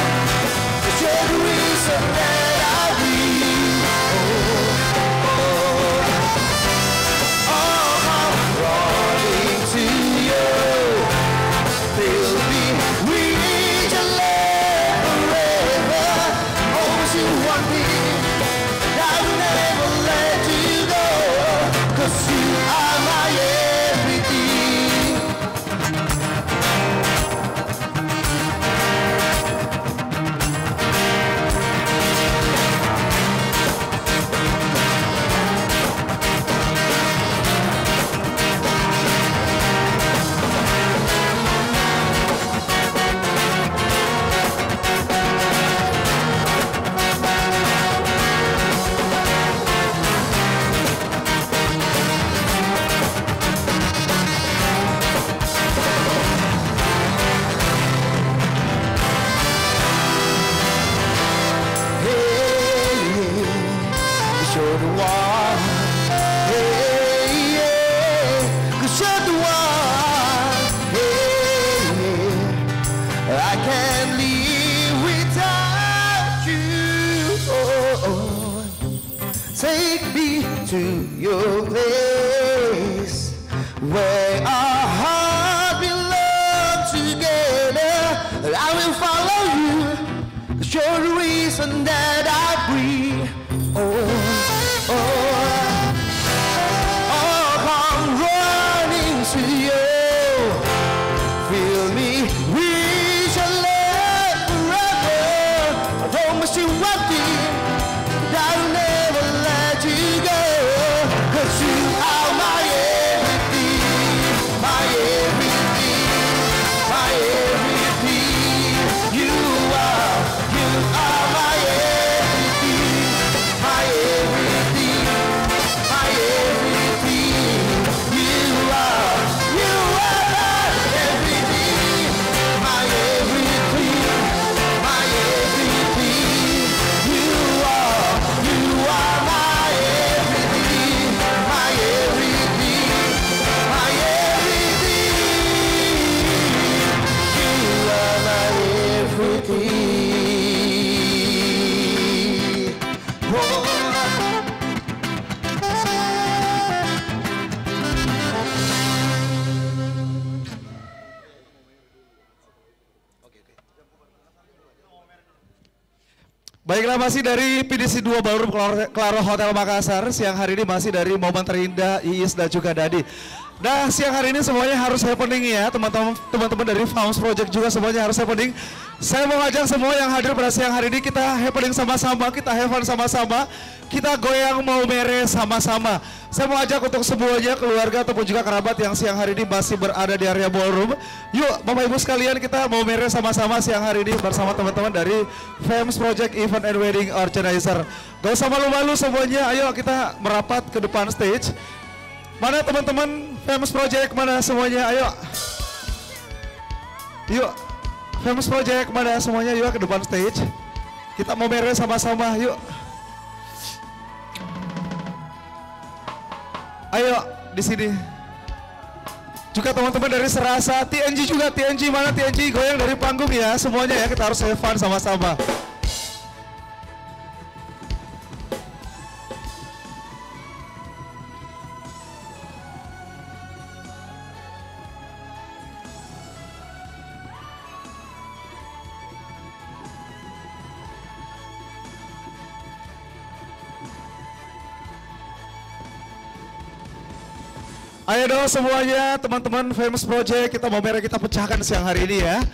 take me to your place where our hearts belong together. I will follow you. You're the reason that I breathe. Oh, oh, oh, come running to you. Feel me reach your love forever. I promise you one thing, that I'll never let you go. 'Cause you are my everything, my everything, my everything. You are my everything, my everything, my everything. You are my everything, my everything, my everything. You are my everything, my everything, my everything. You are my everything. Oh. Baiklah, masih dari PDC 2 Ballroom Claro Hotel Makassar. Siang hari ini masih dari momen terindah Iis dan juga Dadi. Nah, siang hari ini semuanya harus happening ya, teman-teman dari Fams Project juga semuanya harus happening. Saya mau ngajak semua yang hadir pada siang hari ini, kita happening sama-sama, kita have fun sama-sama, kita goyang mau mere sama-sama. Saya mau ajak untuk semuanya, keluarga ataupun juga kerabat yang siang hari ini masih berada di area ballroom. Yuk Bapak Ibu sekalian, kita mau mere sama-sama siang hari ini bersama teman-teman dari Fams Project Event and Wedding Organizer. Gak usah malu-malu semuanya, ayo kita merapat ke depan stage. Mana teman-teman Fams Project, mana semuanya, ayo. Yuk, Fams Project, mana semuanya, yuk ke depan stage. Kita mau mere sama-sama, yuk. Ayo di sini. Juga teman-teman dari Serasa, TNG juga, TNG mana TNG, goyang dari panggung ya, semuanya ya, kita harus have fun sama-sama. Ayo dong semuanya, teman-teman Fams Project, kita mau mere kita pecahkan siang hari ini ya.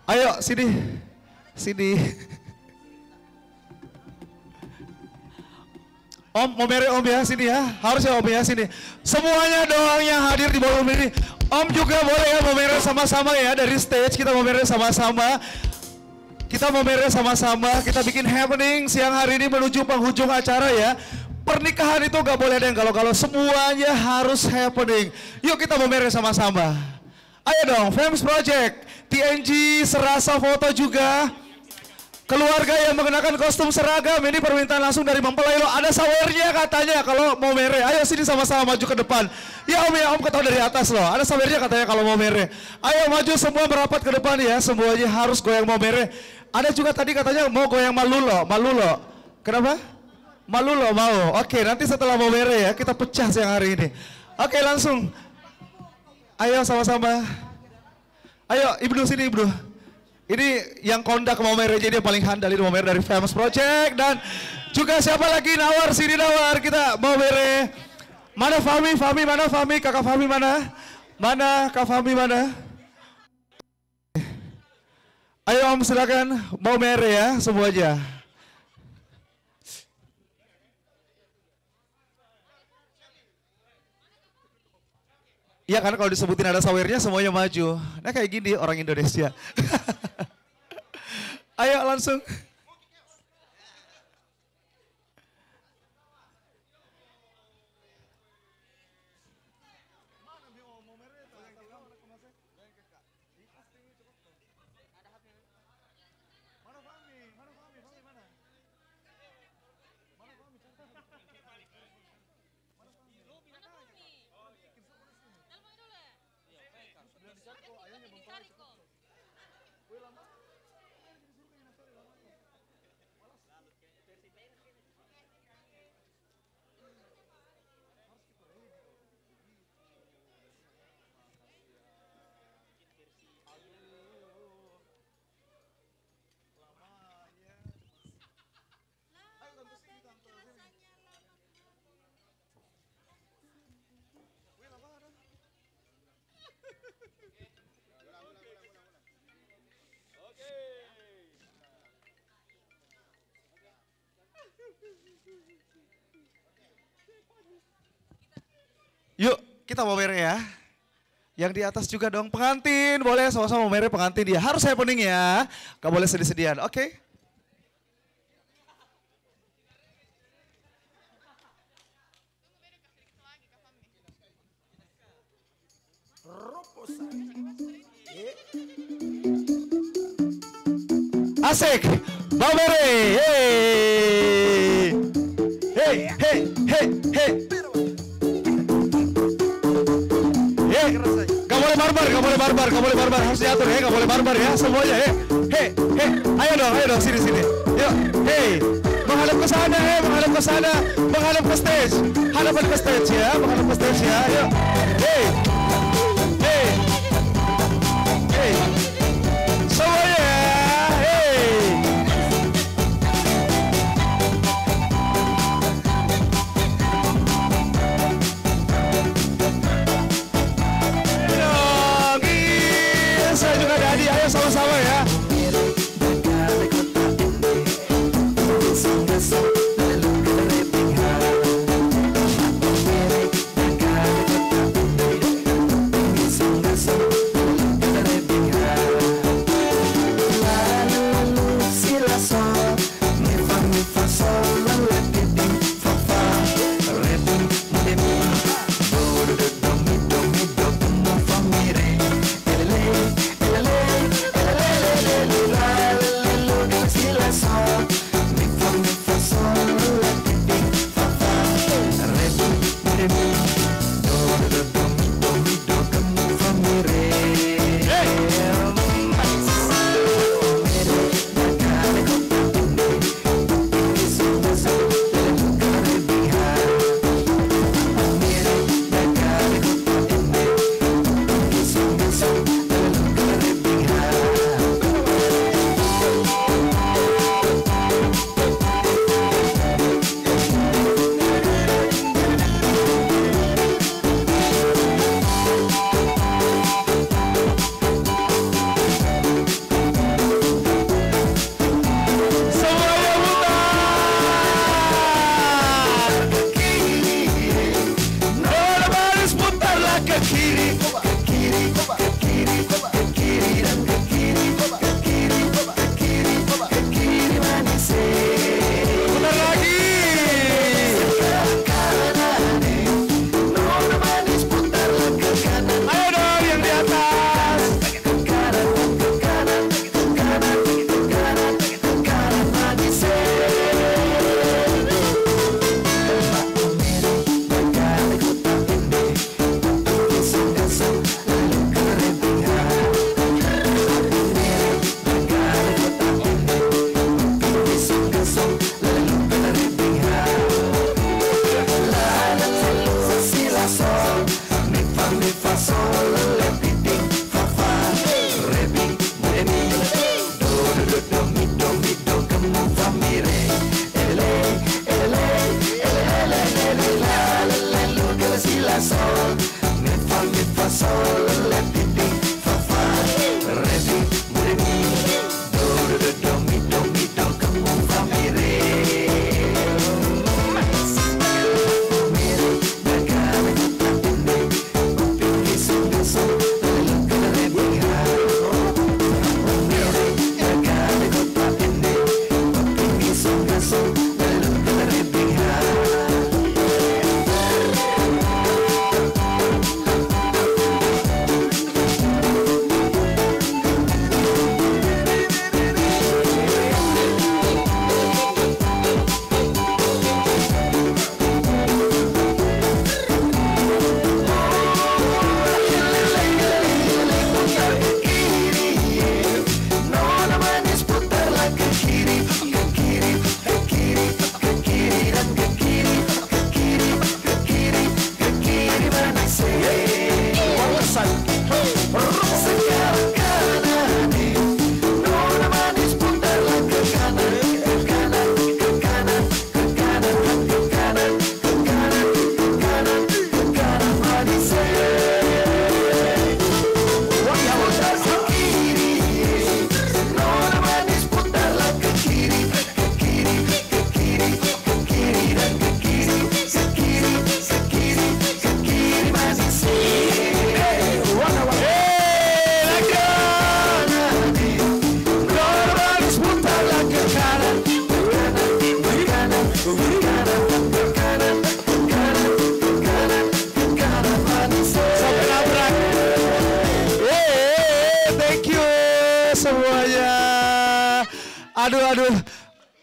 Ayo sini, sini. Om, mau mere om ya, sini ya. Harus ya om ya, sini. Semuanya dong yang hadir di ballroom ini. Om juga boleh ya mau mere sama-sama ya, dari stage kita mau mere sama-sama. Kita mau mere sama-sama, kita bikin happening siang hari ini menuju penghujung acara ya. Pernikahan itu gak boleh ada yang galau-galau, semuanya harus happening. Yuk kita mau mere sama-sama. Ayo dong, Fams Project, TNG, Serasa foto juga. Keluarga yang mengenakan kostum seragam, ini permintaan langsung dari mempelai lo. Ada sawernya katanya kalau mau mere. Ayo sini sama-sama maju ke depan. Ya om ketahui dari atas loh. Ada sawernya katanya kalau mau mere. Ayo maju semua merapat ke depan ya. Semuanya harus goyang mau mere. Ada juga tadi katanya mau goyang malu lo. Kenapa? Malu lo mau. Oke, nanti setelah mau mere ya kita pecah siang hari ini. Oke langsung. Ayo sama-sama. Ayo Ibnu sini Ibnu. Ini yang kondak mau mere, jadi yang paling handal ini mau mere dari Fams Project. Dan juga siapa lagi, Nawar, sini Nawar, kita mau mere. Mana Fahmi, mana Fahmi, kakak Fahmi mana? Mana kak Fahmi mana? Ayo om silakan, mau mere ya semuanya. Iya kan kalau disebutin ada sawernya semuanya maju. Nah kayak gini orang Indonesia. Ayo langsung. Yuk, kita mau mere ya. Yang di atas juga dong, pengantin boleh sama-sama mau mere pengantin dia. Harus happening ya, gak boleh sedih-sedihan, oke? Asik, mau mere, hey, hey, hey, hey, hey. Gak boleh barbar, harus diatur ya, gak boleh barbar ya, semuanya ya. Hei, ayo dong, sini. Yuk, hei, menghadap ke sana, menghadap ke stage. Hadapan ke stage ya, menghadap ke stage ya, yuk. Hei, semuanya ya, hei. Saya juga ada hadiah, ayo sama-sama ya.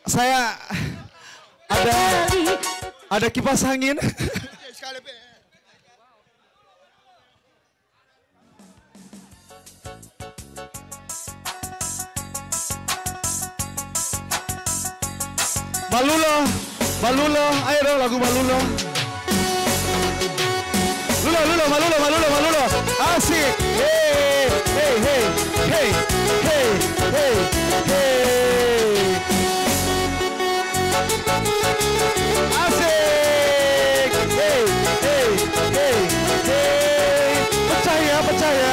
Saya ada kipas angin. Balulo, ayo dong lagu Balulo. Malulo, asik. Hey. Asik. Hey. Pecah ya.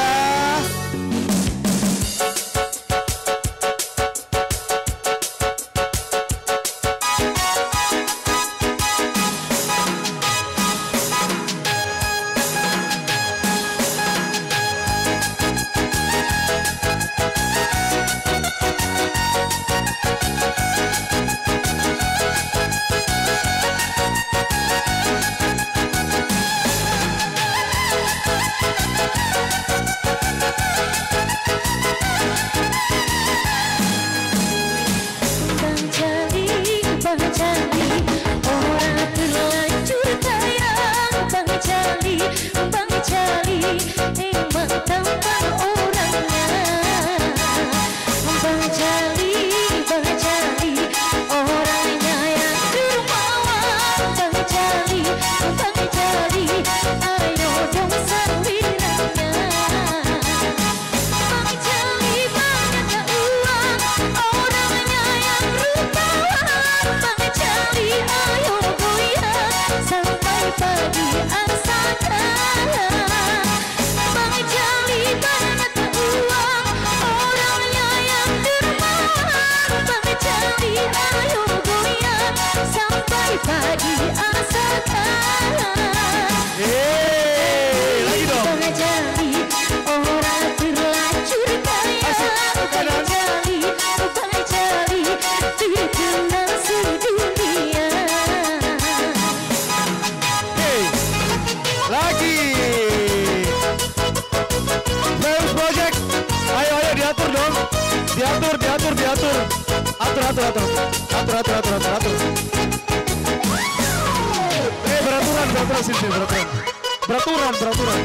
Atur. Beraturan sini, beraturan.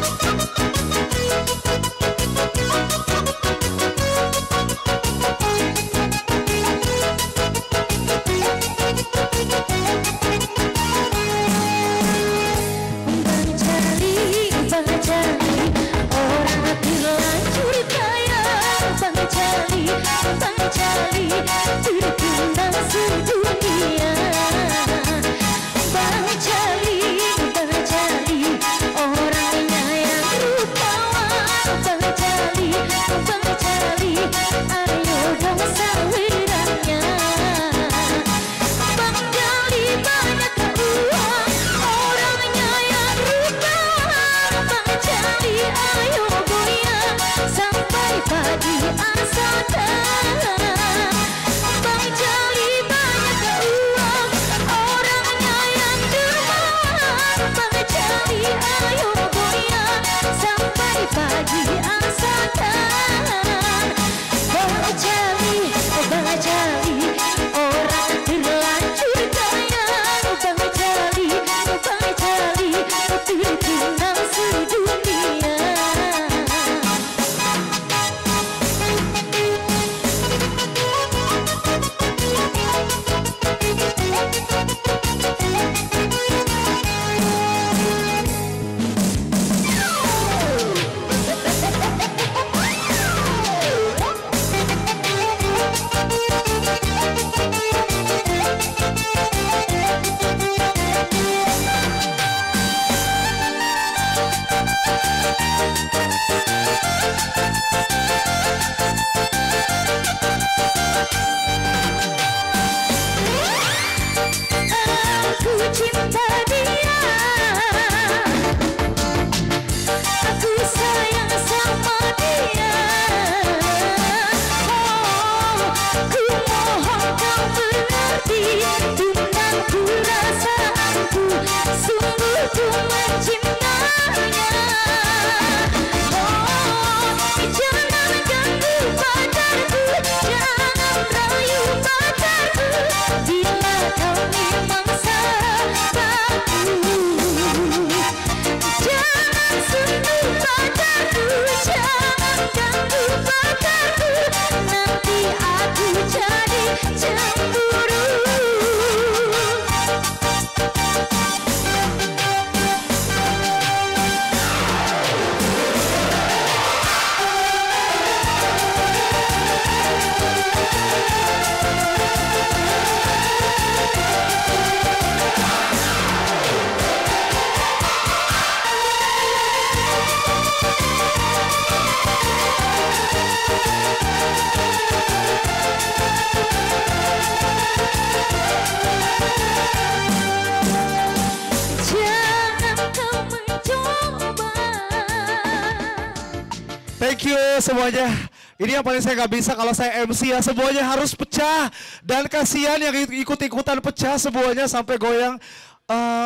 Thank you semuanya. Ini yang paling saya nggak bisa kalau saya MC ya, semuanya harus pecah. Dan kasihan yang ikut-ikutan pecah semuanya sampai goyang.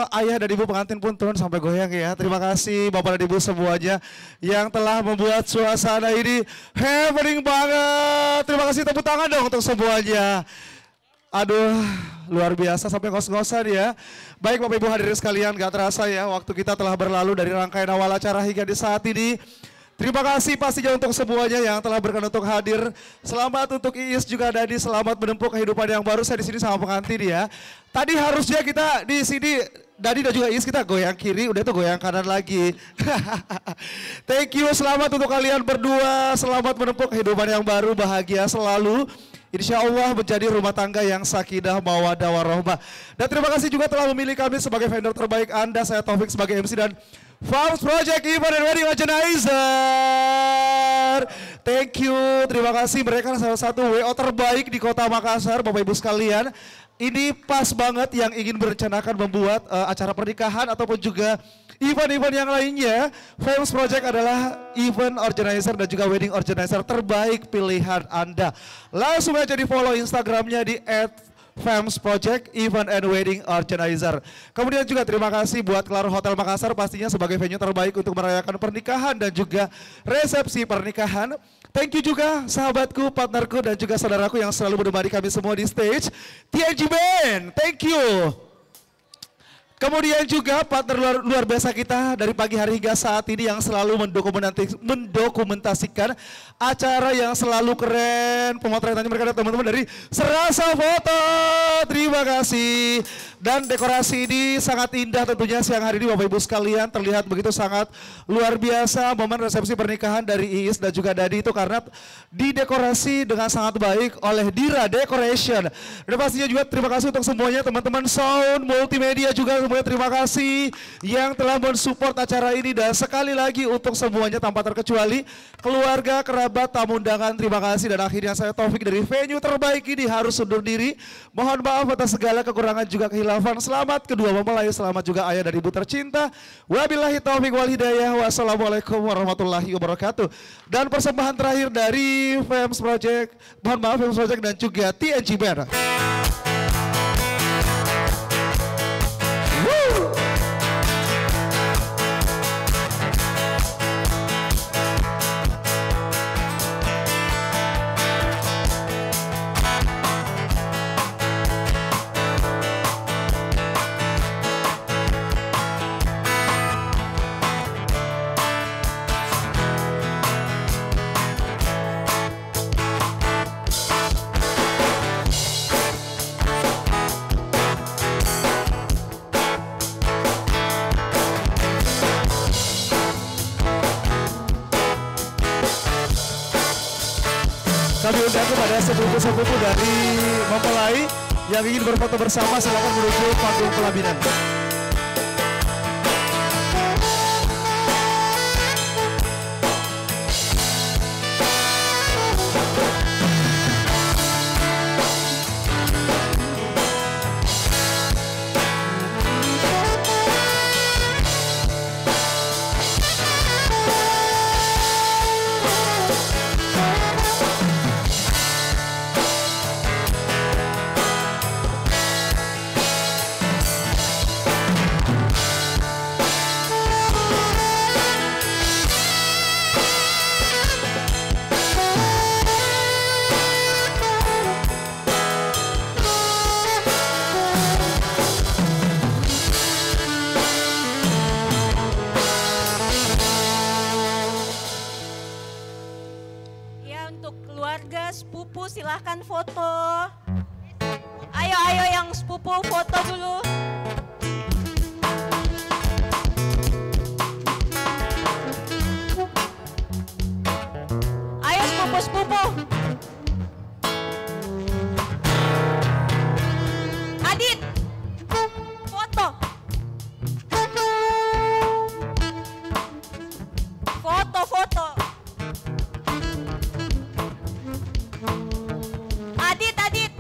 Ayah dan ibu pengantin pun turun sampai goyang ya. Terima kasih Bapak dan Ibu semuanya yang telah membuat suasana ini happening banget. Terima kasih, tepuk tangan dong untuk semuanya. Aduh, luar biasa sampai ngos-ngosan ya. Baik Bapak Ibu hadirin sekalian, gak terasa ya waktu kita telah berlalu dari rangkaian awal acara hingga di saat ini. Terima kasih pastinya untuk semuanya yang telah berkenan untuk hadir. Selamat untuk Iis juga Dadi, selamat menempuh kehidupan yang baru. Saya di sini sama pengantin ya. Tadi harusnya kita di sini Dadi dan juga Iis kita goyang kiri, udah tuh goyang kanan lagi. Thank you, selamat untuk kalian berdua. Selamat menempuh kehidupan yang baru, bahagia selalu. Insya Allah menjadi rumah tangga yang sakinah mawaddah warahmah. Dan terima kasih juga telah memilih kami sebagai vendor terbaik Anda. Saya Taufik sebagai MC dan Farms Project Event and Wedding Organizer. Thank you, terima kasih, mereka salah satu WO terbaik di kota Makassar, Bapak Ibu sekalian. Ini pas banget yang ingin merencanakan membuat acara pernikahan ataupun juga event-event yang lainnya. Farms Project adalah event organizer dan juga wedding organizer terbaik pilihan Anda. Langsung aja di follow Instagramnya di @Fams Project Event and Wedding Organizer. Kemudian juga terima kasih buat Claro Hotel Makassar pastinya sebagai venue terbaik untuk merayakan pernikahan dan juga resepsi pernikahan. Thank you juga sahabatku, partnerku dan juga saudaraku yang selalu menemani kami semua di stage. TNG Band, thank you. Kemudian juga partner luar biasa kita dari pagi hari hingga saat ini yang selalu mendokumentasikan acara yang selalu keren. Pemotretannya mereka ada teman-teman dari Serasa Foto. Terima kasih. Dan dekorasi ini sangat indah tentunya siang hari ini Bapak Ibu sekalian. Terlihat begitu sangat luar biasa momen resepsi pernikahan dari Iis dan juga Dadi itu karena didekorasi dengan sangat baik oleh Dira Decoration. Dan pastinya juga terima kasih untuk semuanya teman-teman sound, multimedia juga semuanya terima kasih yang telah mensupport acara ini. Dan sekali lagi untuk semuanya tanpa terkecuali keluarga, kerabat, tamu undangan terima kasih. Dan akhirnya saya Taufik dari venue terbaik ini harus undur diri. Mohon maaf atas segala kekurangan juga kehilangan. Selamat kedua mempelai, selamat juga ayah dan ibu tercinta. Wabillahi taufiq wal hidayah. Wassalamualaikum warahmatullahi wabarakatuh. Dan persembahan terakhir dari Fams Project, mohon maaf Fams Project dan juga TNG Band. Kami undang kepada sepupu-sepupu dari mempelai yang ingin berfoto bersama, silakan menuju panggung pelaminan. Sepupu silahkan foto. Ayo yang sepupu foto dulu. Ayo sepupu. Adit, foto. Foto. Adit.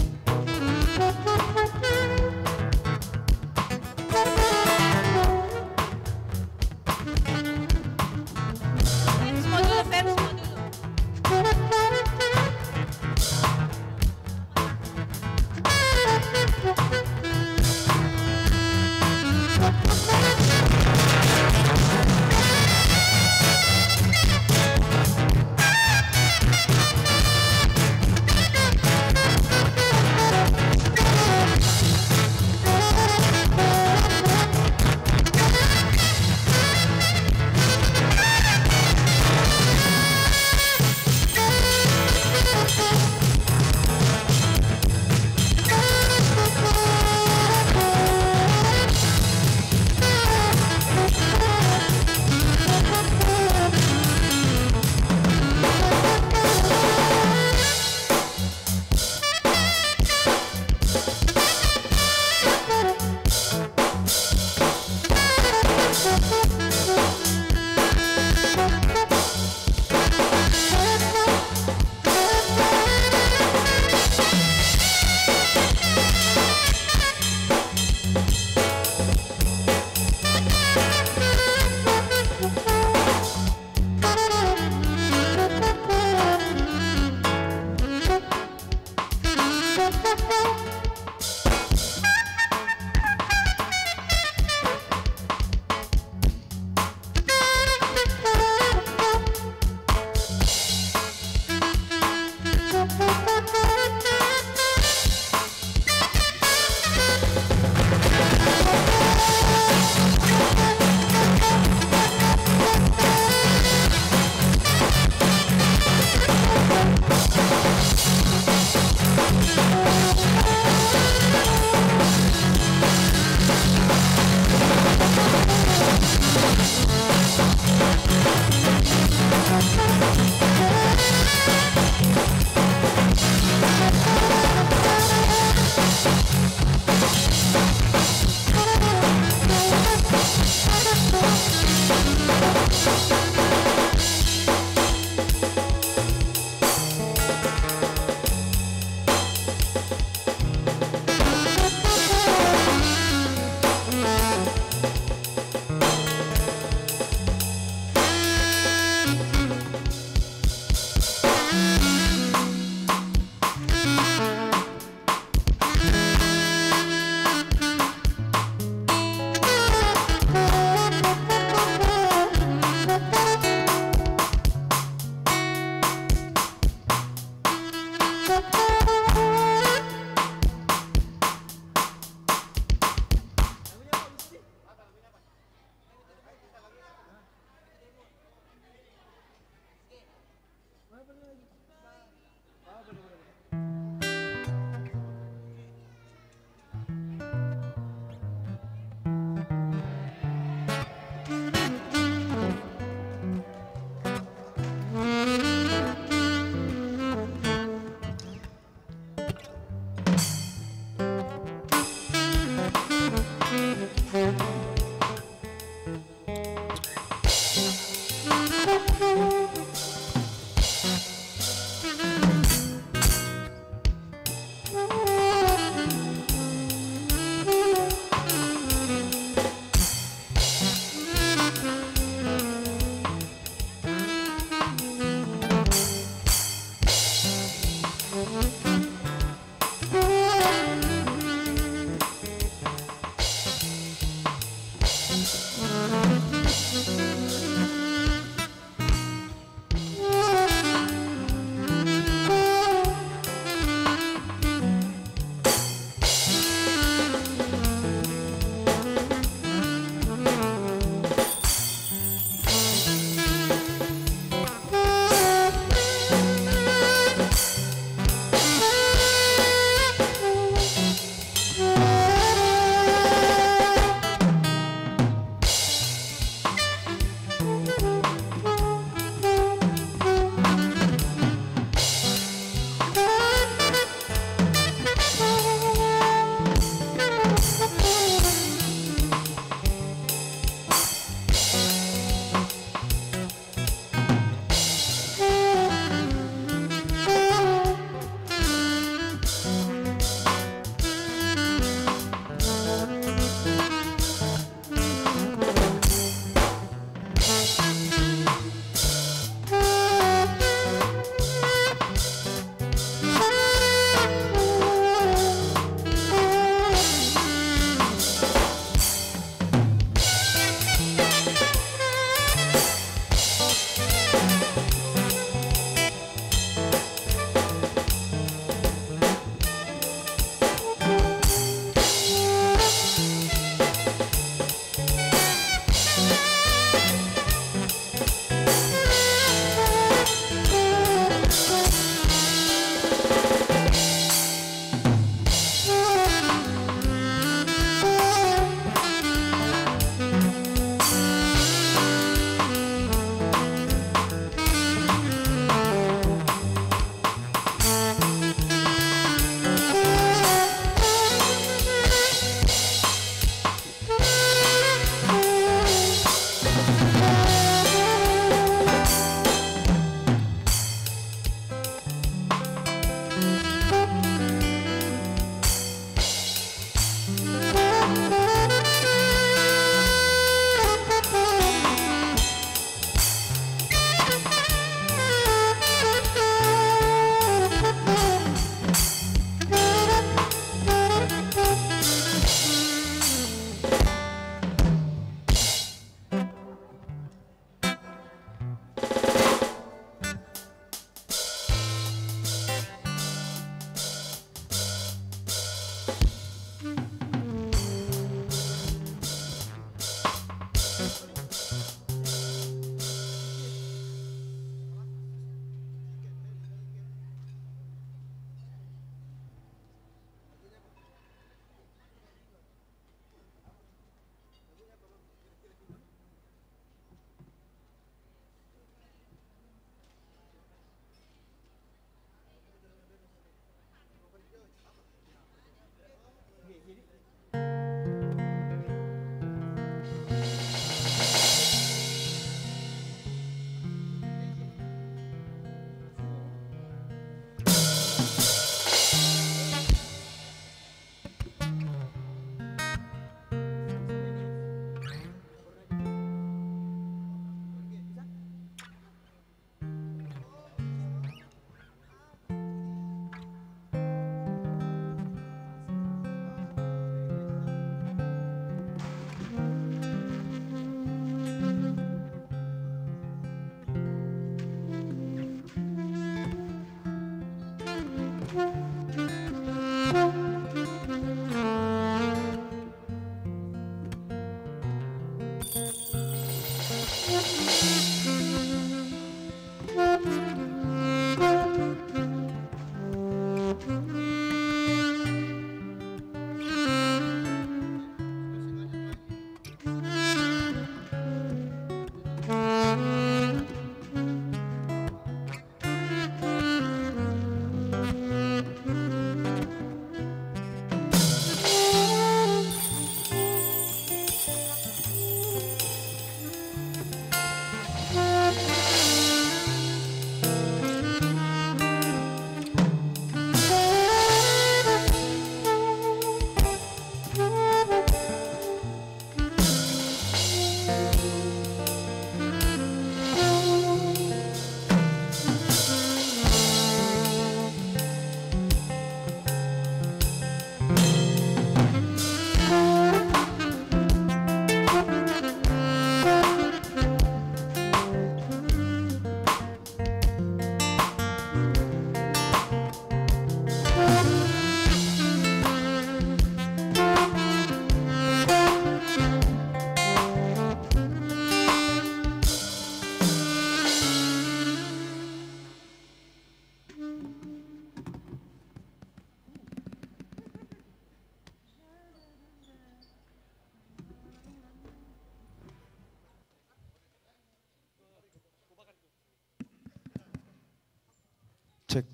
cek.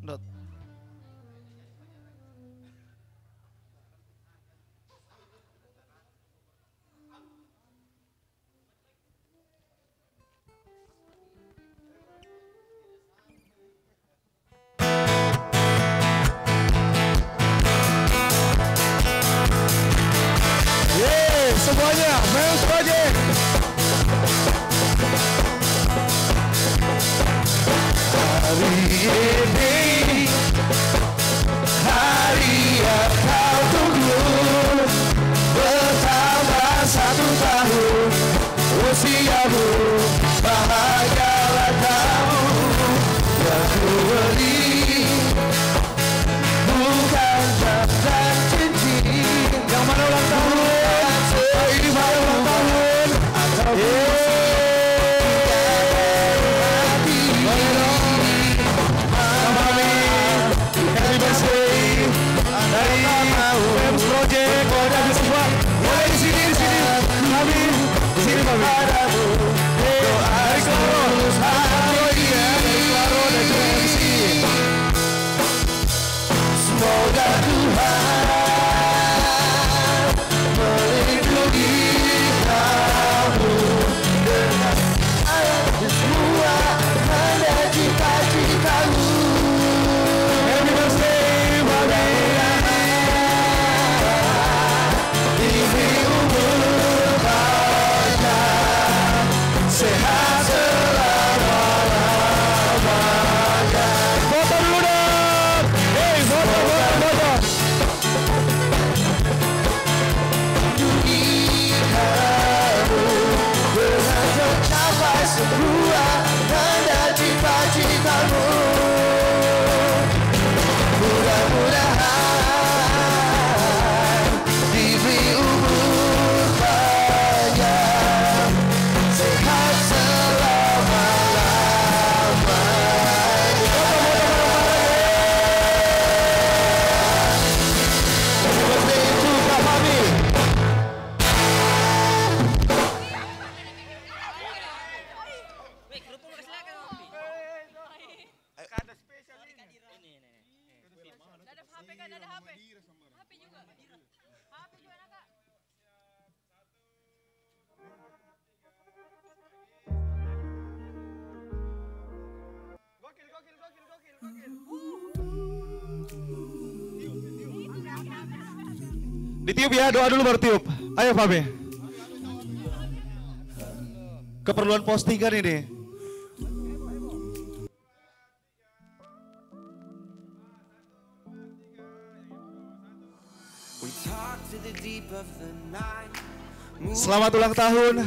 Dot. Semuanya, Mels Project. Hari ini, hari yang kau tunggu, bertambah 1 tahun usiamu, bahagialah kamu. Yang ku beri bukan jam dan cincin. Yang mana ulang tahun? Ini malam ulang tahun atau happy birthday dari Mels Project. Kalau ada semua mulai di sini kami di sini Mami. Dari Klaro, dari Klaro dan juga MC. Semoga Tuhan melindungi kamu dengan semua tanda cita-citamu. Happy birthday, Mami. Diberi umur panjang, sehat selama-lamanya. Foto dulu dong. Hey, foto. Capai semua tanda cita-citamu. Mudah-mudahan diberi umur panjang, sehat selama-lamanya. Birthday to Kak Mami. Ditiup ya, doa dulu baru tiup. Ayo Fabi. Keperluan postingan ini. Selamat ulang tahun